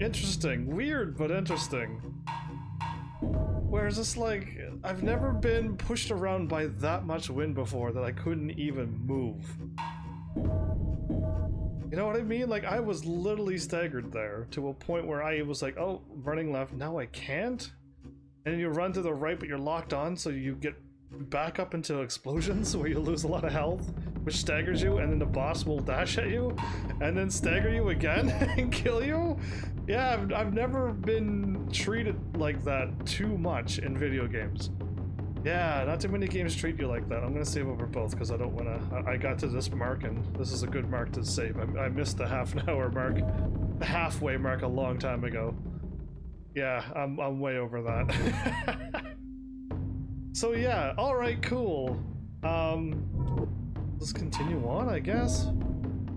interesting. Weird, but interesting. Whereas it's like, I've never been pushed around by that much wind before that I couldn't even move. You know what I mean? Like, I was literally staggered there to a point where I was like, oh, running left, now I can't? And you run to the right, but you're locked on, so you get back up into explosions where you lose a lot of health, which staggers you, and then the boss will dash at you, and then stagger you again and kill you? Yeah, I've never been treated like that too much in video games. Yeah, not too many games treat you like that. I'm gonna save over both because I don't wanna. I got to this mark and this is a good mark to save. I missed the half an hour mark, the halfway mark a long time ago. Yeah, I'm way over that. So yeah, all right, cool. Let's continue on, I guess.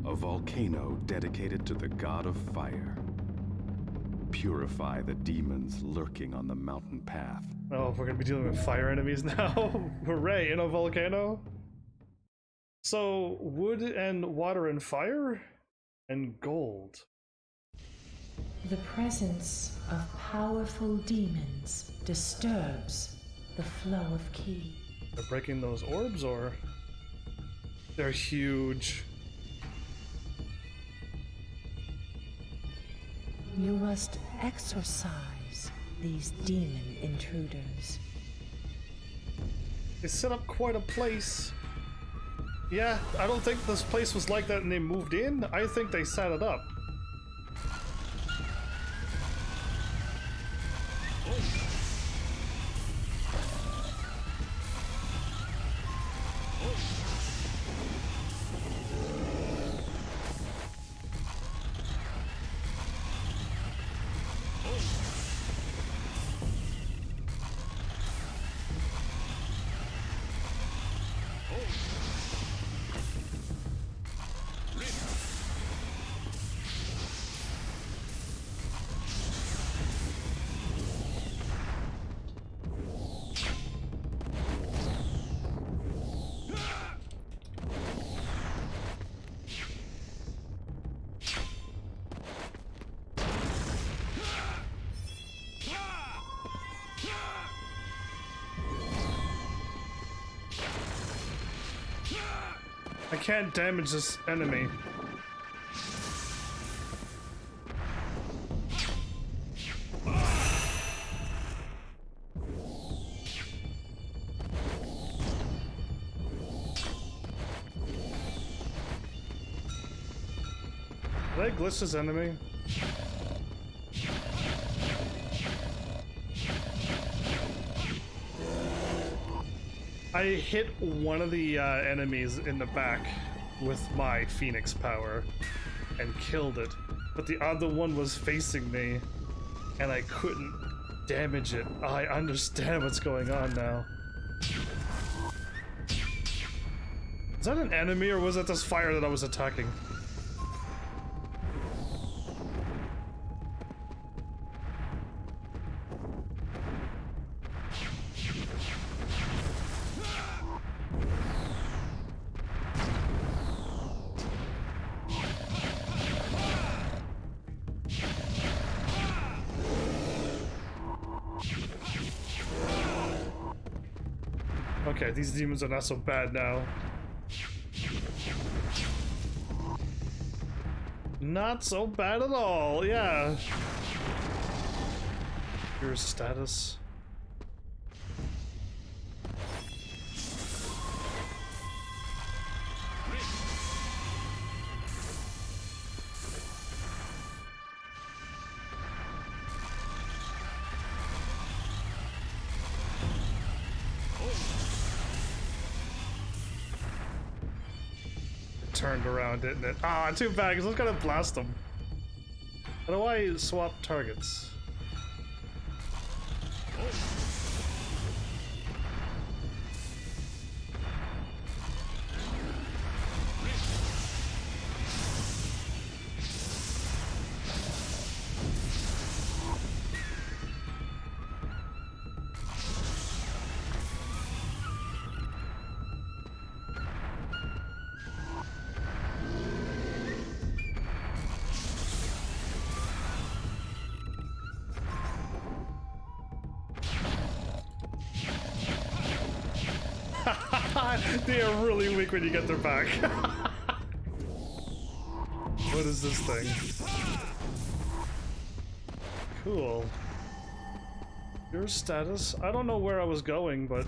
A volcano dedicated to the god of fire. Purify the demons lurking on the mountain path. Oh, we're gonna be dealing with fire enemies now. Hooray, in a volcano. So, wood and water and fire? And gold. The presence of powerful demons disturbs the flow of ki. They're breaking those orbs, or? They're huge. You must exorcise these demon intruders. They set up quite a place. Yeah, I don't think this place was like that and they moved in. I think they set it up. I can't damage this enemy. Did I glitch this enemy? I hit one of the enemies in the back with my Phoenix power and killed it, but the other one was facing me and I couldn't damage it. I understand what's going on now. Is that an enemy or was that this fire that I was attacking? Okay, these demons are not so bad now. Not so bad at all, yeah. Your status. Turned around, didn't it? Ah, too bad, because I was gonna blast them. How do I swap targets? They are really weak when you get their back. What is this thing? Cool. Your status? I don't know where I was going, but...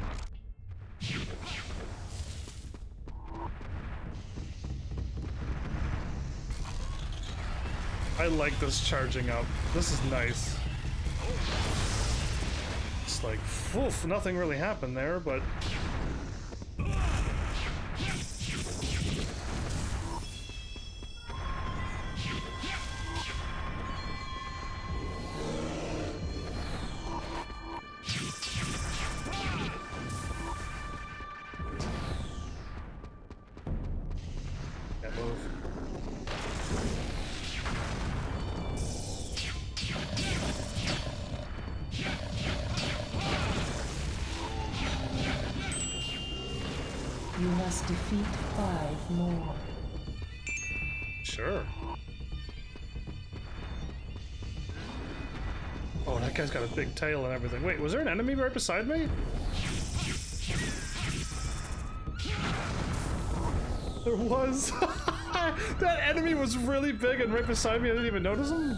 I like this charging up. This is nice. It's like, oof, nothing really happened there, but... You must defeat 5 more. Sure. Oh, that guy's got a big tail and everything. Wait, was there an enemy right beside me? There was. That enemy was really big and right beside me. I didn't even notice him.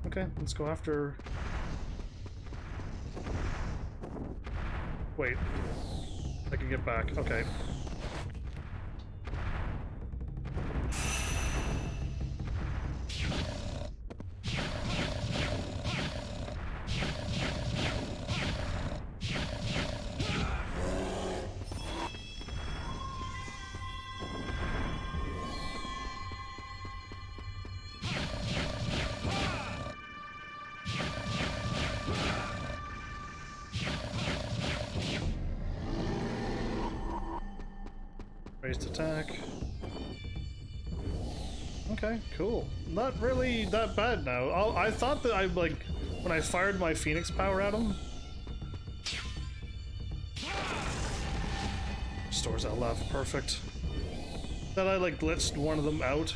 Okay, let's go after... Wait. I can get back. Okay. Raised attack. Okay, cool. Not really that bad now. I thought that when I fired my Phoenix power at him... Stores that left, perfect. That I glitched one of them out.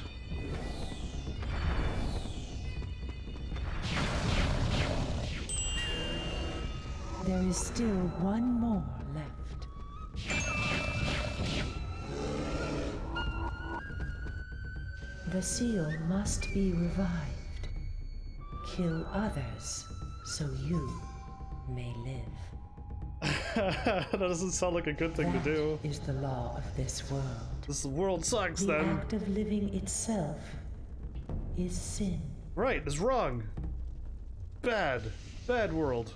There is still 1 more left. The seal must be revived. Kill others so you may live. That doesn't sound like a good thing to do. That is the law of this world. This world sucks The then. act of living itself is sin. Right, it's wrong. Bad. Bad world.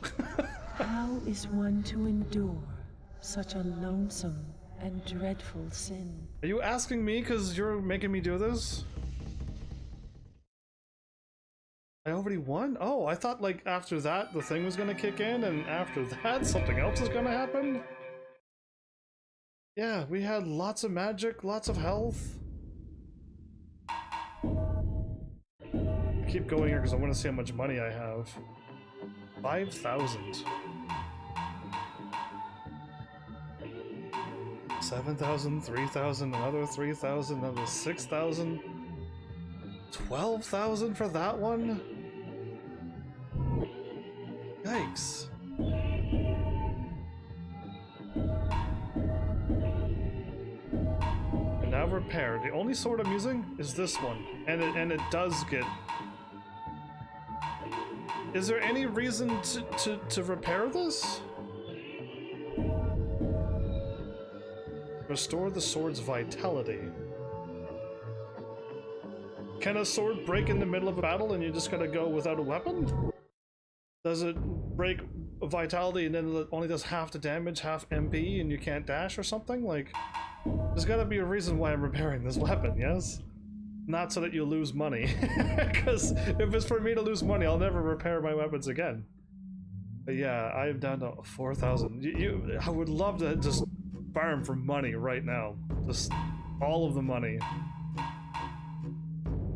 How is one to endure such a lonesome and dreadful sin? Are you asking me because you're making me do this? I already won? Oh, I thought like after that the thing was gonna kick in and after that something else is gonna happen? Yeah, we had lots of magic, lots of health. Keep going here because I want to see how much money I have. 5,000. 7,000, 3,000, another 3,000, another 6,000. 12,000 for that one? Yikes. And now repair. The only sword I'm using is this one. And it does get... Is there any reason to repair this? Restore the sword's vitality. Can a sword break in the middle of a battle and you just gotta go without a weapon? Does it break vitality and then it only does half the damage, half MP, and you can't dash or something? Like, there's gotta be a reason why I'm repairing this weapon, yes? Not so that you lose money. Because if it's for me to lose money, I'll never repair my weapons again. But yeah, I'm down to 4,000. I would love to just farm for money right now. Just all of the money.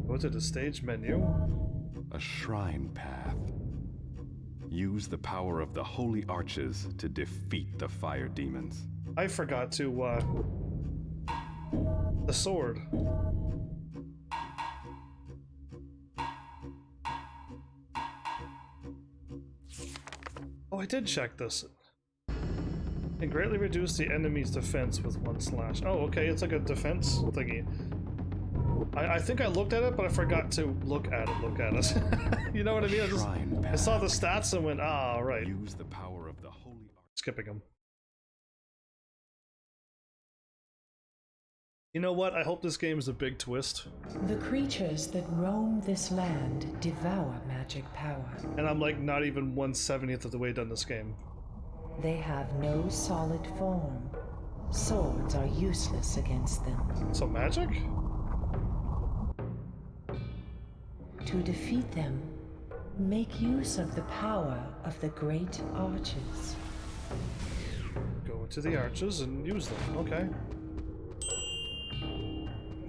Go to the stage menu. A shrine path. Use the power of the holy arches to defeat the fire demons. I forgot to, the sword. Oh, I did check this. Can greatly reduce the enemy's defense with 1 slash. Oh, okay, it's like a defense thingy. I think I looked at it, but I forgot to look at it. You know what I mean? I saw the stats and went, ah, right. Use the power of the holy arches. Skipping them. You know what? I hope this game is a big twist. The creatures that roam this land devour magic power. And I'm like not even 1/70th of the way done this game. They have no solid form. Swords are useless against them. So magic? To defeat them, make use of the power of the great arches. Go to the arches and use them. Okay.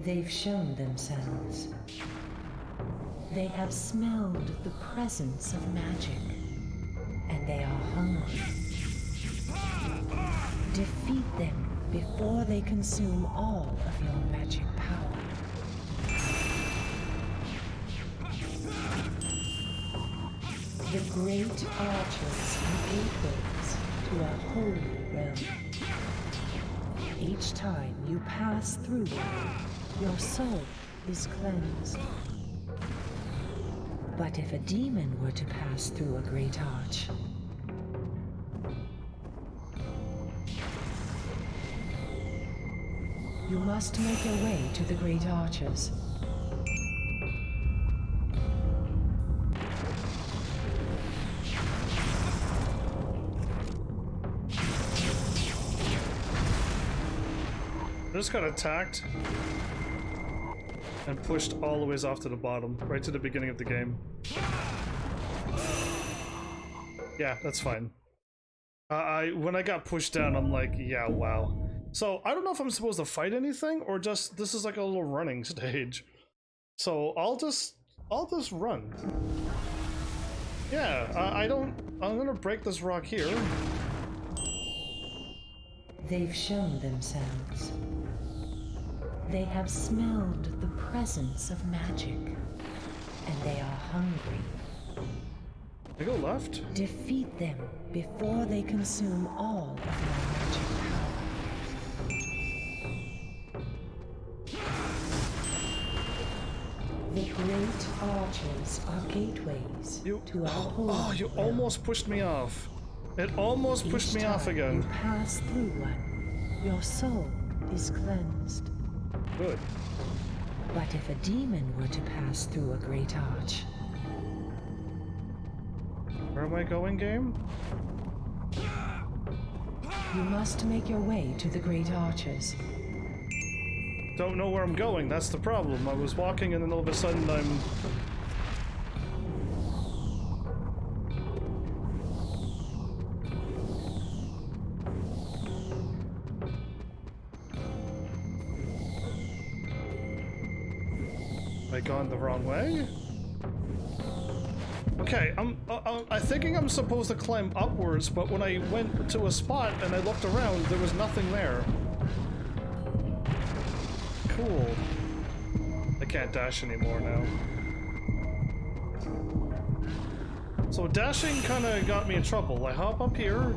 They've shown themselves. They have smelled the presence of magic, and they are hungry. Defeat them before they consume all of your magic power. The great arches are gateways to a holy realm. Each time you pass through them, your soul is cleansed. But if a demon were to pass through a great arch, you must make your way to the great arches. I just got attacked and pushed all the ways off to the bottom, right to the beginning of the game. Yeah, that's fine. When I got pushed down, I'm like, yeah, wow. So I don't know if I'm supposed to fight anything or just this is like a little running stage. So I'll just run. Yeah, I'm gonna break this rock here. They've shown themselves. They have smelled the presence of magic, and they are hungry. I go left? Defeat them before they consume all of your magic power. Great arches are gateways to our holy Oh, you realm. almost pushed me off. It almost pushed Each me off time again. you pass through one, your soul is cleansed. Good. But if a demon were to pass through a great arch, Where am I going, game? you must make your way to the great arches. Don't know where I'm going, that's the problem. I was walking and then all of a sudden I'm... Have I gone the wrong way? Okay, I'm thinking I'm supposed to climb upwards, but when I went to a spot and I looked around, there was nothing there. Cool. I can't dash anymore now. So dashing kind of got me in trouble. I hop up here.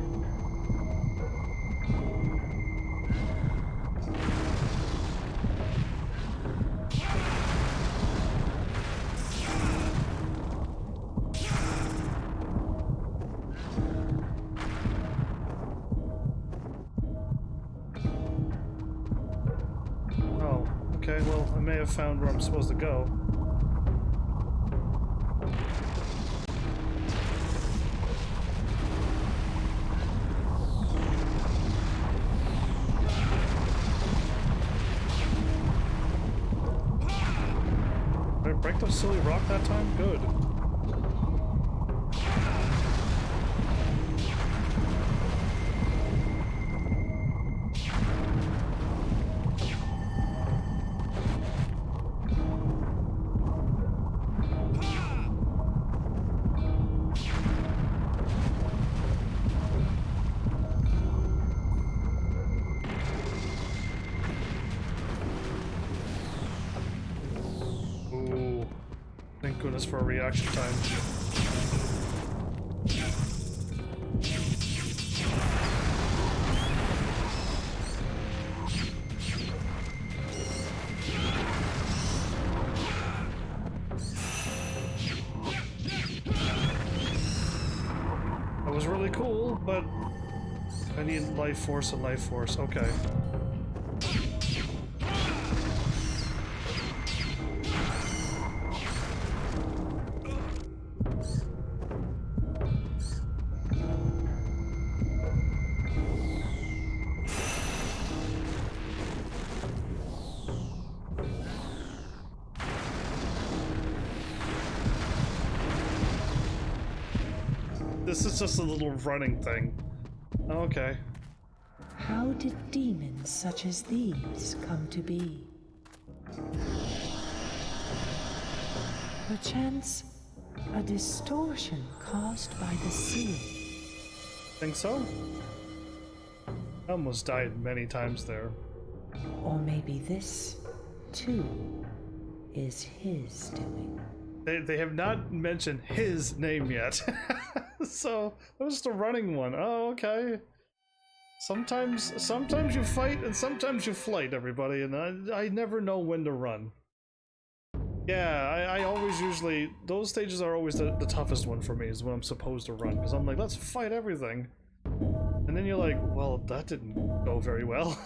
Oh, okay, well, I may have found where I'm supposed to go. Did I break the silly rock that time? Good. Ooh. Thank goodness for a reaction time. That was really cool, but I need life force and life force. Okay. This is just a little running thing. Okay. How did demons such as these come to be? Perchance a distortion caused by the seal. Think so? I almost died many times there. Or maybe this, too, is his doing. They have not mentioned his name yet. So it was just a running one. Oh, okay. Sometimes you fight and sometimes you flight, everybody, and I never know when to run. Yeah, I always usually, those stages are always the toughest one for me, is when I'm supposed to run, because I'm like, let's fight everything. And then you're like, well, that didn't go very well.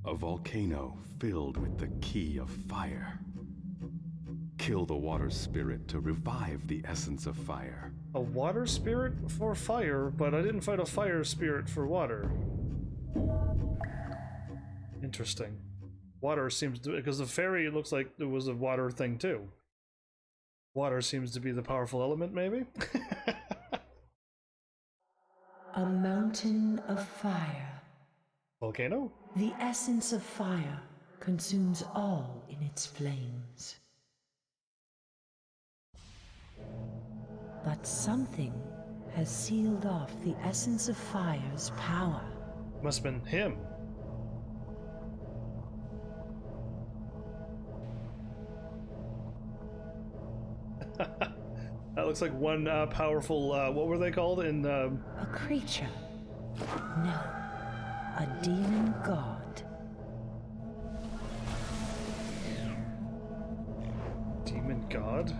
A volcano filled with the key of fire. Kill the water spirit to revive the essence of fire. A water spirit for fire, but I didn't fight a fire spirit for water. Interesting. Water seems to, because the fairy, it looks like it was a water thing too. Water seems to be the powerful element, maybe? A mountain of fire. Volcano? The essence of fire consumes all in its flames. But something has sealed off the essence of fire's power. Must have been him. That looks like one powerful, what were they called in, A creature. No, a demon god. god.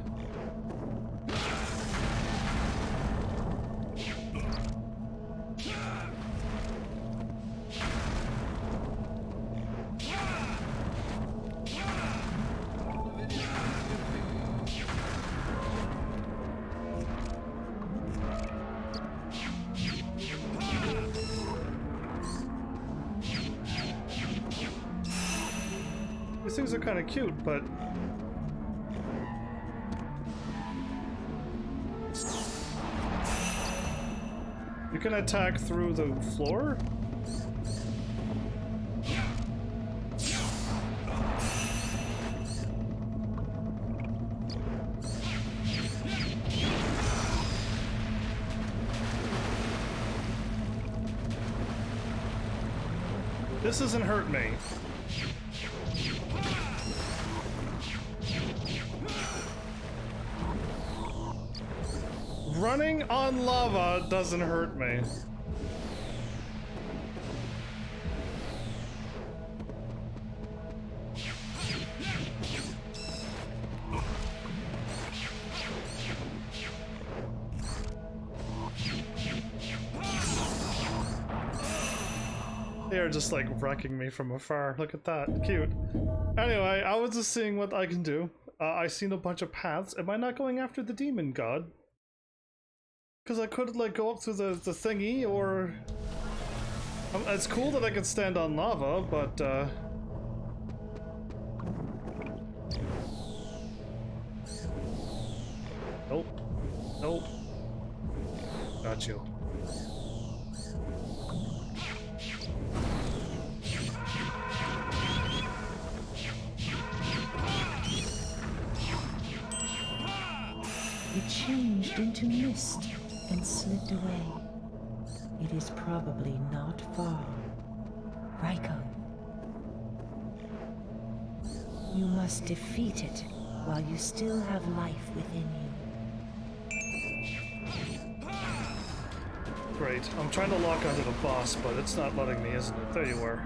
These things are kind of cute, but you can attack through the floor? This doesn't hurt me. Running on lava doesn't hurt me. They are just like wrecking me from afar. Look at that. Cute. Anyway, I was just seeing what I can do. I seen a bunch of paths. Am I not going after the demon god? Because I could like go up through the thingy, or it's cool that I can stand on lava, but nope, nope, got you. It changed into mist and slipped away. It is probably not far. Raiko. You must defeat it while you still have life within you. Great. I'm trying to lock onto the boss, but it's not letting me, isn't it? There you are.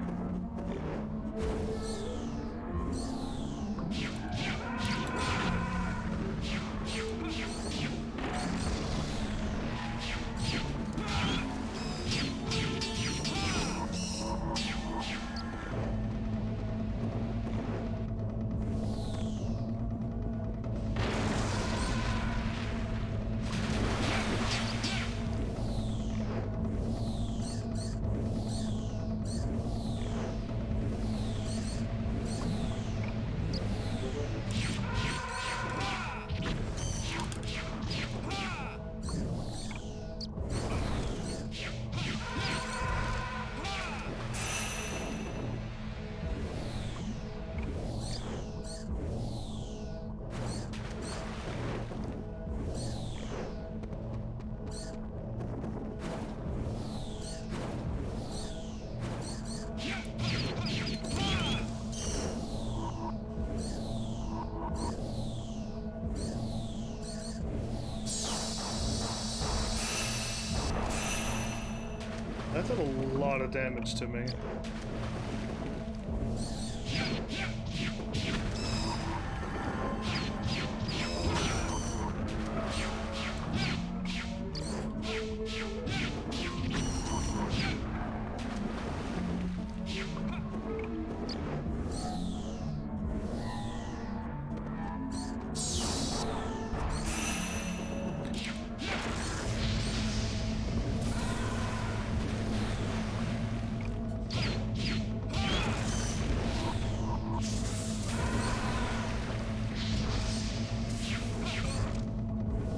That did a lot of damage to me.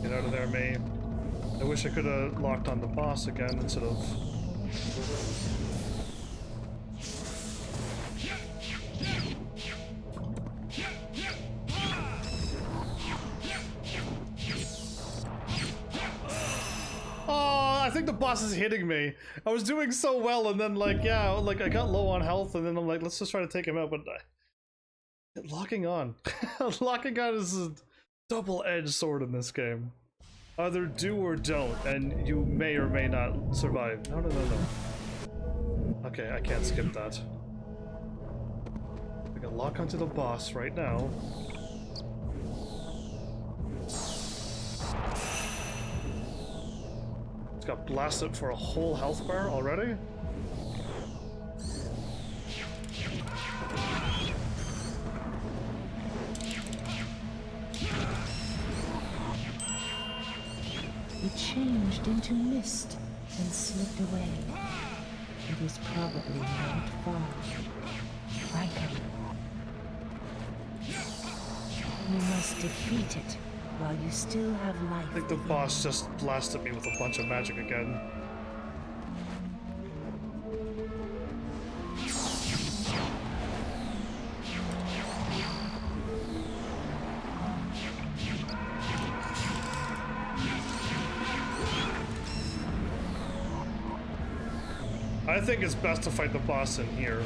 Get out of there, me. I wish I could have locked on the boss again instead of... Oh, I think the boss is hitting me. I was doing so well, and then like, yeah, like I got low on health, and then I'm like, let's just try to take him out, but locking on. Locking on is a double-edged sword in this game. Either do or don't, and you may or may not survive. No, no, no, no. Okay, I can't skip that. I can lock onto the boss right now. got blasted for a whole health bar already? It changed into mist and slipped away. It is probably not far. Raiko. You must defeat it while you still have life. I think the boss just blasted me with a bunch of magic again. I think it's best to fight the boss in here.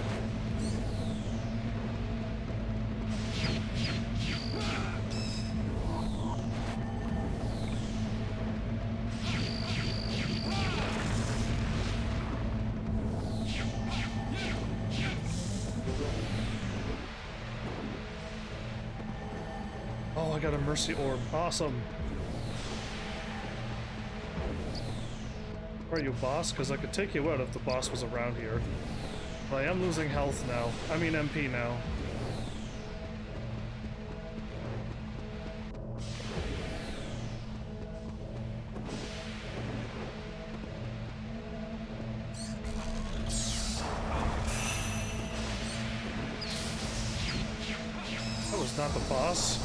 Oh, I got a mercy orb. Awesome. Where are you, boss? Because I could take you out if the boss was around here. But I am losing health now. I mean MP now. That was not the boss.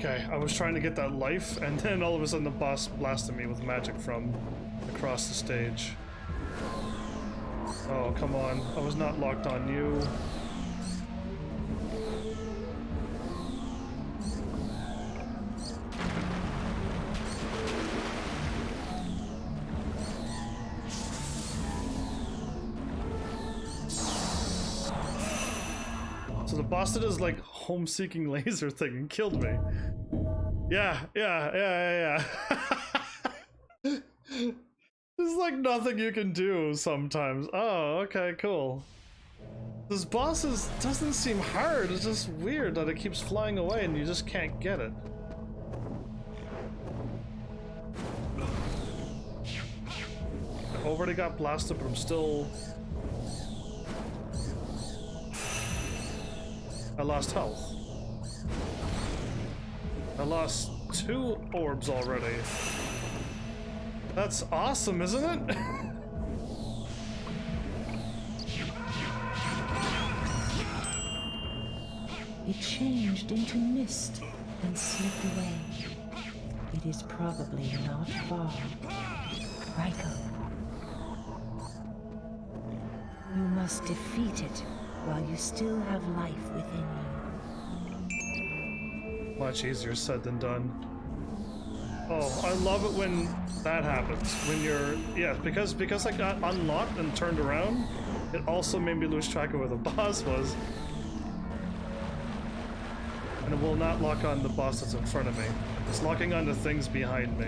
Okay, I was trying to get that life, and then all of a sudden the boss blasted me with magic from across the stage. Oh, come on. I was not locked on you. So the boss did his like home-seeking laser thing and killed me. Yeah. There's like nothing you can do sometimes. Oh, okay, cool. This boss doesn't seem hard. It's just weird that it keeps flying away and you just can't get it. I already got blasted, but I'm still... I lost health. I lost 2 orbs already. That's awesome, isn't it? It changed into mist and slipped away. It is probably not far. Raiko. You must defeat it while you still have life within you. Much easier said than done. Oh, I love it when that happens. When you're... Yeah, because I got unlocked and turned around, it also made me lose track of where the boss was. And it will not lock on the boss that's in front of me. It's locking on the things behind me.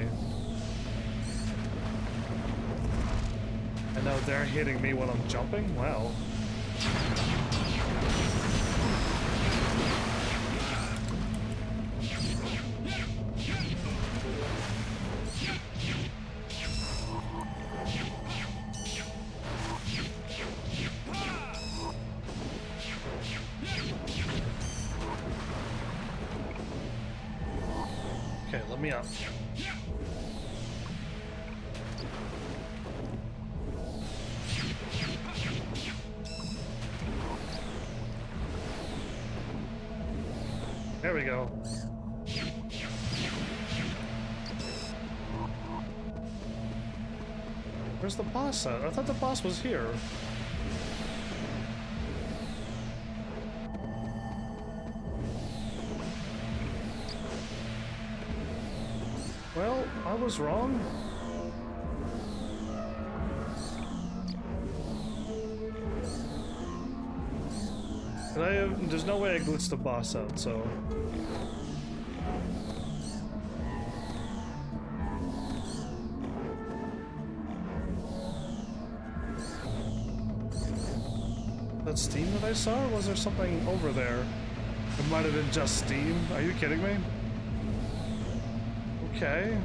And now they're hitting me when I'm jumping? Wow. Okay, let me up. There we go. Where's the boss at? I thought the boss was here. Well, I was wrong. There's no way I glitched the boss out, so... That Steam that I saw, or was there something over there? It might have been just Steam. Are you kidding me? Okay.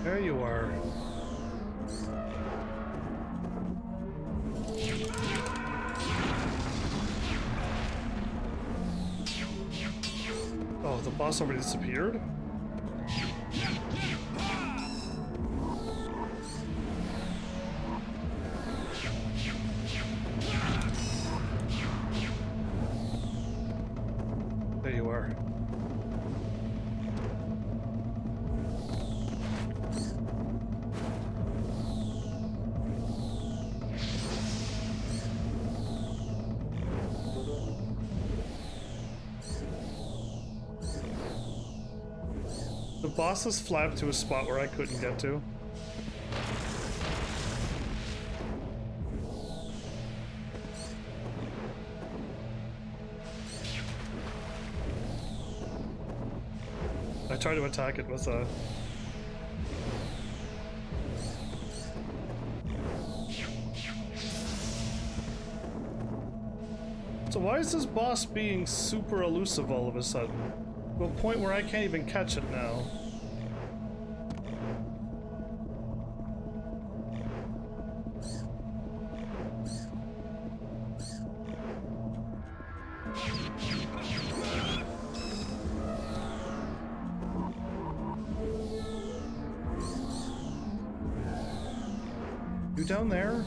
There you are. Oh, the boss already disappeared? There you are. The boss has flapped to a spot where I couldn't get to. I tried to attack it with a... So why is this boss being super elusive all of a sudden? To a point where I can't even catch it now. You down there?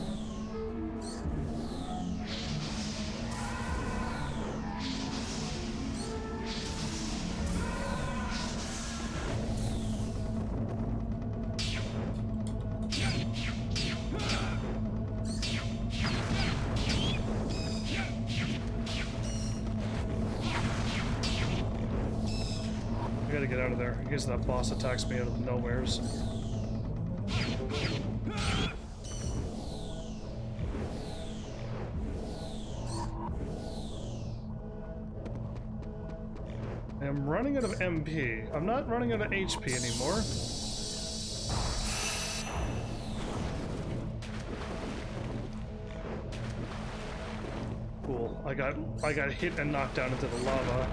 I gotta get out of there in case that boss attacks me out of nowheres. I'm running out of MP. I'm not running out of HP anymore. Cool. I got hit and knocked down into the lava.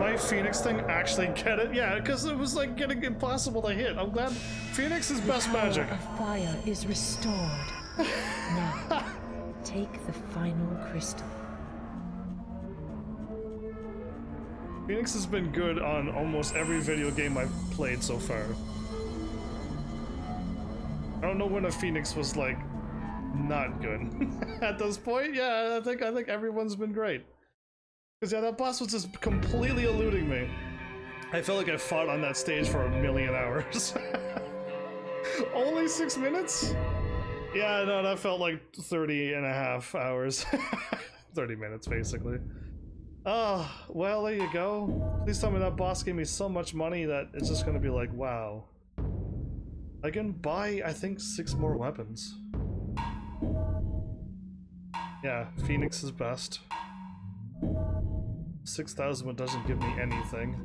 my Phoenix thing actually get it? Yeah, because it was like getting impossible to hit. I'm glad Phoenix is best magic. The power of fire is restored. Now, take the final crystal. Phoenix has been good on almost every video game I've played so far. I don't know when a Phoenix was like not good. At this point, yeah, I think everyone's been great. Cause yeah, that boss was just completely eluding me. I felt like I fought on that stage for 1,000,000 hours. Only 6 minutes? Yeah, no, that felt like 30.5 hours. 30 minutes, basically. Oh, well, there you go. Please tell me that boss gave me so much money that it's just gonna be like, wow. I can buy, I think, 6 more weapons. Yeah, Phoenix is best. 6,000 doesn't give me anything.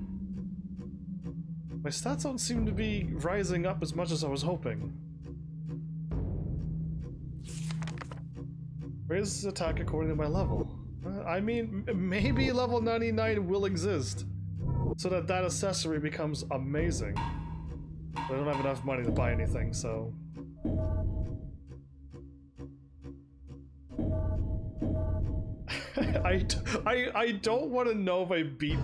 My stats don't seem to be rising up as much as I was hoping. Raise attack according to my level. I mean, maybe level 99 will exist, so that accessory becomes amazing. But I don't have enough money to buy anything, so... I don't want to know if I beat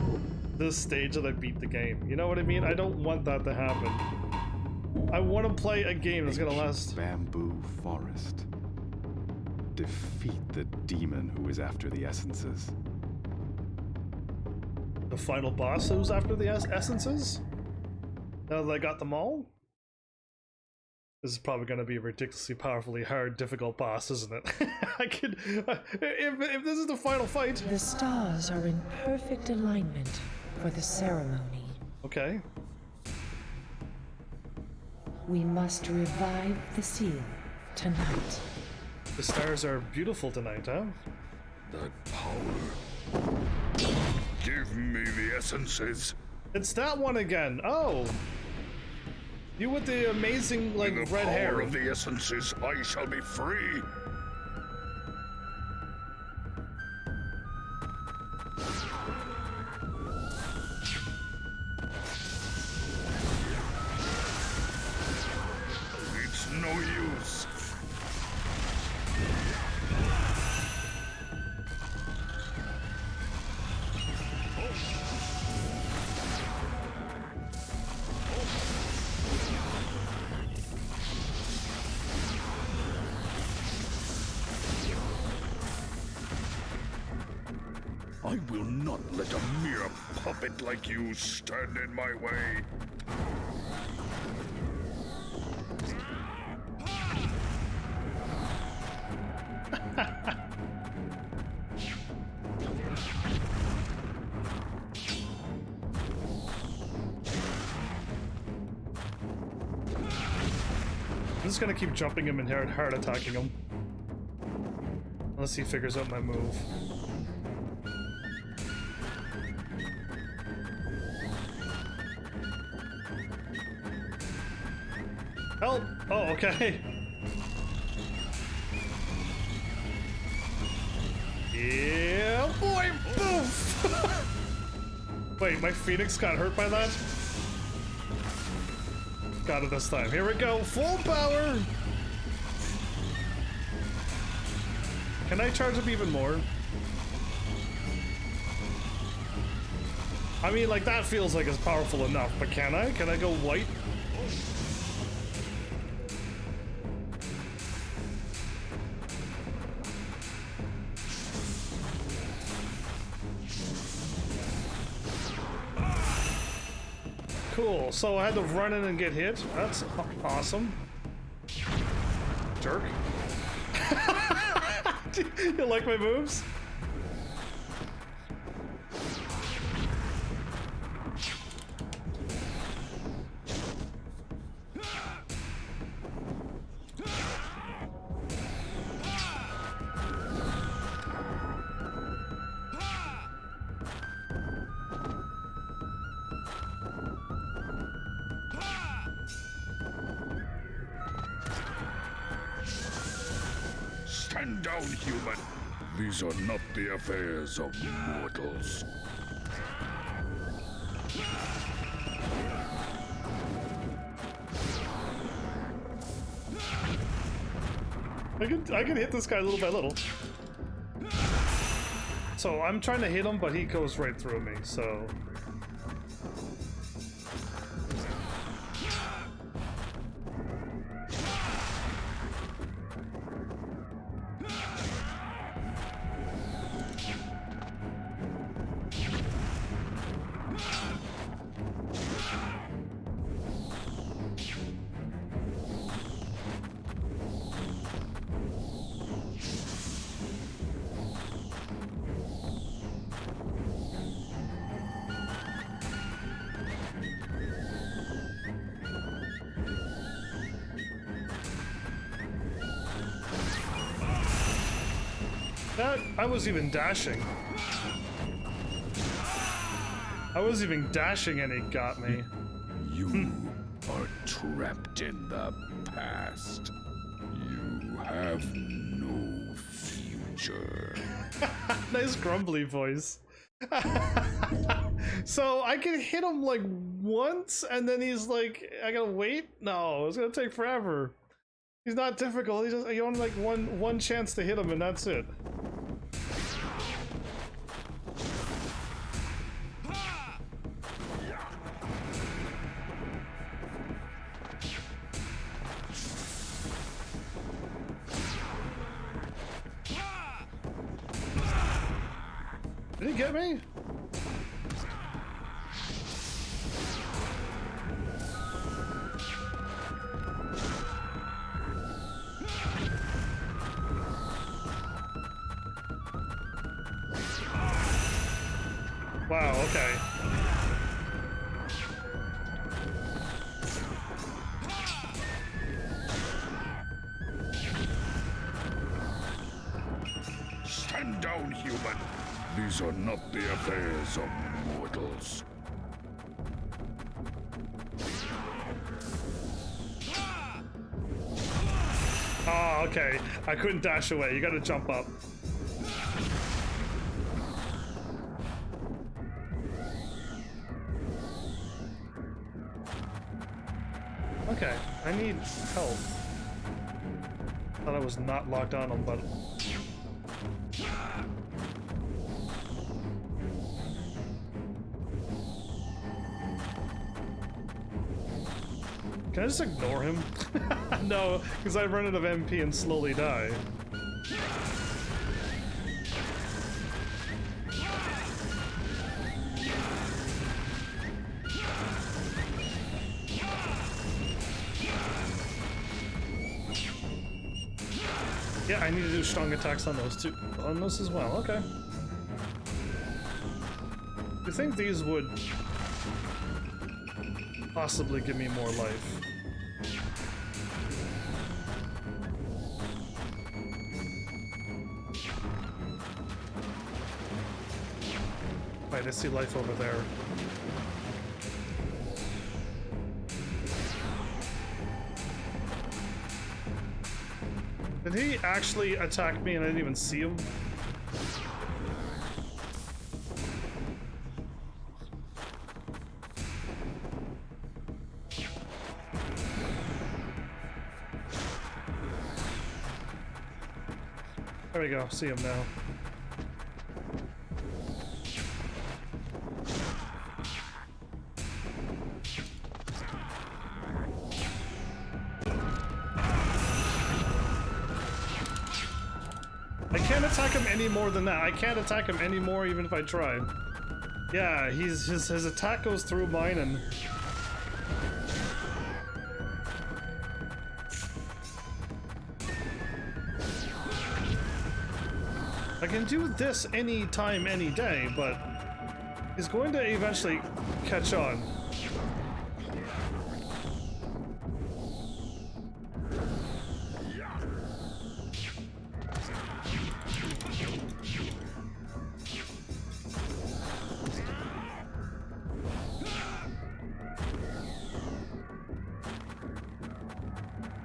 this stage that I beat the game. You know what I mean? I don't want that to happen. I want to play a game that's gonna last... Bamboo forest. Defeat the demon who is after the essences. The final boss who's after the essences? Now that I got them all? This is probably going to be a ridiculously powerfully hard, difficult boss, isn't it? I could... if this is the final fight... The stars are in perfect alignment for the ceremony. Okay. We must revive the seal tonight. The stars are beautiful tonight, huh? That power. Give me the essences. It's that one again. Oh. You with the amazing, like, With the red power hair. of the essences, I shall be free. It's no use. I will not let a mere puppet like you stand in my way. I'm just gonna keep jumping him and hard attacking him. Unless he figures out my move. Help! Oh, okay. Yeah, boy! Boof! Wait, my Phoenix got hurt by that? Got it this time. Here we go, full power! Can I charge up even more? I mean, like, that feels like it's powerful enough, but can I? Can I go white? Cool, so I had to run in and get hit. That's awesome. Jerk. You like my moves? Stand down, human. These are not the affairs of mortals. I can hit this guy little by little. So I'm trying to hit him, but he goes right through me, so... I was even dashing. I was even dashing and he got me. You are trapped in the past. You have no future. Nice grumbly voice. So I can hit him like once and then he's like, I gotta wait? No, it's gonna take forever. He's not difficult, you only like one chance to hit him and that's it. Did he get me? Wow, okay. Stand down, human. These are not the affairs of mortals. Oh, okay. I couldn't dash away. You gotta jump up. Okay, I need help. Thought I was not locked on him, but... Can I just ignore him? No, because I run out of MP and slowly die. Yeah, I need to do strong attacks on those too. On this as well, okay. You think these would possibly give me more life? Right, I see life over there. Did he actually attack me and I didn't even see him? There we go, see him now. I can't attack him any more than that. I can't attack him anymore even if I try. Yeah, his attack goes through mine and... I can do this any time, any day, but he's going to eventually catch on.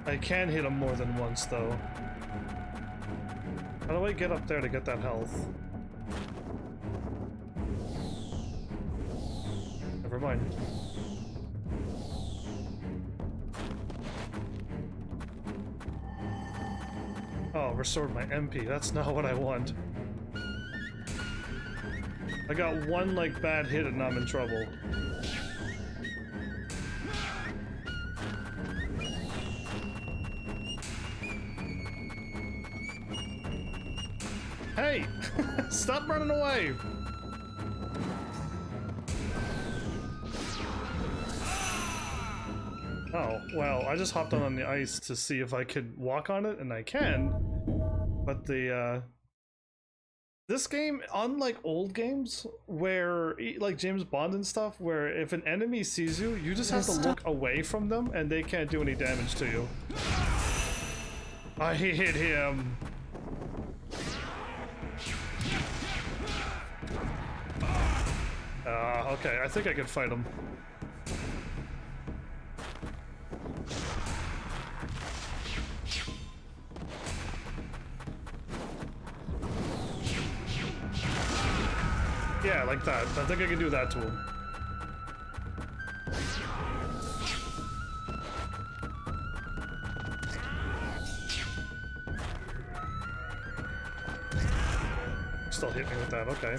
I can hit him more than once, though. How do I get up there to get that health? Never mind. restored my MP. That's not what I want. I got one, like, bad hit and I'm in trouble. Hey! Stop running away! Oh, well, I just hopped on the ice to see if I could walk on it, and I can. But the, this game, unlike old games, where, like James Bond and stuff, where if an enemy sees you, you just have to look away from them, and they can't do any damage to you. I hit him! Okay, I think I can fight him. Yeah, like that. I think I can do that to him. Still hit me with that, okay.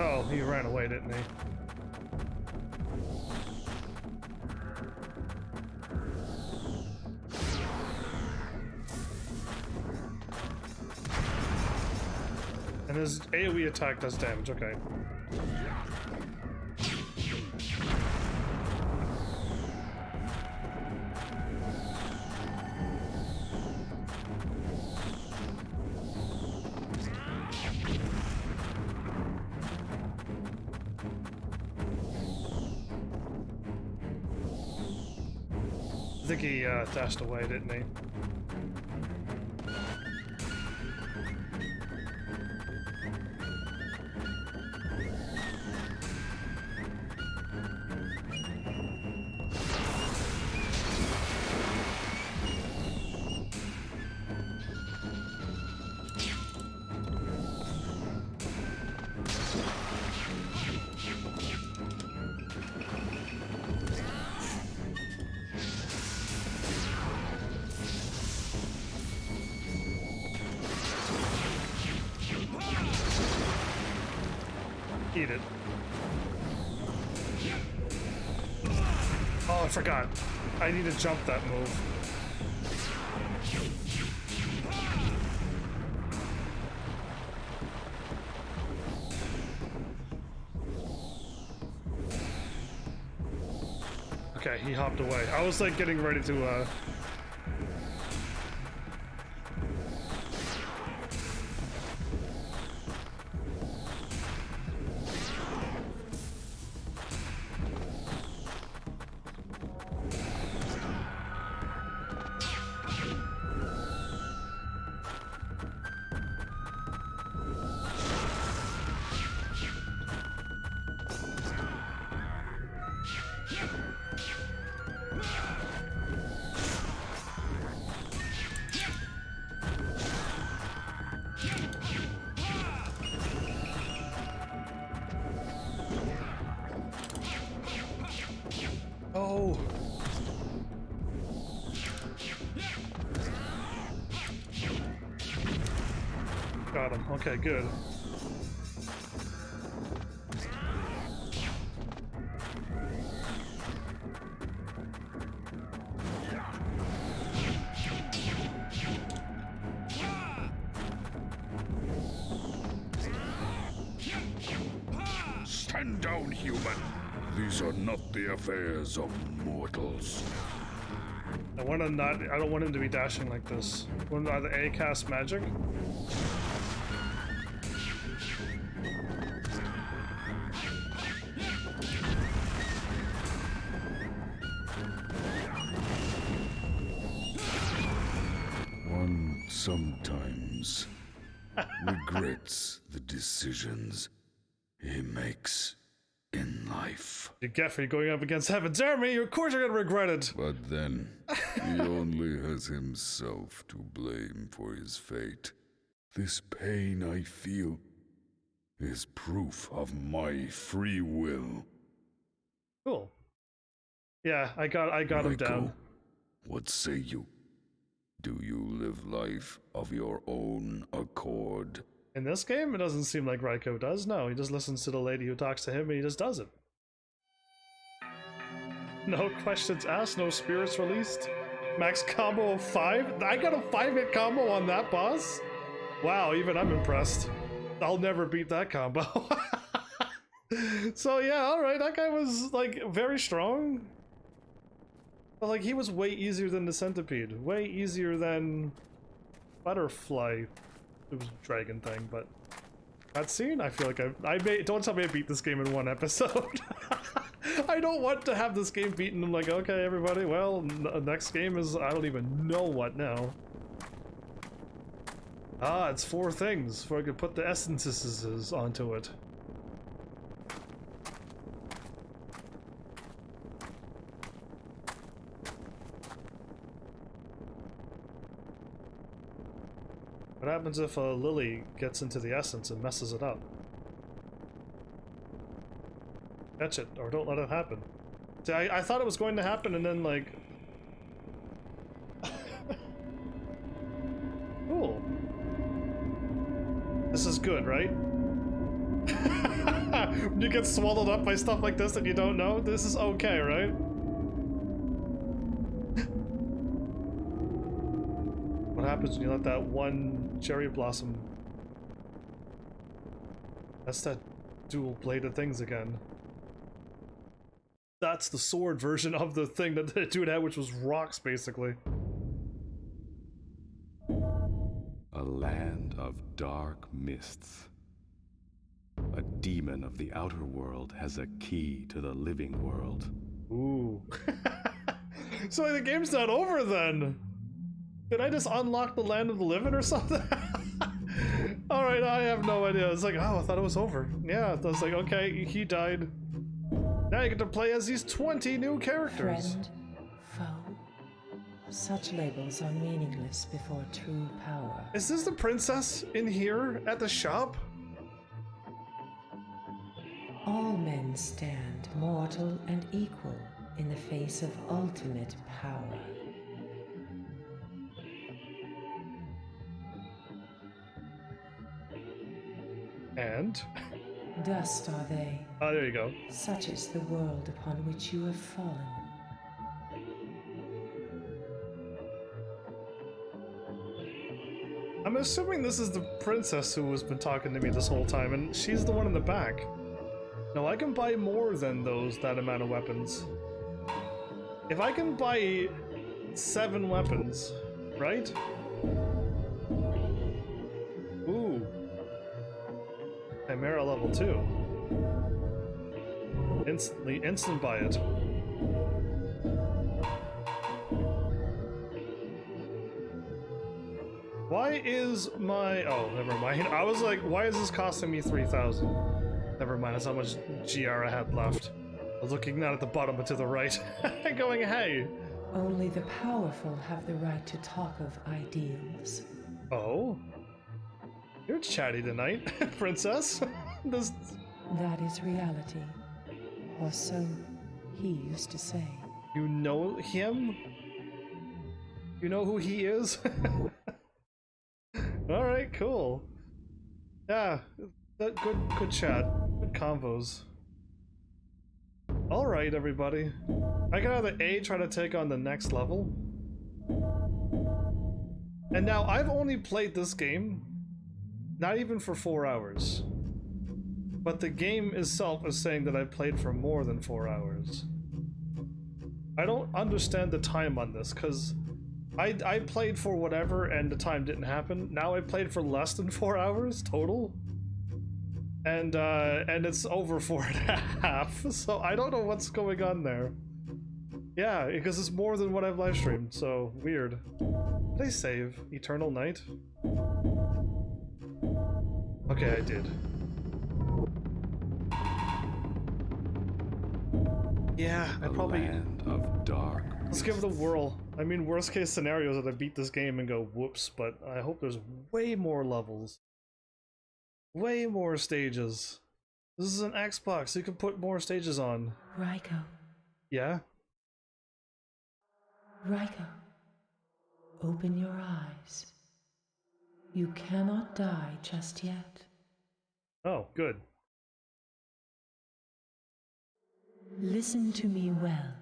Oh, he ran away, didn't he? And his AoE attack does damage, okay. I think he dashed away, didn't he? Eat it. Oh, I forgot. I need to jump that move. Okay, he hopped away. I was like getting ready to Oh. Got him. Okay, good. Stand down, human. These are not the affairs of mortals. I don't want him to be dashing like this. When either A, cast magic. One sometimes regrets the decisions he makes in life. You get for going up against Heaven's Army, of course you're gonna regret it. But then, he only has himself to blame for his fate. This pain I feel is proof of my free will. Cool. Yeah, I got him down. Michael, what say you? Do you live life of your own accord? In this game, it doesn't seem like Raiko does. No, he just listens to the lady who talks to him and he just does it. No questions asked, no spirits released. Max combo of 5? I got a 5-hit combo on that boss? Wow, even I'm impressed. I'll never beat that combo. So yeah, alright, that guy was like very strong. But like he was way easier than the centipede. Way easier than butterfly. It was a dragon thing, but that scene, I feel like don't tell me I beat this game in one episode. I don't want to have this game beaten. I'm like, okay, everybody, well, next game is, I don't even know what now. Ah, it's 4 things, before I could put the essences onto it. What happens if Lily gets into the essence and messes it up? Catch it, or don't let it happen. See, I thought it was going to happen, and then, like... Cool. This is good, right? When you get swallowed up by stuff like this that you don't know, this is okay, right? What happens when you let that one cherry blossom... That's that dual-bladed things again. That's the sword version of the thing that the dude had, which was rocks, basically. A land of dark mists. A demon of the outer world has a key to the living world. Ooh. So the game's not over then! Did I just unlock the land of the living or something? Alright, I have no idea. It's like, oh, I thought it was over. Yeah, I was like, okay, he died. Now you get to play as these 20 new characters. Friend, foe. Such labels are meaningless before true power. Is this the princess in here at the shop? All men stand mortal and equal in the face of ultimate power. And? Dust are they. Oh, there you go. Such is the world upon which you have fallen. I'm assuming this is the princess who has been talking to me this whole time, and she's the one in the back. No, I can buy more than that amount of weapons. If I can buy 7 weapons, right? Ooh. Chimera level 2. Instant buy it. Why is my... Oh, never mind. I was like, why is this costing me 3,000? Never mind, that's how much GR I had left. I was looking not at the bottom, but to the right. Going, hey! Only the powerful have the right to talk of ideals. Oh? You're chatty tonight, princess. This... That is reality. Or so he used to say. You know him? You know who he is? Alright, cool. Yeah, good chat. Good convos. Alright, everybody. I can either A, try to take on the next level. And now, I've only played this game, not even for 4 hours. But the game itself is saying that I played for more than 4 hours. I don't understand the time on this, because I played for whatever and the time didn't happen. Now I played for less than 4 hours total. And it's over 4.5, so I don't know what's going on there. Yeah, because it's more than what I've live streamed, so weird. Did I save Eternal Night? Okay, I did. Yeah, I probably... Land of dark. Let's give it a whirl. I mean, worst case scenario is that I beat this game and go whoops, but I hope there's way more levels. Way more stages. This is an Xbox, you can put more stages on. Raiko, Yeah? Raiko, open your eyes. You cannot die just yet. Oh, good. Listen to me well.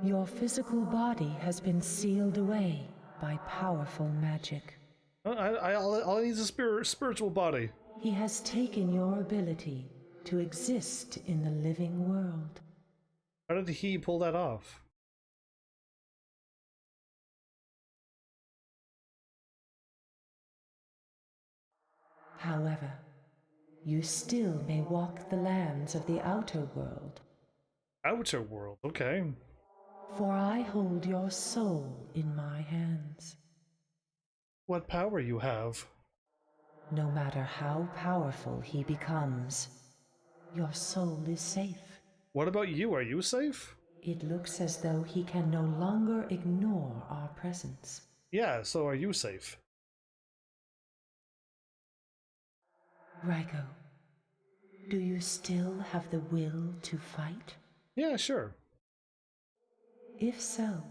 Your physical body has been sealed away by powerful magic. All I need is a spiritual body. He has taken your ability to exist in the living world. How did he pull that off? However, you still may walk the lands of the outer world, Outer world, okay. for I hold your soul in my hands. What power you have. No matter how powerful he becomes, your soul is safe. What about you? Are you safe? It looks as though he can no longer ignore our presence. Yeah, so are you safe? Raiko, do you still have the will to fight? Yeah, sure. If so,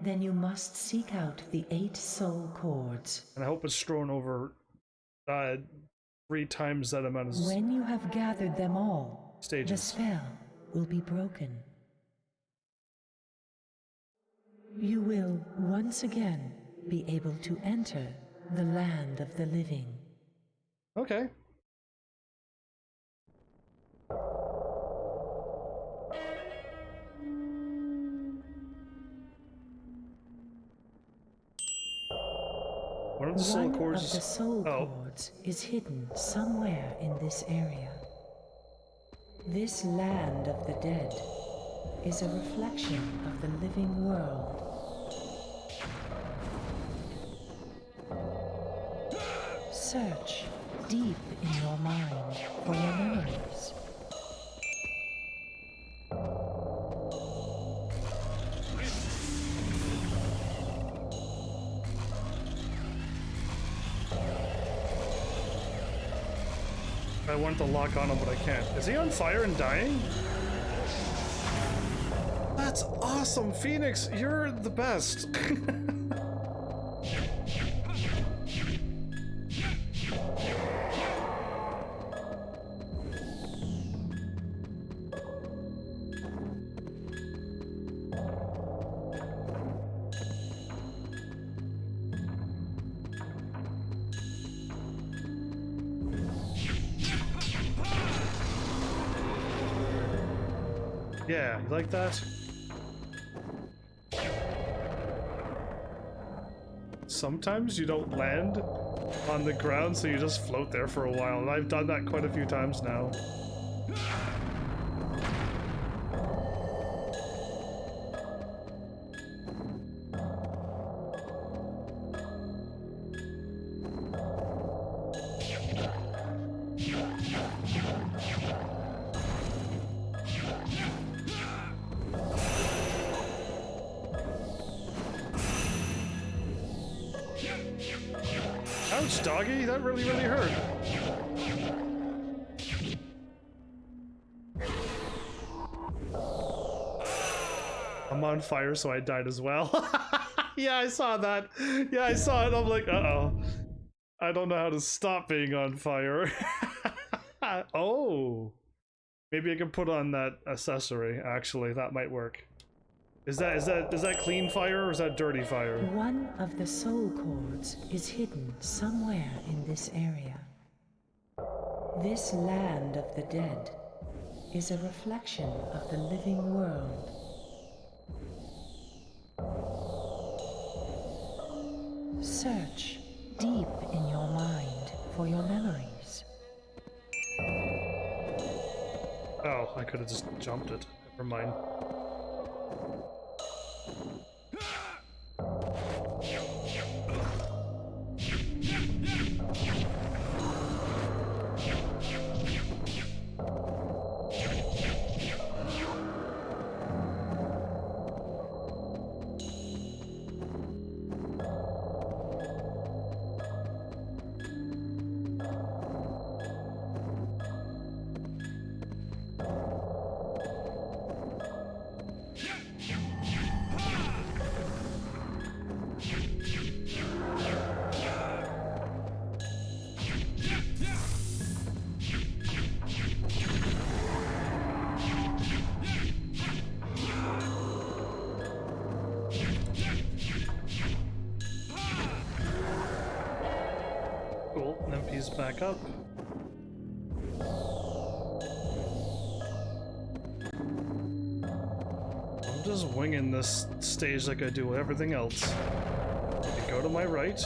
then you must seek out the 8 soul cords. And I hope it's strewn over 3 times that amount of When you have gathered them all, the stages. spell will be broken. You will once again be able to enter the land of the living. Okay. One of the soul One cords. of the soul Oh. cords is hidden somewhere in this area. This land of the dead is a reflection of the living world. Search deep in your mind for your memories. I want to lock on him, but I can't. Is he on fire and dying? That's awesome, Phoenix! You're the best! Yeah, you like that? Sometimes you don't land on the ground, so you just float there for a while, and I've done that quite a few times now. Ouch, doggy, that really hurt. I'm on fire, so I died as well. Yeah, I saw that. Yeah, I saw it. I'm like, uh-oh. I don't know how to stop being on fire. Oh. Maybe I can put on that accessory, actually. That might work. Is that clean fire or is that dirty fire? One of the soul cords is hidden somewhere in this area. This land of the dead is a reflection of the living world. Search deep in your mind for your memories. Oh, I could have just jumped it. Never mind. these back up. I'm just winging this stage like I do everything else. I go to my right.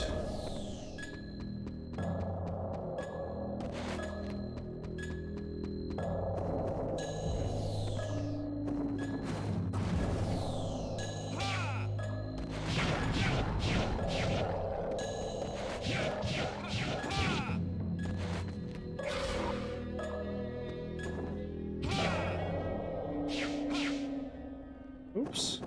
Oops.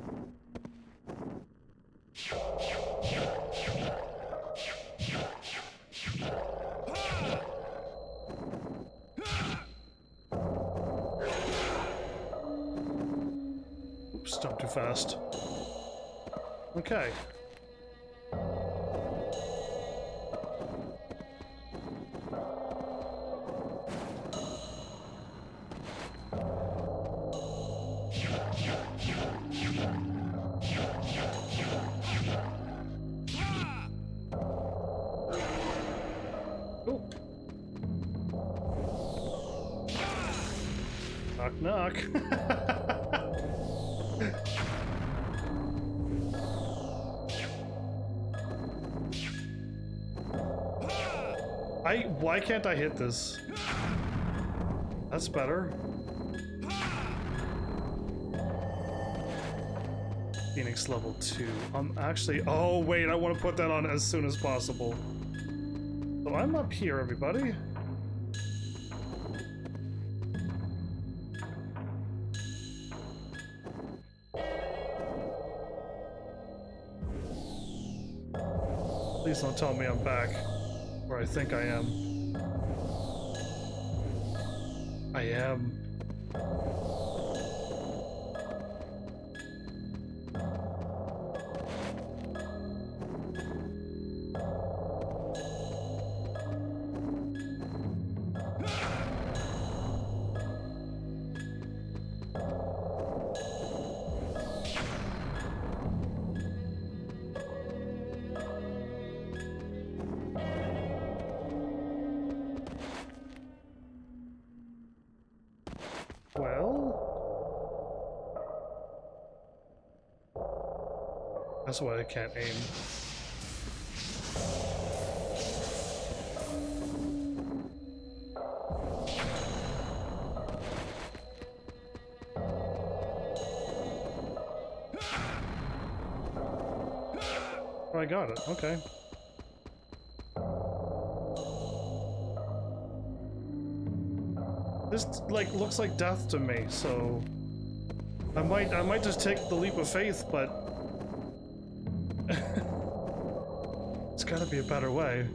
Oops, jumped too fast. Okay. Knock, knock. Why can't I hit this? That's better. Phoenix level 2. I'm actually... Oh, wait, I want to put that on as soon as possible. So I'm up here, everybody. Please don't tell me I'm back where I think I am. I am. That's why I can't aim. Oh, I got it. Okay. This like looks like death to me, so I might just take the leap of faith, but it's gotta be a better way.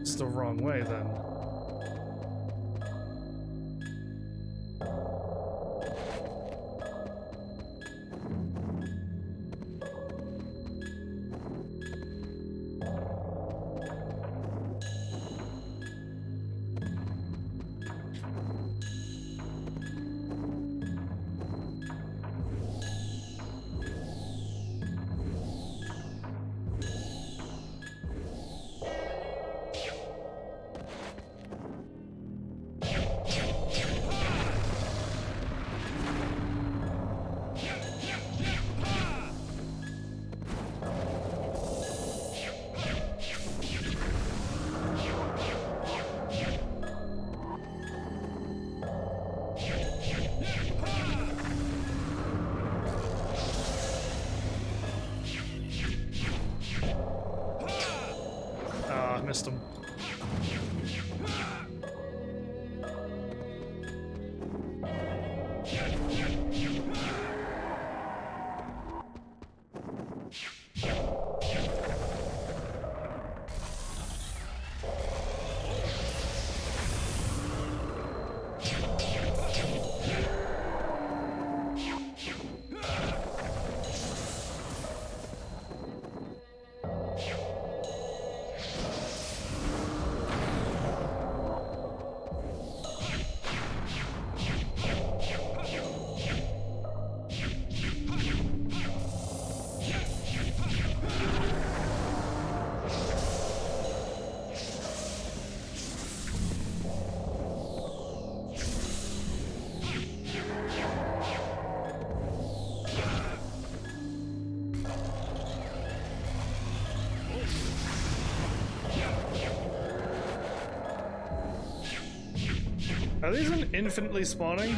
It's the wrong way then. Missed him. Are these infinitely spawning?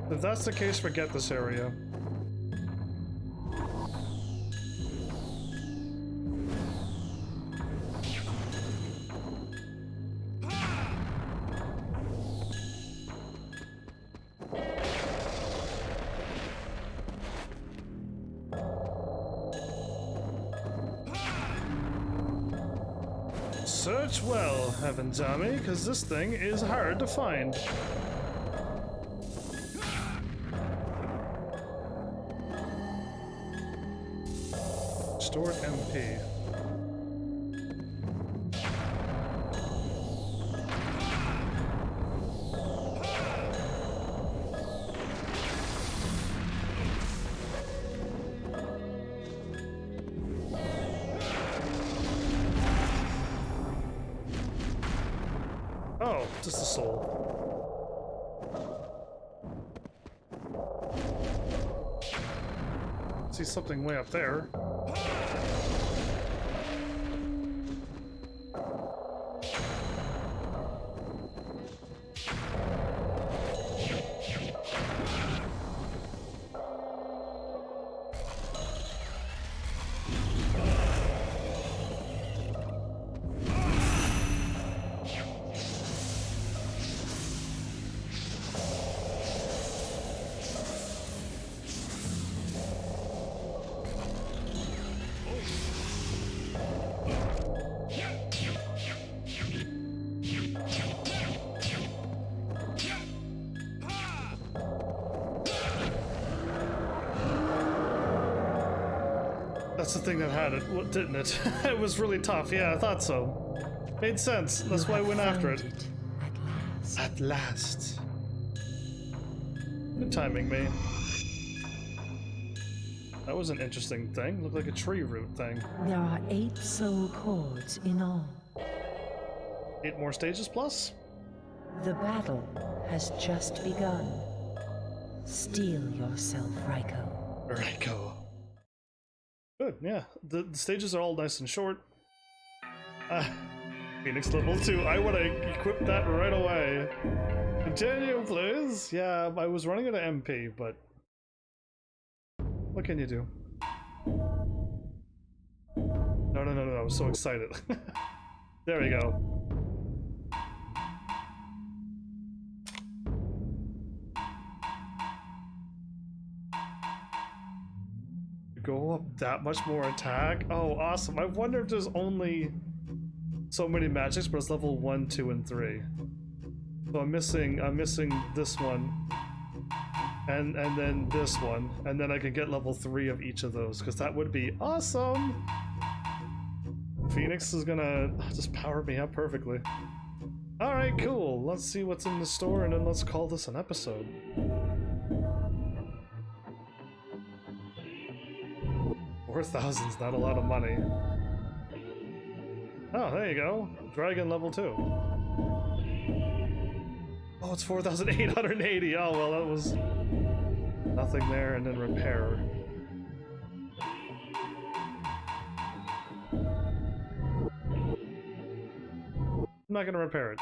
If that's the case, forget this area. Search well, HEAVENSARMY, because this thing is hard to find. Stored MP. Oh, just the soul. See something way up there. That's the thing that had it, didn't it? It was really tough. Yeah, I thought so. Made sense. That's why I went after it. At last. Good timing, me. That was an interesting thing. Looked like a tree root thing. There are 8 soul cords in all. 8 more stages plus? The battle has just begun. Steel yourself, Raiko. Raiko. Good, yeah. The stages are all nice and short. Phoenix level 2. I want to equip that right away. Continue, please. Yeah, I was running at an MP, but what can you do? No, I was so excited. There we go. Go up that much more attack? Oh, awesome. I wonder if there's only so many magics, but it's level 1, 2, and 3. So I'm missing this one. And then this one. And then I can get level 3 of each of those, because that would be awesome! Phoenix is gonna just power me up perfectly. Alright, cool. Let's see what's in the store, and then let's call this an episode. $4,000's not a lot of money. Oh, there you go. Dragon level 2. Oh, it's 4,880. Oh, well, that was nothing there, and then repair. I'm not gonna repair it.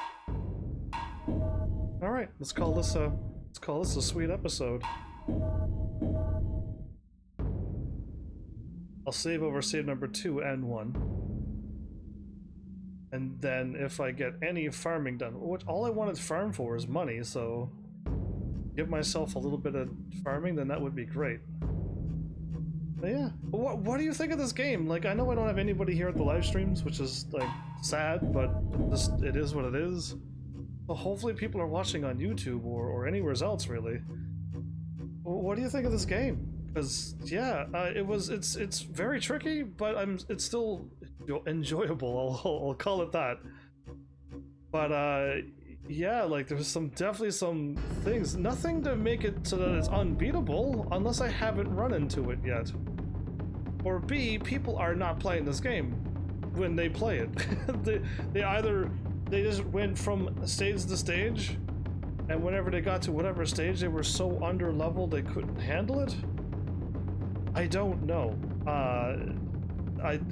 Alright, let's call this a sweet episode. I'll save over save number 2 and 1. And then if I get any farming done, which all I wanted to farm for is money, so give myself a little bit of farming, then that would be great. But yeah, what do you think of this game? Like, I know I don't have anybody here at the live streams, which is like sad, but it is what it is. So hopefully people are watching on YouTube or anywhere else, really. What do you think of this game? Because yeah, it's very tricky, but it's still enjoyable. I'll call it that. But yeah, like there's definitely some things. Nothing to make it so that it's unbeatable, unless I haven't run into it yet. Or B, people are not playing this game when they play it. they just went from stage to stage, and whenever they got to whatever stage, they were so under leveled they couldn't handle it. I don't know.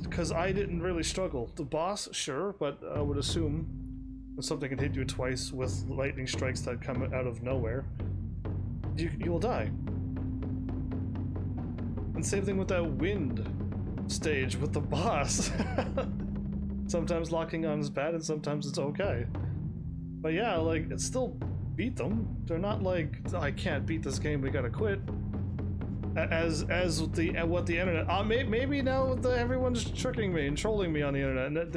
Because I didn't really struggle. The boss, sure, but I would assume something can hit you twice with lightning strikes that come out of nowhere, you will die. And same thing with that wind stage with the boss. Sometimes locking on is bad and sometimes it's okay. But yeah, like, it's still beat them. They're not like, I can't beat this game, we gotta quit. As what the internet, maybe now everyone's tricking me and trolling me on the internet, and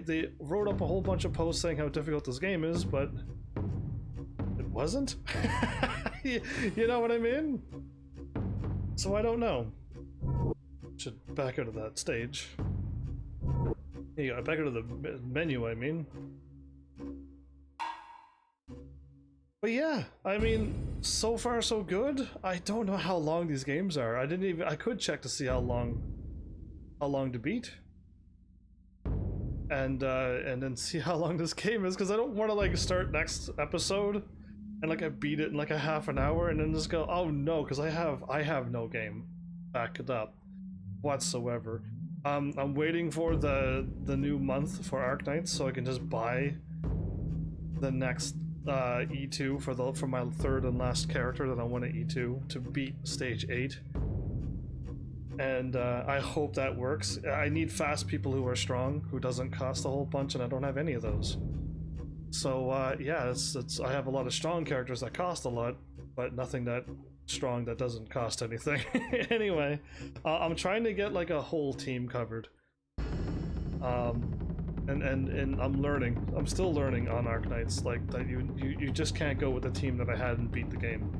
they wrote up a whole bunch of posts saying how difficult this game is, but it wasn't. You know what I mean? So I don't know. Should back out of that stage. Here you go, back out of the menu, I mean. But yeah, I mean, so far so good. I don't know how long these games are. I could check to see how long to beat. And then see how long this game is, because I don't want to like start next episode and like I beat it in like a half an hour and then just go, oh no, because I have no game backed up whatsoever. I'm waiting for the new month for Arknights so I can just buy the next E2 for my third and last character that I want to E2 to beat stage 8. And I hope that works. I need fast people who are strong, who doesn't cost a whole bunch, and I don't have any of those. So yeah, I have a lot of strong characters that cost a lot, but nothing that strong that doesn't cost anything. Anyway, I'm trying to get like a whole team covered. And I'm learning. I'm still learning on Arknights, like that you just can't go with the team that I had and beat the game,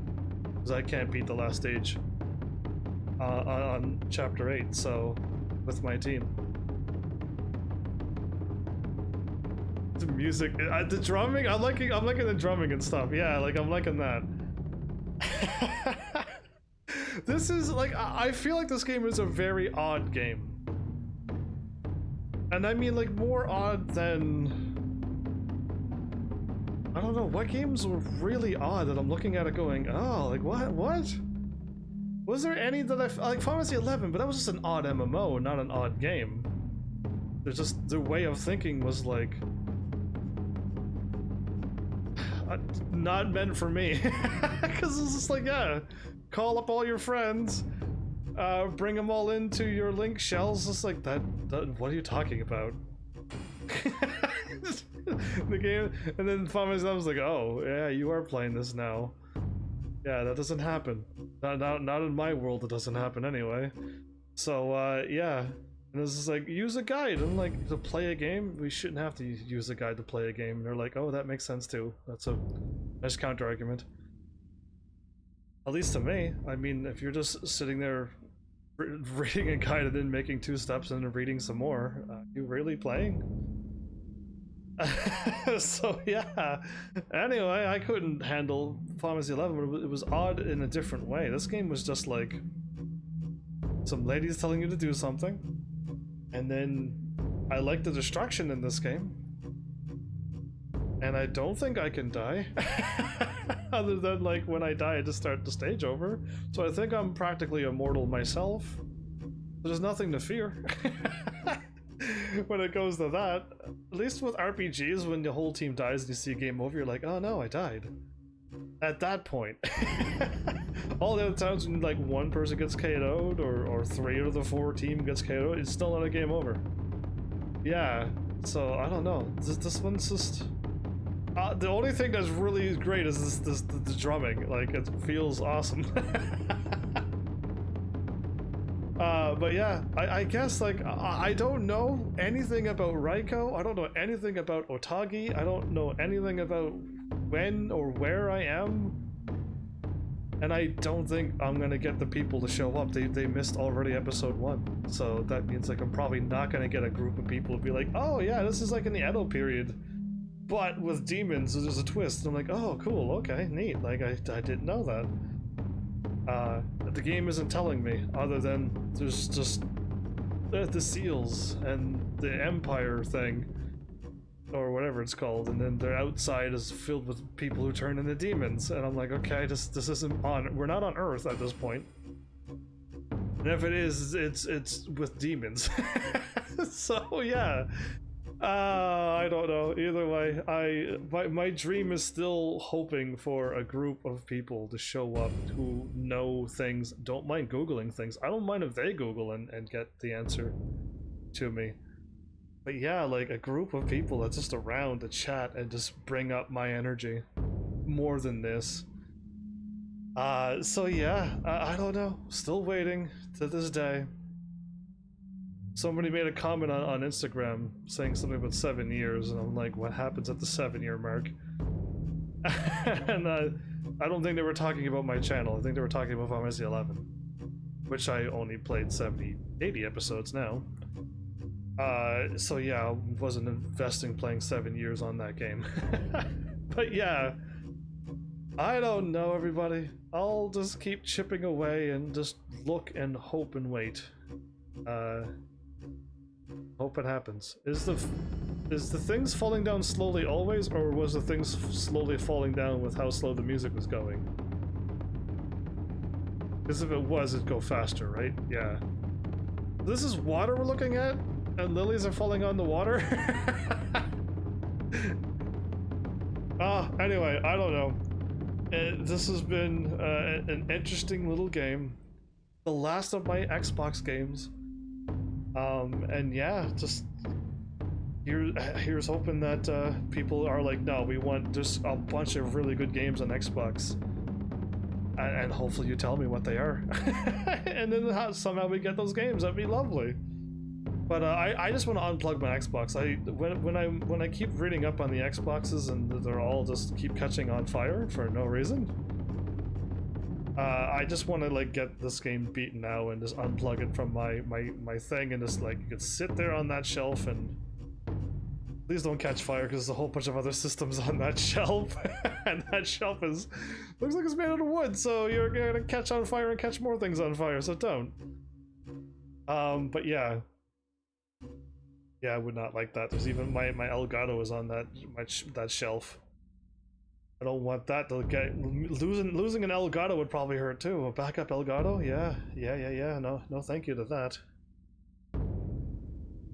because I can't beat the last stage on chapter 8. So with my team, the music, the drumming, I'm liking the drumming and stuff. Yeah, like I'm liking that. This is like, I feel like this game is a very odd game. And I mean, like, more odd than... I don't know, what games were really odd that I'm looking at it going, oh, like, what? Was there any that like, Final Fantasy 11, but that was just an odd MMO, not an odd game. There's just, their way of thinking was, like... not meant for me. Because it's just like, yeah, call up all your friends, bring them all into your link shells. Just like that, what are you talking about? The game, and then found myself, I was like, oh yeah, you are playing this now. Yeah, that doesn't happen. Not in my world. It doesn't happen anyway. So yeah, and it's just like, use a guide. I'm like, to play a game, we shouldn't have to use a guide to play a game. And they're like, oh, that makes sense too. That's a nice counter argument. At least to me. I mean, if you're just sitting there reading a guide and then making 2 steps and then reading some more, you really playing? So yeah. Anyway, I couldn't handle Final Fantasy 11, but it was odd in a different way. This game was just like some ladies telling you to do something, and then I like the destruction in this game, and I don't think I can die. Other than like when I die I just start the stage over, so I think I'm practically immortal myself. There's nothing to fear. When it goes to that. At least with RPGs, when the whole team dies and you see game over, you're like, oh no, I died. At that point. All the other times when like one person gets KO'd or 3 out of the 4 team gets KO'd, it's still not a game over. Yeah, so I don't know. This one's just... the only thing that's really great is the drumming. Like, it feels awesome. But yeah, I guess, like, I don't know anything about Raiko. I don't know anything about Otogi. I don't know anything about when or where I am. And I don't think I'm gonna get the people to show up. They missed already episode 1. So that means, like, I'm probably not gonna get a group of people to be like, oh yeah, this is like in the Edo period, but with demons, so there's a twist. And I'm like, oh cool, okay, neat. Like, I didn't know that. The game isn't telling me, other than there's just the seals and the Empire thing, or whatever it's called, and then their outside is filled with people who turn into demons, and I'm like, okay, this isn't on. We're not on Earth at this point, and if it is, it's with demons. So yeah, I don't know. Either way, my dream is still hoping for a group of people to show up who know things, don't mind Googling things. I don't mind if they Google and get the answer to me. But yeah, like a group of people that's just around to chat and just bring up my energy more than this. So yeah, I don't know. Still waiting to this day. Somebody made a comment on Instagram saying something about 7 years, and I'm like, what happens at the 7-year mark? And I don't think they were talking about my channel. I think they were talking about Final Fantasy 11, which I only played 80 episodes now. So yeah, I wasn't investing playing 7 years on that game. But yeah, I don't know, everybody. I'll just keep chipping away and just look and hope and wait. Hope it happens. Is the things falling down slowly always, or was the things slowly falling down with how slow the music was going? Because if it was, it'd go faster, right? Yeah. This is water we're looking at, and lilies are falling on the water? Anyway, I don't know. This has been an interesting little game. The last of my Xbox games. And yeah, just here's hoping that people are like, no, we want just a bunch of really good games on Xbox, and hopefully you tell me what they are, and then somehow we get those games. That'd be lovely. But I just want to unplug my Xbox. When I keep reading up on the Xboxes and they're all just keep catching on fire for no reason. I just want to like get this game beaten now and just unplug it from my thing and just like you could sit there on that shelf and please don't catch fire because there's a whole bunch of other systems on that shelf and that shelf looks like it's made out of wood, so you're gonna catch on fire and catch more things on fire, so don't. But yeah, I would not like that. There's even my Elgato is on that shelf. I don't want that to get losing an Elgato would probably hurt too. A backup Elgato, yeah. No, thank you to that.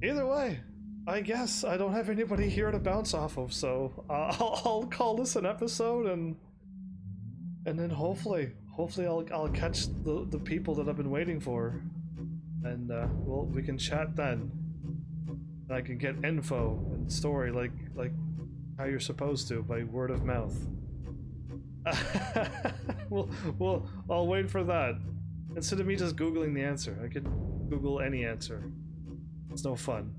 Either way, I guess I don't have anybody here to bounce off of, so I'll call this an episode, and then hopefully I'll catch the people that I've been waiting for, and well, we can chat then. And I can get info and story like how you're supposed to by word of mouth. well, I'll wait for that. Instead of me just Googling the answer, I could Google any answer. It's no fun.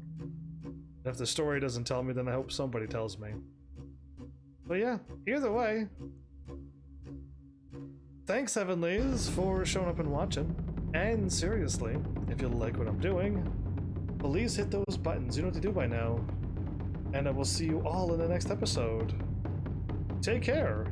If the story doesn't tell me, then I hope somebody tells me. But yeah, either way, thanks Heavenlies for showing up and watching. And seriously, if you like what I'm doing, please hit those buttons. You know what to do by now. And I will see you all in the next episode. Take care.